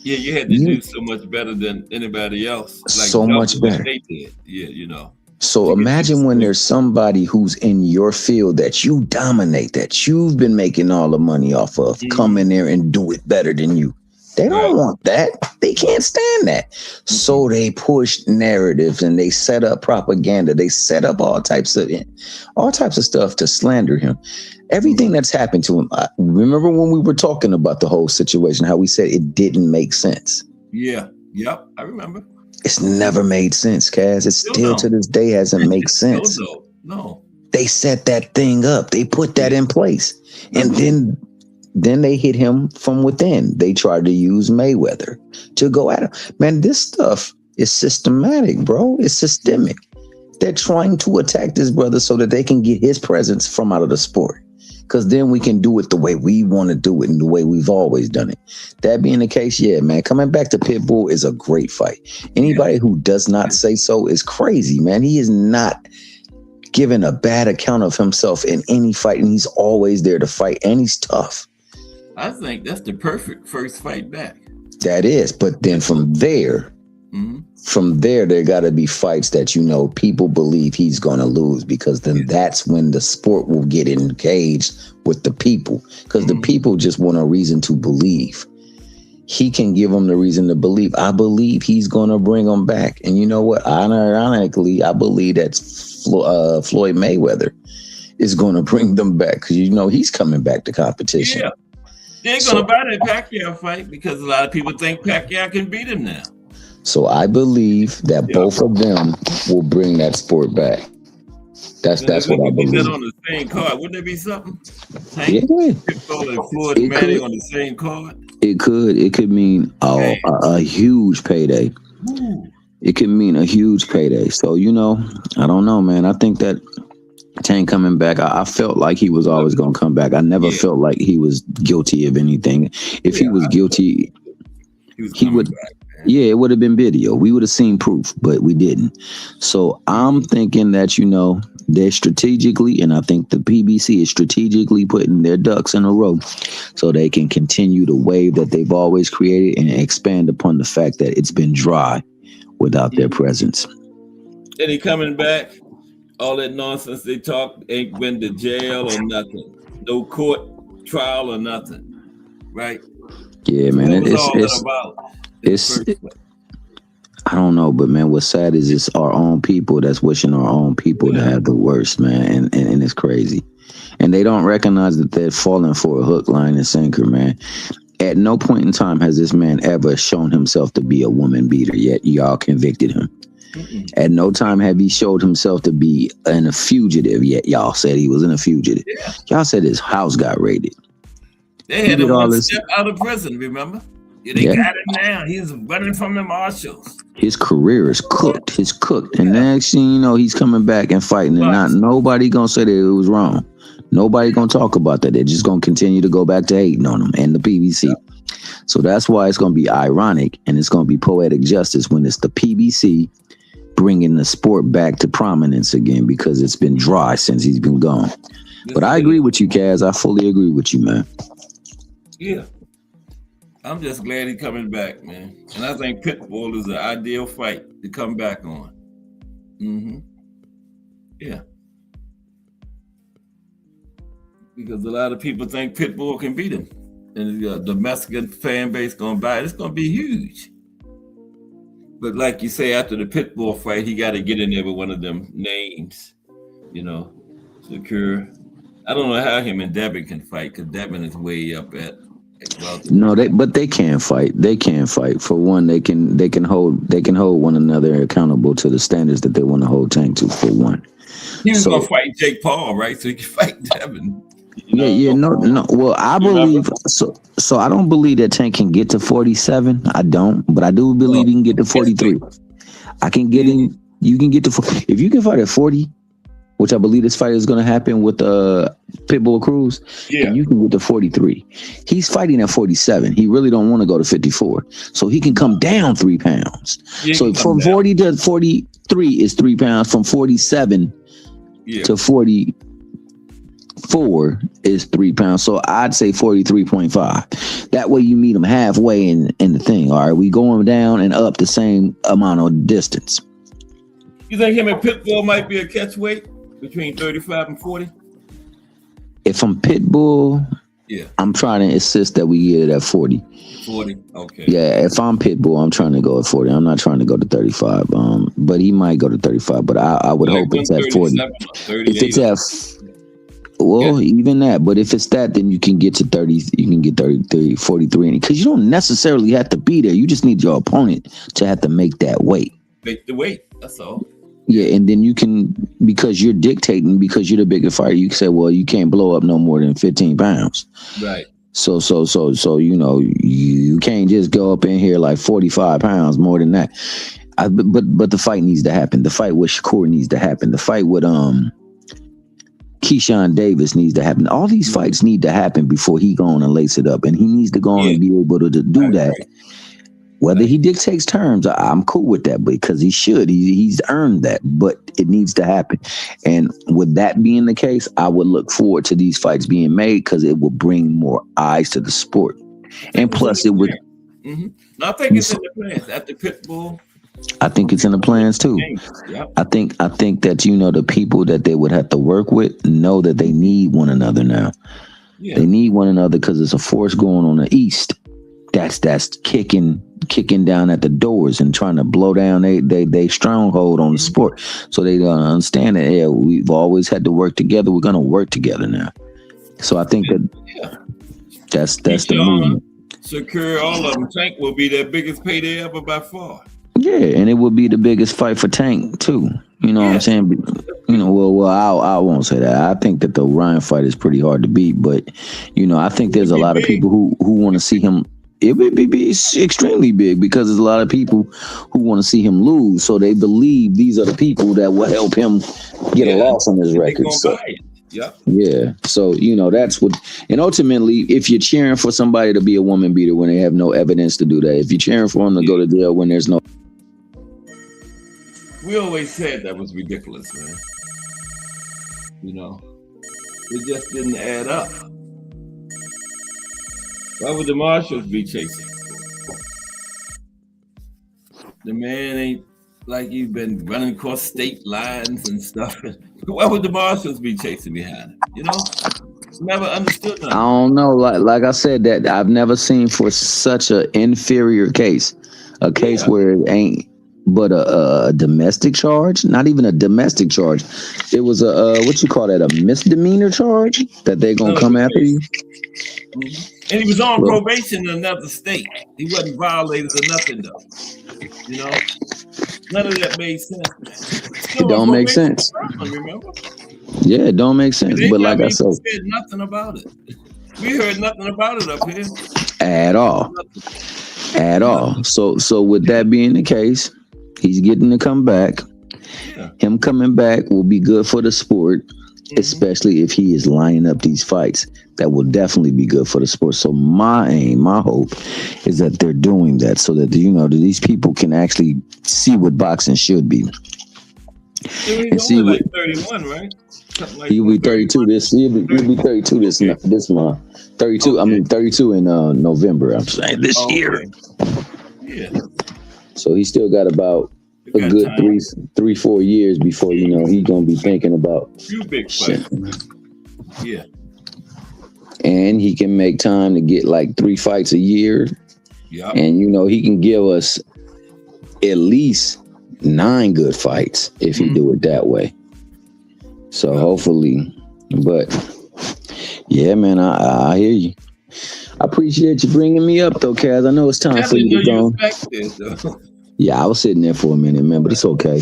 Yeah, you had to do so much better than anybody else. So much better. They did. Yeah, So imagine when there's somebody who's in your field that you dominate, that you've been making all the money off of, come in there and do it better than you. They don't want that. They can't stand that. So they push narratives and they set up propaganda. They set up all types of stuff to slander him. Everything that's happened to him. Remember when we were talking about the whole situation, how we said it didn't make sense? Yeah. Yep. I remember. It's never made sense, Kaz. It still to this day hasn't made sense. No. They set that thing up. They put that in place. And then they hit him from within. They tried to use Mayweather to go at him. Man, this stuff is systematic, bro. It's systemic. They're trying to attack this brother so that they can get his presence from out of the sport. Because then we can do it the way we want to do it and the way we've always done it. That being the case, yeah, man, coming back to Pitbull is a great fight. Anybody who does not say so is crazy, man. He is not giving a bad account of himself in any fight, and he's always there to fight, and he's tough. I think that's the perfect first fight back. That is, but then from there, there got to be fights that, you know, people believe he's going to lose, because then that's when the sport will get engaged with the people, because the people just want a reason to believe. He can give them the reason to believe. I believe he's going to bring them back. And you know what? Ironically, I believe that Floyd Mayweather is going to bring them back, because, you know, he's coming back to competition. Yeah. They ain't going to buy that Pacquiao fight because a lot of people think Pacquiao can beat him now. So I believe that both of them will bring that sport back. That's what I believe. That on the same card, wouldn't there be something? Yeah. Pitbull and Floyd Manning on the same card. It could mean a huge payday. Ooh. It could mean a huge payday. So, you know, I don't know, man. I think that Tank coming back, I felt like he was always going to come back. I never felt like he was guilty of anything. If he was guilty, he would. Back. Yeah, it would have been video. We would have seen proof, but we didn't. So I'm thinking that, you know, they're strategically, and I think the PBC is strategically putting their ducks in a row so they can continue the wave that they've always created and expand upon the fact that it's been dry without their presence. And he coming back, all that nonsense they talk ain't been to jail or nothing. No court trial or nothing. Right? Yeah, man. It's I don't know, but man, what's sad is it's our own people that's wishing our own people to have the worst, man, and it's crazy. And they don't recognize that they're falling for a hook, line, and sinker, man. At no point in time has this man ever shown himself to be a woman beater, yet y'all convicted him. At no time have he showed himself to be a fugitive, yet y'all said he was a fugitive. Yeah. Y'all said his house got raided. They had him one step out of prison, remember? They got him now. He's running from the marshals. His career is cooked. It's cooked. And next thing you know, he's coming back and fighting. And not nobody gonna say that it was wrong. Nobody gonna talk about that. They're just gonna continue to go back to hating on him and the PBC. Yeah. So that's why it's gonna be ironic and it's gonna be poetic justice when it's the PBC bringing the sport back to prominence again, because it's been dry since he's been gone. But I agree with you, Kaz. I fully agree with you, man. Yeah. I'm just glad he's coming back, man. And I think Pitbull is the ideal fight to come back on. Yeah. Because a lot of people think Pitbull can beat him. And the Mexican fan base going to buy it. It's going to be huge. But like you say, after the Pitbull fight, he got to get in there with one of them names, you know, secure. I don't know how him and Devin can fight, because Devin is way up at. No, they can fight. They can fight. For one, they can hold one another accountable to the standards that they want to hold Tank to. For one, he was gonna fight Jake Paul, right? So he can fight Devin. No. Well, I believe so. So I don't believe that Tank can get to 47. I don't, but I do believe he can get to 43. I can get him. You can get to if you can fight at 40. Which I believe this fight is going to happen with Pitbull Cruz. Yeah, you can get to 43. He's fighting at 47. He really don't want to go to 54, so he can come down 3 pounds. Yeah, so from 40 to 43 is 3 pounds. From 47 to 44 is 3 pounds. So I'd say 43.5. That way you meet him halfway in the thing. All right, we going down and up the same amount of distance. You think him and Pitbull might be a catch weight? Between 35 and 40? If I'm Pitbull, I'm trying to insist that we get it at 40. 40, okay. Yeah, if I'm Pitbull, I'm trying to go at 40. I'm not trying to go to 35. But he might go to 35. But I would hope it's at 40. If it's at even that. But if it's that, then you can get to 30. You can get 33, 43. Because you don't necessarily have to be there. You just need your opponent to have to make that weight. Make the weight. That's all. Yeah, and then you can, because you're dictating, because you're the bigger fighter, you can say, well, you can't blow up no more than 15 pounds. Right. So you can't just go up in here like 45 pounds more than that. But the fight needs to happen. The fight with Shakur needs to happen. The fight with Keyshawn Davis needs to happen. All these fights need to happen before he go on and lace it up, and he needs to go on and be able to do that. Whether he dictates terms, I'm cool with that, because he should. He's earned that, but it needs to happen. And with that being the case, I would look forward to these fights being made, because it will bring more eyes to the sport. And plus, it would. I think it's in the plans at the Pitbull. I think it's in the plans too. Yep. I think that, the people that they would have to work with know that they need one another now. Yeah. They need one another, because it's a force going on the east that's kicking down at the doors and trying to blow down they stronghold on the sport. So they don't understand that we've always had to work together. We're gonna work together now. So I think that's the movement. Secure all of them. Tank will be their biggest payday ever by far. Yeah, and it would be the biggest fight for Tank too. You know what I'm saying? Well, I won't say that. I think that the Ryan fight is pretty hard to beat, but I think there's a lot of people who want to see him. It would be extremely big, because there's a lot of people who want to see him lose. So they believe these are the people that will help him get a loss on his record. So, yeah. So, that's what, and ultimately, if you're cheering for somebody to be a woman beater when they have no evidence to do that, if you're cheering for him to go to jail when there's no. We always said that was ridiculous, man. It just didn't add up. Why would the marshals be chasing? The man ain't like you've been running across state lines and stuff. Why would the marshals be chasing behind him? Never understood that. I don't know. Like I said, that I've never seen for such an inferior case, a case where it ain't but a domestic charge, not even a domestic charge. It was a misdemeanor charge that they're gonna come after you. And he was on probation in another state. He wasn't violated or nothing, though. None of that made sense, man. It don't make sense. Remember? Yeah, it don't make sense. But like I said, nothing about it. We heard nothing about it up here at all. At all. So with that being the case, he's getting to come back. Yeah. Him coming back will be good for the sport, especially if he is lining up these fights. That will definitely be good for the sport. So my hope is that they're doing that, so that these people can actually see what boxing should be. And see what 31, right? He'll be 32 this. He'll be 32 this month. 32. Okay. I mean 32 in November. I'm saying this year. Yeah. So he still got about a good 3-4 years before he's gonna be thinking about a few big fights. Yeah. And he can make time to get like 3 fights a year. Yeah. And he can give us at least 9 good fights if he do it that way. So hopefully, but yeah, man, I hear you. I appreciate you bringing me up though, Kaz. I know it's time for you to go. Yeah, I was sitting there for a minute, man, but it's okay.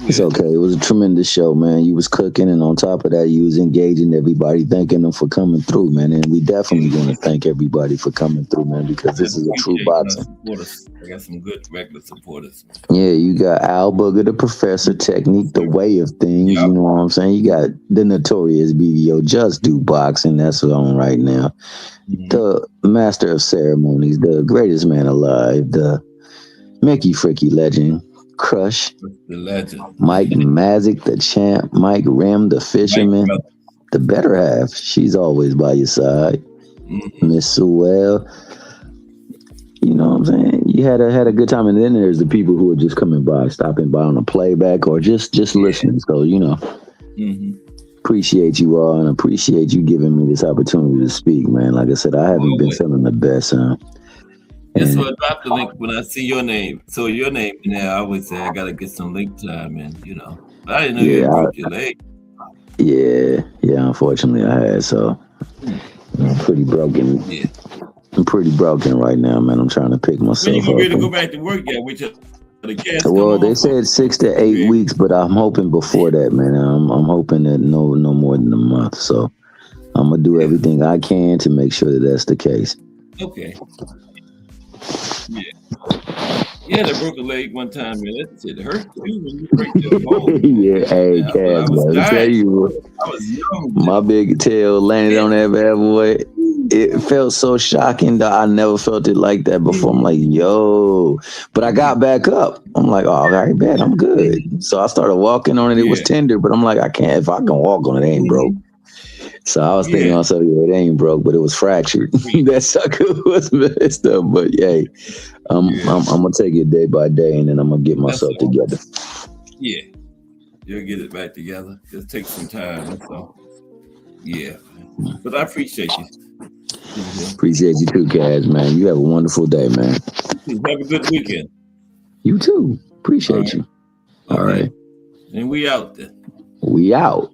It's okay. It was a tremendous show, man. You was cooking, and on top of that, you was engaging everybody, thanking them for coming through, man. And we definitely want to thank everybody for coming through, man, because this is a true boxing. I got some good regular supporters. Yeah, you got Al Booger, the Professor, Technique, The Way of Things. Yep. You know what I'm saying? You got the Notorious BBO, Just Do Boxing. That's on right now. Mm-hmm. The Master of Ceremonies, the greatest man alive, the Mickey Fricky legend, Crush, the legend, Mike Mazik, the champ, Mike Rim, the fisherman, the better half. She's always by your side. Miss Sewell. You know what I'm saying? You had a good time, and then there's the people who are just coming by, stopping by on a playback or just listening. So appreciate you all, and appreciate you giving me this opportunity to speak, man. Like I said, I haven't been feeling the best. That's why I dropped the link when I see your name. So your name, I always say I gotta get some link time, and but I didn't know you broke your leg. Yeah. Unfortunately, I had. So I'm pretty broken. Yeah. I'm pretty broken right now, man. I'm trying to pick myself up. When you gonna be able to go back to work yet? The cats come Well, they on for said 6 to 8 okay. weeks, but I'm hoping before that, man. I'm hoping that no more than a month. So I'm gonna do Yeah. everything I can to make sure that that's the case. Okay. Yeah. Yeah, they broke a leg one time, man. That shit hurt too when you break that bone, man. Yeah, hey, I thought I Cass, was let me tell dying. you, I was young my big tail landed on that bad boy. It felt so shocking that I never felt it like that before. I'm like, yo, but I got back up. I'm like, oh, all right, bet I'm good. So I started walking on it. It was Yeah. tender, but I'm like, I can't. If I can walk on it, it ain't broke. So I was thinking to Yeah. myself, yeah, it ain't broke, but it was fractured. That sucker was messed up. But yeah, I'm gonna take it day by day, and then I'm gonna get myself together. Yeah. You'll get it back together. Just take some time. That's all. Yeah. But I appreciate you. Appreciate you too, Cass, man. You have a wonderful day, man. Have a good weekend. You too. Appreciate you. All right. And we out then. We out.